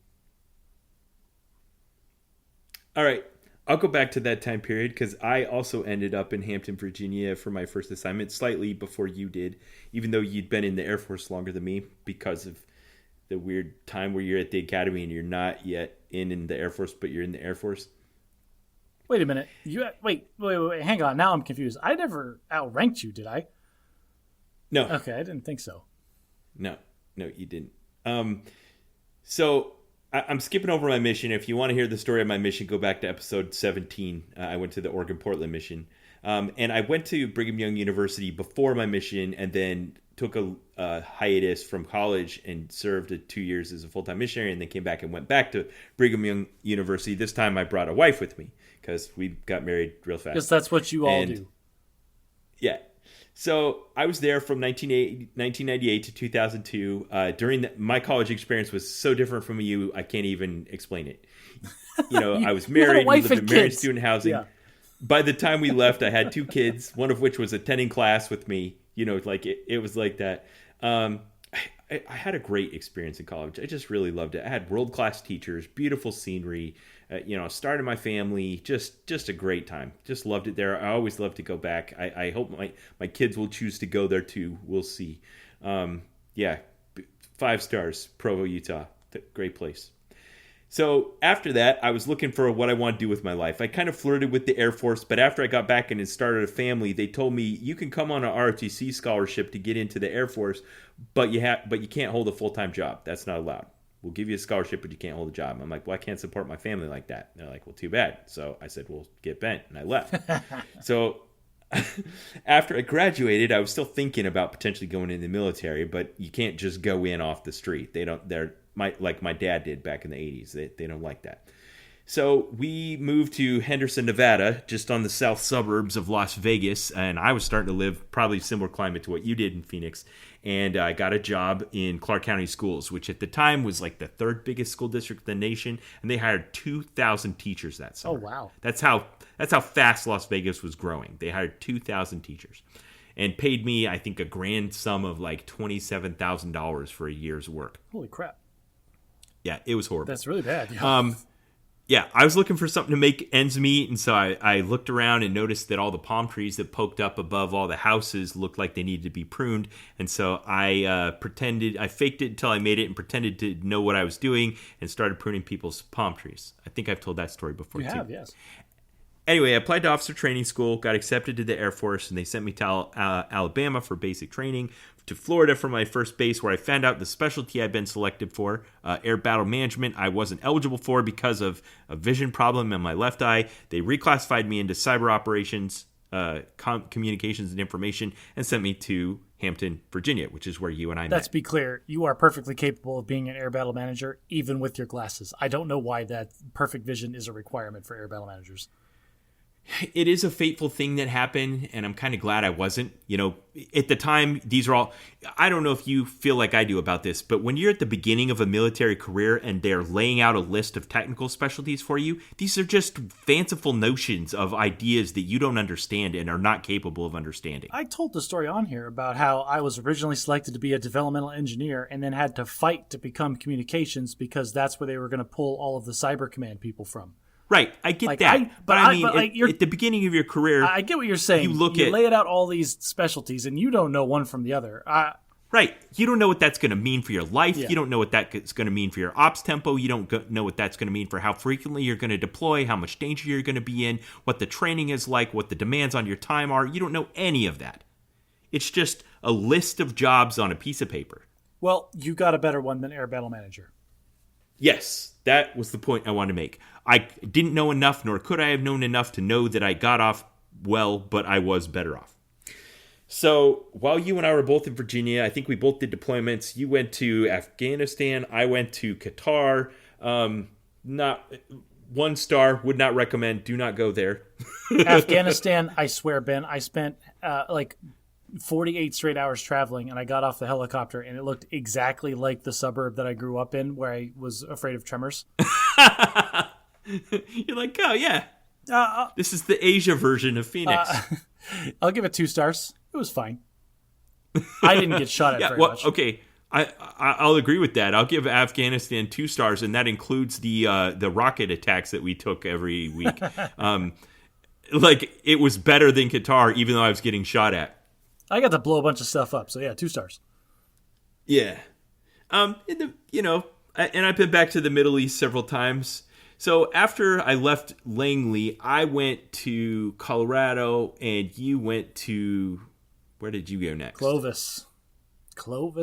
All right. I'll go back to that time period because I also ended up in Hampton, Virginia for my first assignment slightly before you did, even though you'd been in the Air Force longer than me because of the weird time where you're at the academy and you're not yet in the Air Force, but you're in the Air Force. Wait a minute. Wait, hang on. Now I'm confused. I never outranked you, did I? No. Okay, I didn't think so. No, you didn't. So I'm skipping over my mission. If you want to hear the story of my mission, go back to episode 17. I went to the Oregon-Portland mission. And I went to Brigham Young University before my mission and then took a hiatus from college and served 2 years as a full-time missionary and then came back and went back to Brigham Young University. This time I brought a wife with me because we got married real fast. Because that's what you all do. Yeah. So I was there from 1998 to 2002. My college experience was so different from you, I can't even explain it. I was married. We lived in married student housing. Yeah. By the time we left, I had 2 kids, one of which was attending class with me. It was like that. I had a great experience in college. I just really loved it. I had world-class teachers, beautiful scenery, started my family, just a great time. Just loved it there. I always love to go back. I hope my kids will choose to go there too. We'll see. 5 stars, Provo, Utah. Great place. So after that, I was looking for what I want to do with my life. I kind of flirted with the Air Force, but after I got back and started a family, they told me you can come on an ROTC scholarship to get into the Air Force, but you can't hold a full-time job. That's not allowed. We'll give you a scholarship, but you can't hold a job. I'm like, well, I can't support my family like that. And they're like, well, too bad. So I said, well, get bent, and I left. So after I graduated, I was still thinking about potentially going in the military, but you can't just go in off the street. Like my dad did back in the 80s. They don't like that. So we moved to Henderson, Nevada, just on the south suburbs of Las Vegas, and I was starting to live probably similar climate to what you did in Phoenix, and I got a job in Clark County Schools, which at the time was like the 3rd biggest school district in the nation, and they hired 2,000 teachers that summer. Oh, wow. That's how fast Las Vegas was growing. They hired 2,000 teachers and paid me, I think, a grand sum of like $27,000 for a year's work. Holy crap. Yeah, it was horrible. That's really bad. Yeah, I was looking for something to make ends meet, and so I looked around and noticed that all the palm trees that poked up above all the houses looked like they needed to be pruned, and so I faked it until I made it and pretended to know what I was doing and started pruning people's palm trees. I think I've told that story before, too. You have, yes. Anyway, I applied to officer training school, got accepted to the Air Force, and they sent me to Alabama for basic training, to Florida for my first base, where I found out the specialty I'd been selected for, air battle management, I wasn't eligible for because of a vision problem in my left eye. They reclassified me into cyber operations, communications and information, and sent me to Hampton, Virginia, which is where you and I met. Let's be clear. You are perfectly capable of being an air battle manager, even with your glasses. I don't know why that perfect vision is a requirement for air battle managers. It is a fateful thing that happened, and I'm kind of glad I wasn't. At the time, these are all... I don't know if you feel like I do about this, but when you're at the beginning of a military career and they're laying out a list of technical specialties for you, these are just fanciful notions of ideas that you don't understand and are not capable of understanding. I told the story on here about how I was originally selected to be a developmental engineer and then had to fight to become communications because that's where they were going to pull all of the cyber command people from. Right, I get that. But I mean, at the beginning of your career... I get what you're saying. You lay it out all these specialties, and you don't know one from the other. Right. You don't know what that's going to mean for your life. Yeah. You don't know what that's going to mean for your ops tempo. You don't know what that's going to mean for how frequently you're going to deploy, how much danger you're going to be in, what the training is like, what the demands on your time are. You don't know any of that. It's just a list of jobs on a piece of paper. Well, you got a better one than air battle manager. Yes, that was the point I wanted to make. I didn't know enough, nor could I have known enough to know that I got off well, but I was better off. So while you and I were both in Virginia, I think we both did deployments. You went to Afghanistan. I went to Qatar. Not 1 star. Would not recommend. Do not go there. Afghanistan, I swear, Ben, I spent 48 straight hours traveling, and I got off the helicopter, and it looked exactly like the suburb that I grew up in, where I was afraid of tremors. You're like, oh, yeah. This is the Asia version of Phoenix. I'll give it 2 stars. It was fine. I didn't get shot at very much. Okay, I'll agree with that. I'll give Afghanistan 2 stars, and that includes the rocket attacks that we took every week. It was better than Qatar, even though I was getting shot at. I got to blow a bunch of stuff up, so yeah, 2 stars. Yeah. And I've been back to the Middle East several times. So after I left Langley, I went to Colorado, and you went to... Where did you go next? Clovis,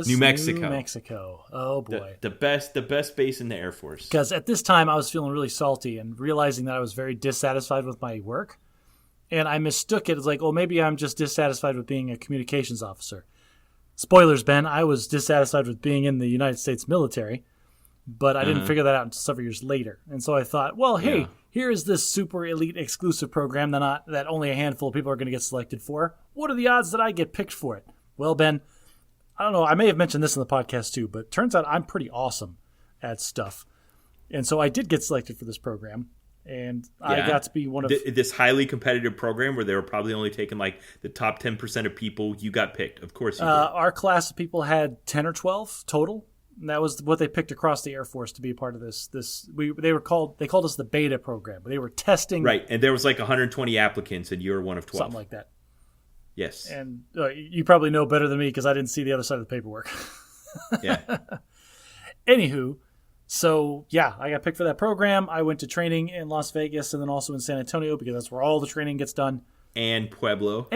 New Mexico. New Mexico. Oh, boy. The best base in the Air Force. Because at this time, I was feeling really salty and realizing that I was very dissatisfied with my work. And I mistook it as like, oh, maybe I'm just dissatisfied with being a communications officer. Spoilers, Ben, I was dissatisfied with being in the United States military. but I didn't figure that out until several years later. And so I thought, well, hey, here is this super elite exclusive program that only a handful of people are going to get selected for. What are the odds that I get picked for it? Well, Ben, I don't know. I may have mentioned this in the podcast too, but it turns out I'm pretty awesome at stuff. And so I did get selected for this program. And I got to be one of this highly competitive program where they were probably only taking like the top 10% of people. You got picked. Of course you did. Our class of people had 10 or 12 total. And that was what they picked across the Air Force to be a part of this. They called us the beta program. They were testing. Right. And there was like 120 applicants and you were one of 12. Something like that. Yes. And you probably know better than me because I didn't see the other side of the paperwork. Yeah. Anywho, so yeah, I got picked for that program. I went to training in Las Vegas and then also in San Antonio because that's where all the training gets done. And Pueblo.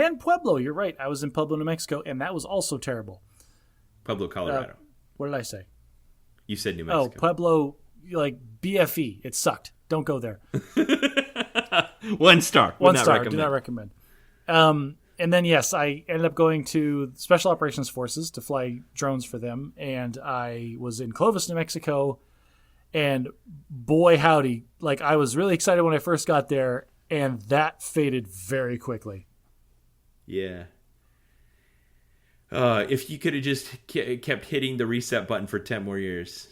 You're right. I was in Pueblo, New Mexico, and that was also terrible. Pueblo, Colorado. What did I say? You said New Mexico. Oh, Pueblo, like BFE. It sucked. Don't go there. 1 star. One star. Do not recommend. And then, yes, I ended up going to Special Operations Forces to fly drones for them. And I was in Clovis, New Mexico. And boy, howdy. Like, I was really excited when I first got there. And that faded very quickly. Yeah. If you could have just kept hitting the reset button for 10 more years.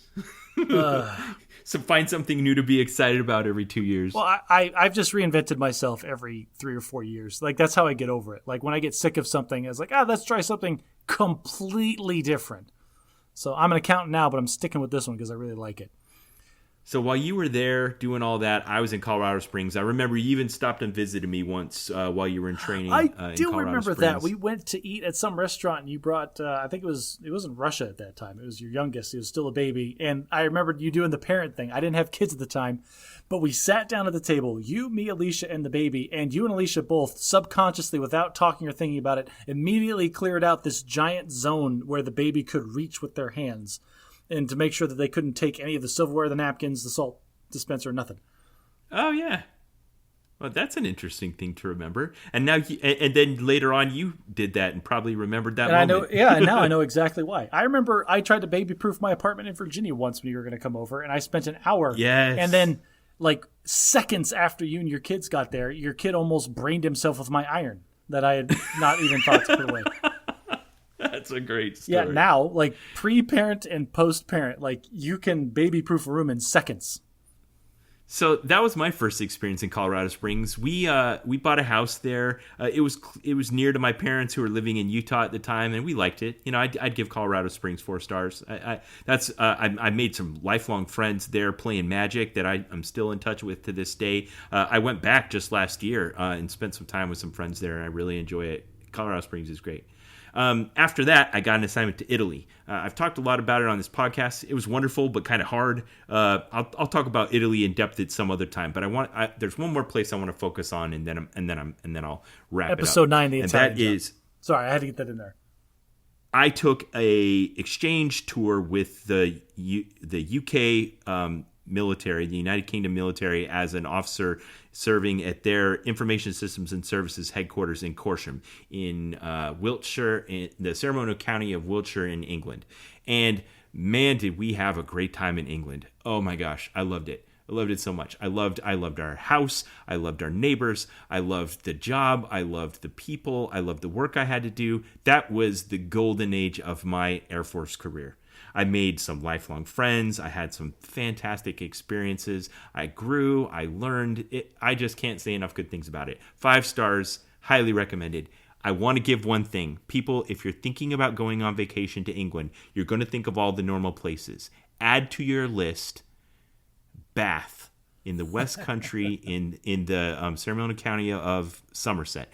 So find something new to be excited about every 2 years. Well, I've just reinvented myself every 3 or 4 years. Like, that's how I get over it. Like, when I get sick of something, it's like, let's try something completely different. So I'm an accountant now, but I'm sticking with this one because I really like it. So while you were there doing all that, I was in Colorado Springs. I remember you even stopped and visited me once while you were in training. I in do Colorado remember Springs. that. We went to eat at some restaurant, and you brought, I think it wasn't Russia at that time. It was your youngest. He was still a baby. And I remembered you doing the parent thing. I didn't have kids at the time. But we sat down at the table, you, me, Alicia, and the baby, and you and Alicia both subconsciously, without talking or thinking about it, immediately cleared out this giant zone where the baby could reach with their hands and to make sure that they couldn't take any of the silverware, the napkins, the salt dispenser, nothing. Oh, yeah. Well, that's an interesting thing to remember. And now, and then later on, you did that and probably remembered that moment. And now I know exactly why. I remember I tried to baby-proof my apartment in Virginia once when you were going to come over, and I spent an hour. Yes. And then, like, seconds after you and your kids got there, your kid almost brained himself with my iron that I had not even thought to put away. That's a great story. Yeah, now, like, pre-parent and post-parent, like, you can baby-proof a room in seconds. So that was my first experience in Colorado Springs. We bought a house there. It was near to my parents who were living in Utah at the time, and we liked it. You know, I'd give Colorado Springs 4 stars. I made some lifelong friends there playing Magic that I'm still in touch with to this day. I went back just last year and spent some time with some friends there, and I really enjoy it. Colorado Springs is great. After that, I got an assignment to Italy. I've talked a lot about it on this podcast. It was wonderful, but kind of hard. I'll talk about Italy in depth at some other time. But there's one more place I want to focus on, and then I'll wrap it up. Episode 9, the Italian. And that is. Sorry, I had to get that in there. I took a exchange tour with the UK military, the United Kingdom military, as an officer serving at their Information Systems and Services headquarters in Corsham in Wiltshire, in the ceremonial county of Wiltshire in England. And man, did we have a great time in England. Oh my gosh, I loved it. I loved it so much. I loved our house. I loved our neighbors. I loved the job. I loved the people. I loved the work I had to do. That was the golden age of my Air Force career. I made some lifelong friends. I had some fantastic experiences. I grew. I learned. I just can't say enough good things about it. 5 stars. Highly recommended. I want to give one thing. People, if you're thinking about going on vacation to England, you're going to think of all the normal places. Add to your list Bath in the West Country in the ceremonial county of Somerset.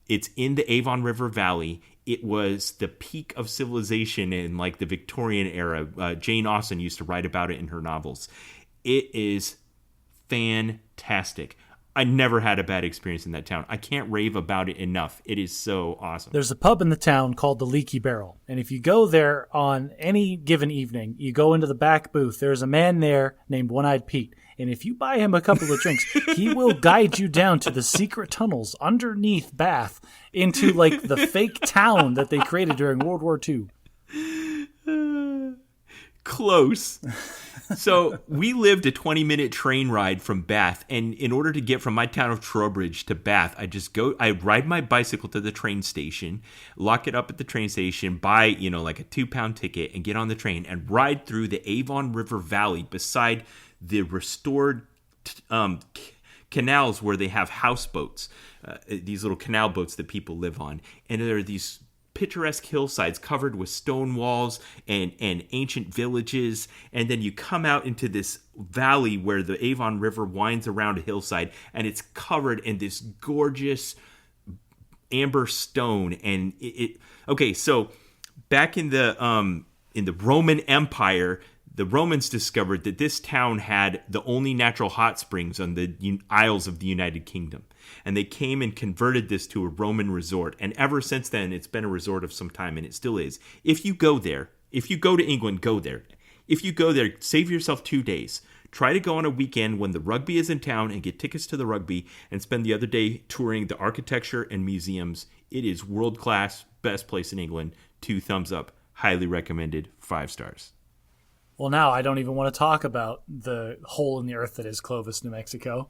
It's in the Avon River Valley. It was the peak of civilization in like the Victorian era. Jane Austen used to write about it in her novels. It is fantastic. I never had a bad experience in that town. I can't rave about it enough. It is so awesome. There's a pub in the town called the Leaky Barrel. And if you go there on any given evening, you go into the back booth. There's a man there named One-Eyed Pete. And if you buy him a couple of drinks, he will guide you down to the secret tunnels underneath Bath into like the fake town that they created during World War II. Close. So we lived a 20-minute train ride from Bath, and in order to get from my town of Trowbridge to Bath, I ride my bicycle to the train station, lock it up at the train station, buy, like a 2-pound ticket, and get on the train and ride through the Avon River Valley beside the restored canals where they have houseboats, these little canal boats that people live on. And there are these picturesque hillsides covered with stone walls and ancient villages, and then you come out into this valley where the Avon River winds around a hillside, and it's covered in this gorgeous amber stone. And okay, so back in the Roman Empire, the Romans discovered that this town had the only natural hot springs on the Isles of the United Kingdom. And they came and converted this to a Roman resort. And ever since then, it's been a resort of some time, and it still is. If you go there, if you go to England, go there. If you go there, save yourself 2 days. Try to go on a weekend when the rugby is in town and get tickets to the rugby, and spend the other day touring the architecture and museums. It is world-class, best place in England. 2 thumbs up. Highly recommended. 5 stars. Well, now I don't even want to talk about the hole in the earth that is Clovis, New Mexico.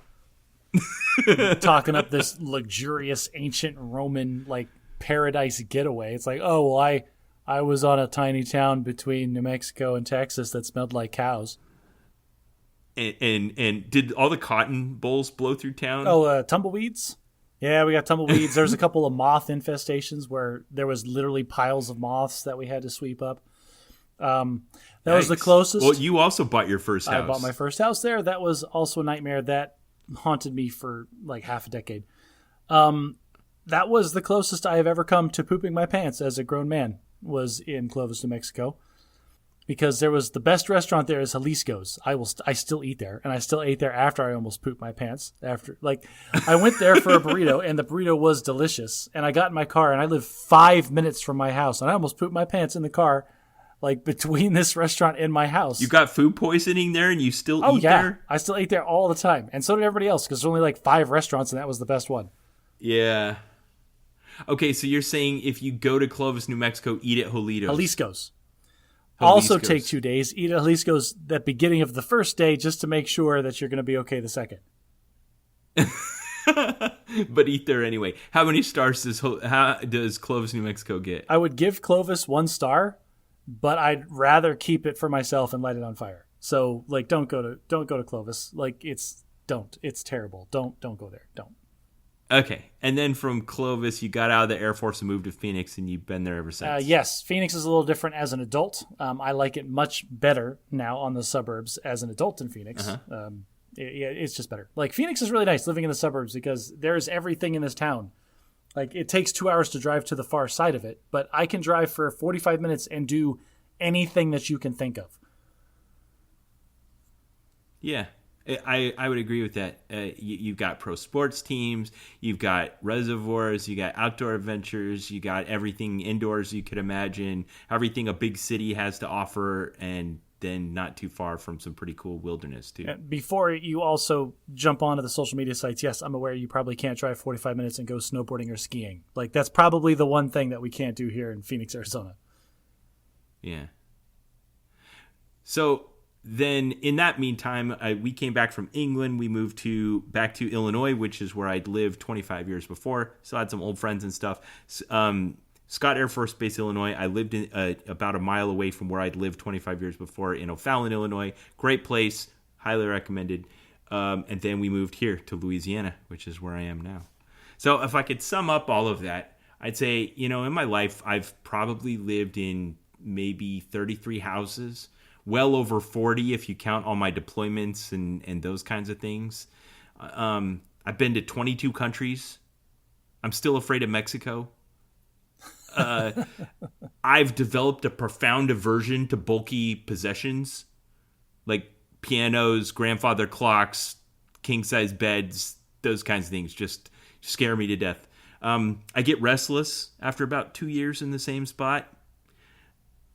Talking up this luxurious ancient Roman paradise getaway. It's like, oh, well, I was on a tiny town between New Mexico and Texas that smelled like cows. And did all the cotton bolls blow through town? Oh, tumbleweeds? Yeah, we got tumbleweeds. There's a couple of moth infestations where there was literally piles of moths that we had to sweep up. That was the closest. Well, you also bought your first house. I bought my first house there. That was also a nightmare that haunted me for half a decade. That was the closest I have ever come to pooping my pants as a grown man, was in Clovis, New Mexico. Because there was the best restaurant there is Jalisco's. I still eat there, and I still ate there after I almost pooped my pants. I went there for a burrito, and the burrito was delicious. And I got in my car, and I live 5 minutes from my house, and I almost pooped my pants in the car, between this restaurant and my house. You got food poisoning there, and you still eat there? I still ate there all the time, and so did everybody else, because there's only 5 restaurants, and that was the best one. Yeah. Okay, so you're saying if you go to Clovis, New Mexico, eat at Jalisco's. Also take 2 days. Eat at Jalisco's the beginning of the first day just to make sure that you're going to be okay the second. But eat there anyway. How many stars does Clovis, New Mexico get? I would give Clovis 1 star, but I'd rather keep it for myself and light it on fire. So don't go to Clovis. It's terrible. Don't go there. Don't. Okay, and then from Clovis, you got out of the Air Force and moved to Phoenix, and you've been there ever since. Yes, Phoenix is a little different as an adult. I like it much better now on the suburbs as an adult in Phoenix. Uh-huh. It's just better. Phoenix is really nice living in the suburbs because there's everything in this town. It takes 2 hours to drive to the far side of it, but I can drive for 45 minutes and do anything that you can think of. Yeah. I would agree with that. You've got pro sports teams, you've got reservoirs, you got outdoor adventures, you got everything indoors you could imagine, everything a big city has to offer, and then not too far from some pretty cool wilderness too. Before you also jump onto the social media sites, yes, I'm aware you probably can't drive 45 minutes and go snowboarding or skiing. That's probably the one thing that we can't do here in Phoenix, Arizona. Yeah. So then in that meantime, we came back from England. We moved back to Illinois, which is where I'd lived 25 years before. So I had some old friends and stuff. Scott Air Force Base, Illinois. I lived in about a mile away from where I'd lived 25 years before in O'Fallon, Illinois. Great place. Highly recommended. And then we moved here to Louisiana, which is where I am now. So if I could sum up all of that, I'd say, in my life, I've probably lived in maybe 33 houses. Well over 40 if you count all my deployments and those kinds of things. I've been to 22 countries. I'm still afraid of Mexico. I've developed a profound aversion to bulky possessions like pianos, grandfather clocks, king-size beds, those kinds of things just scare me to death. I get restless after about 2 years in the same spot.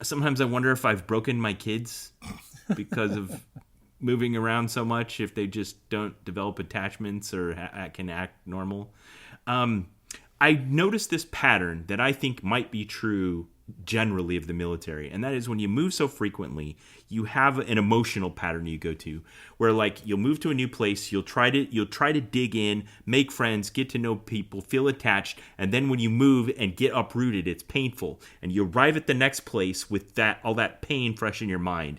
Sometimes I wonder if I've broken my kids because of moving around so much, if they just don't develop attachments or can act normal. I noticed this pattern that I think might be true generally of the military, and that is when you move so frequently, you have an emotional pattern you go to where like you'll move to a new place, you'll try to dig in, make friends, get to know people, feel attached, and then when you move and get uprooted, it's painful, and you arrive at the next place with all that pain fresh in your mind.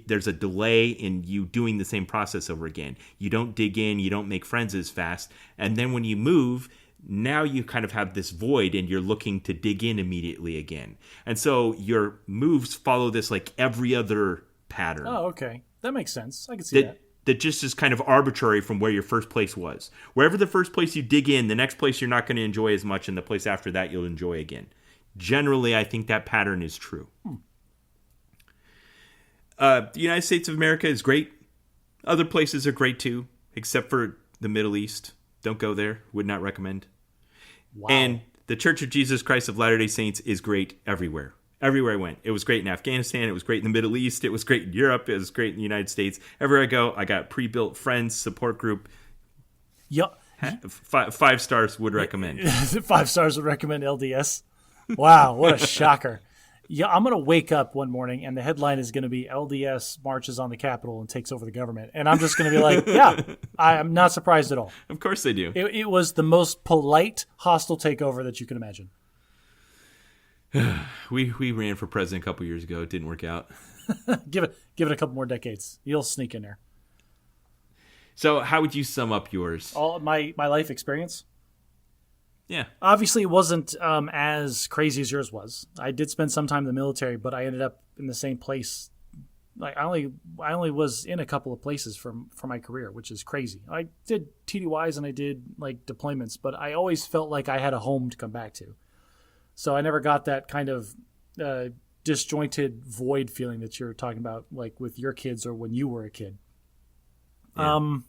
There's a delay in you doing the same process over again. You don't dig in, you don't make friends as fast, and then when you move, now you kind of have this void and you're looking to dig in immediately again. And so your moves follow this like every other pattern. Oh, okay. That makes sense. I can see that. That just is kind of arbitrary from where your first place was. Wherever the first place you dig in, the next place you're not going to enjoy as much, and the place after that you'll enjoy again. Generally, I think that pattern is true. The United States of America is great. Other places are great too, except for the Middle East. Don't go there. Would not recommend. Wow. And the Church of Jesus Christ of Latter-day Saints is great everywhere. Everywhere I went. It was great in Afghanistan. It was great in the Middle East. It was great in Europe. It was great in the United States. Everywhere I go, I got pre-built friends, support group. Yep. 5 stars would recommend. 5 stars would recommend LDS. Wow, what a shocker. Yeah, I'm going to wake up one morning and the headline is going to be LDS marches on the Capitol and takes over the government. And I'm just going to be like, yeah, I'm not surprised at all. Of course they do. It was the most polite, hostile takeover that you can imagine. We ran for president a couple years ago. It didn't work out. Give it a couple more decades. You'll sneak in there. So how would you sum up yours? All my life experience? Yeah. Obviously, it wasn't as crazy as yours was. I did spend some time in the military, but I ended up in the same place. Like I only was in a couple of places for my career, which is crazy. I did TDYs and I did like deployments, but I always felt like I had a home to come back to. So I never got that kind of disjointed void feeling that you're talking about, like with your kids or when you were a kid. Yeah.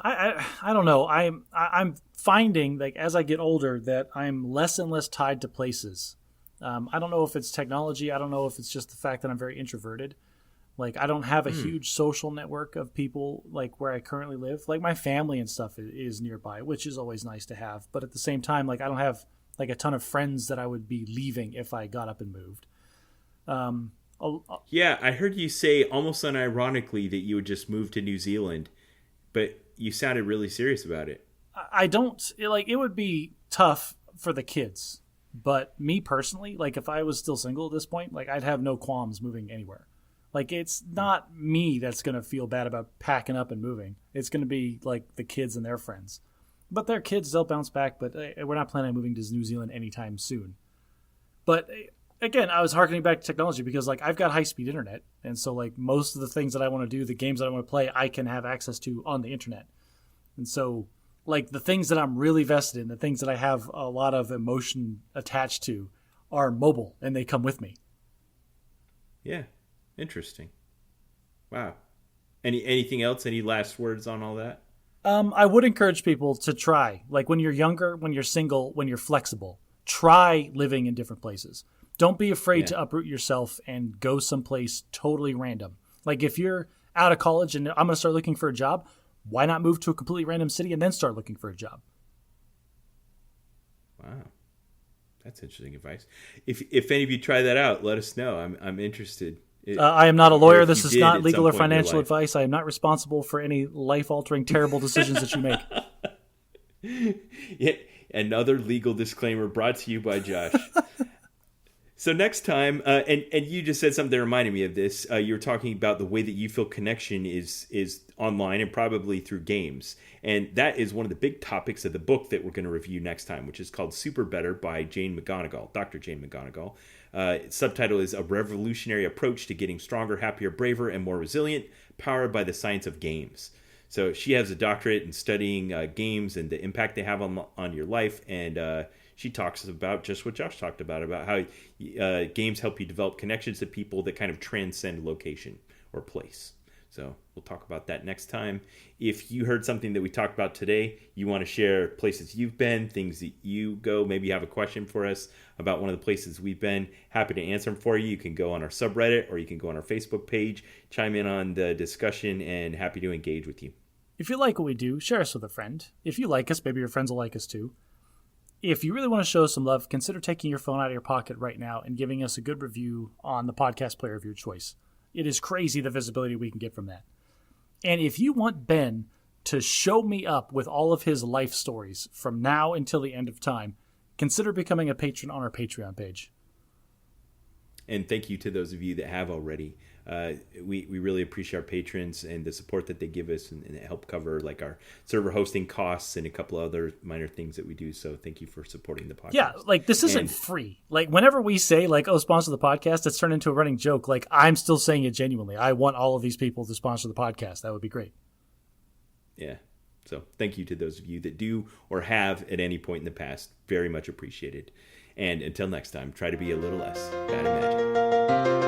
I don't know. I'm finding like as I get older that I'm less and less tied to places. I don't know if it's technology. I don't know if it's just the fact that I'm very introverted. Like I don't have a huge social network of people like where I currently live. Like my family and stuff is nearby, which is always nice to have. But at the same time, like I don't have like a ton of friends that I would be leaving if I got up and moved. Yeah, I heard you say almost unironically that you would just move to New Zealand, but you sounded really serious about it. I don't like it would be tough for the kids, but me personally, like if I was still single at this point, like I'd have no qualms moving anywhere. Like it's not me that's going to feel bad about packing up and moving. It's going to be like the kids and their friends. But their kids, they'll bounce back, but we're not planning on moving to New Zealand anytime soon. But again, I was harkening back to technology because like I've got high-speed internet. And so like most of the things that I want to do, the games that I want to play, I can have access to on the internet. And so like the things that I'm really vested in, the things that I have a lot of emotion attached to are mobile and they come with me. Yeah. Interesting. Wow. Anything else? Any last words on all that? I would encourage people to try, like when you're younger, when you're single, when you're flexible, try living in different places. Don't be afraid to uproot yourself and go someplace totally random. Like if you're out of college and I'm going to start looking for a job, why not move to a completely random city and then start looking for a job? Wow. That's interesting advice. If any of you try that out, let us know. I'm interested. I am not a lawyer. This is not legal or financial advice. I am not responsible for any life-altering, terrible decisions that you make. Yeah, another legal disclaimer brought to you by Josh. So next time, and you just said something that reminded me of this. You were talking about the way that you feel connection is online and probably through games. And that is one of the big topics of the book that we're going to review next time, which is called Super Better by Jane McGonigal, Dr. Jane McGonigal. Its subtitle is A Revolutionary Approach to Getting Stronger, Happier, Braver, and More Resilient, Powered by the Science of Games. So she has a doctorate in studying games and the impact they have on your life. And she talks about just what Josh talked about how games help you develop connections to people that kind of transcend location or place. So we'll talk about that next time. If you heard something that we talked about today, you want to share places you've been, things that you go, maybe you have a question for us about one of the places we've been, happy to answer them for you. You can go on our subreddit or you can go on our Facebook page, chime in on the discussion, and happy to engage with you. If you like what we do, share us with a friend. If you like us, maybe your friends will like us too. if you really want to show us some love, consider taking your phone out of your pocket right now and giving us a good review on the podcast player of your choice. It is crazy the visibility we can get from that. And if you want Ben to show me up with all of his life stories from now until the end of time, consider becoming a patron on our Patreon page. And thank you to those of you that have already. We really appreciate our patrons and the support that they give us and help cover like our server hosting costs and a couple other minor things that we do. So thank you for supporting the podcast. Yeah, like this isn't free. Like whenever we say like, oh, sponsor the podcast, it's turned into a running joke. Like I'm still saying it genuinely. I want all of these people to sponsor the podcast. That would be great. Yeah. So thank you to those of you that do or have at any point in the past. Very much appreciated. And until next time, try to be a little less bad and magic.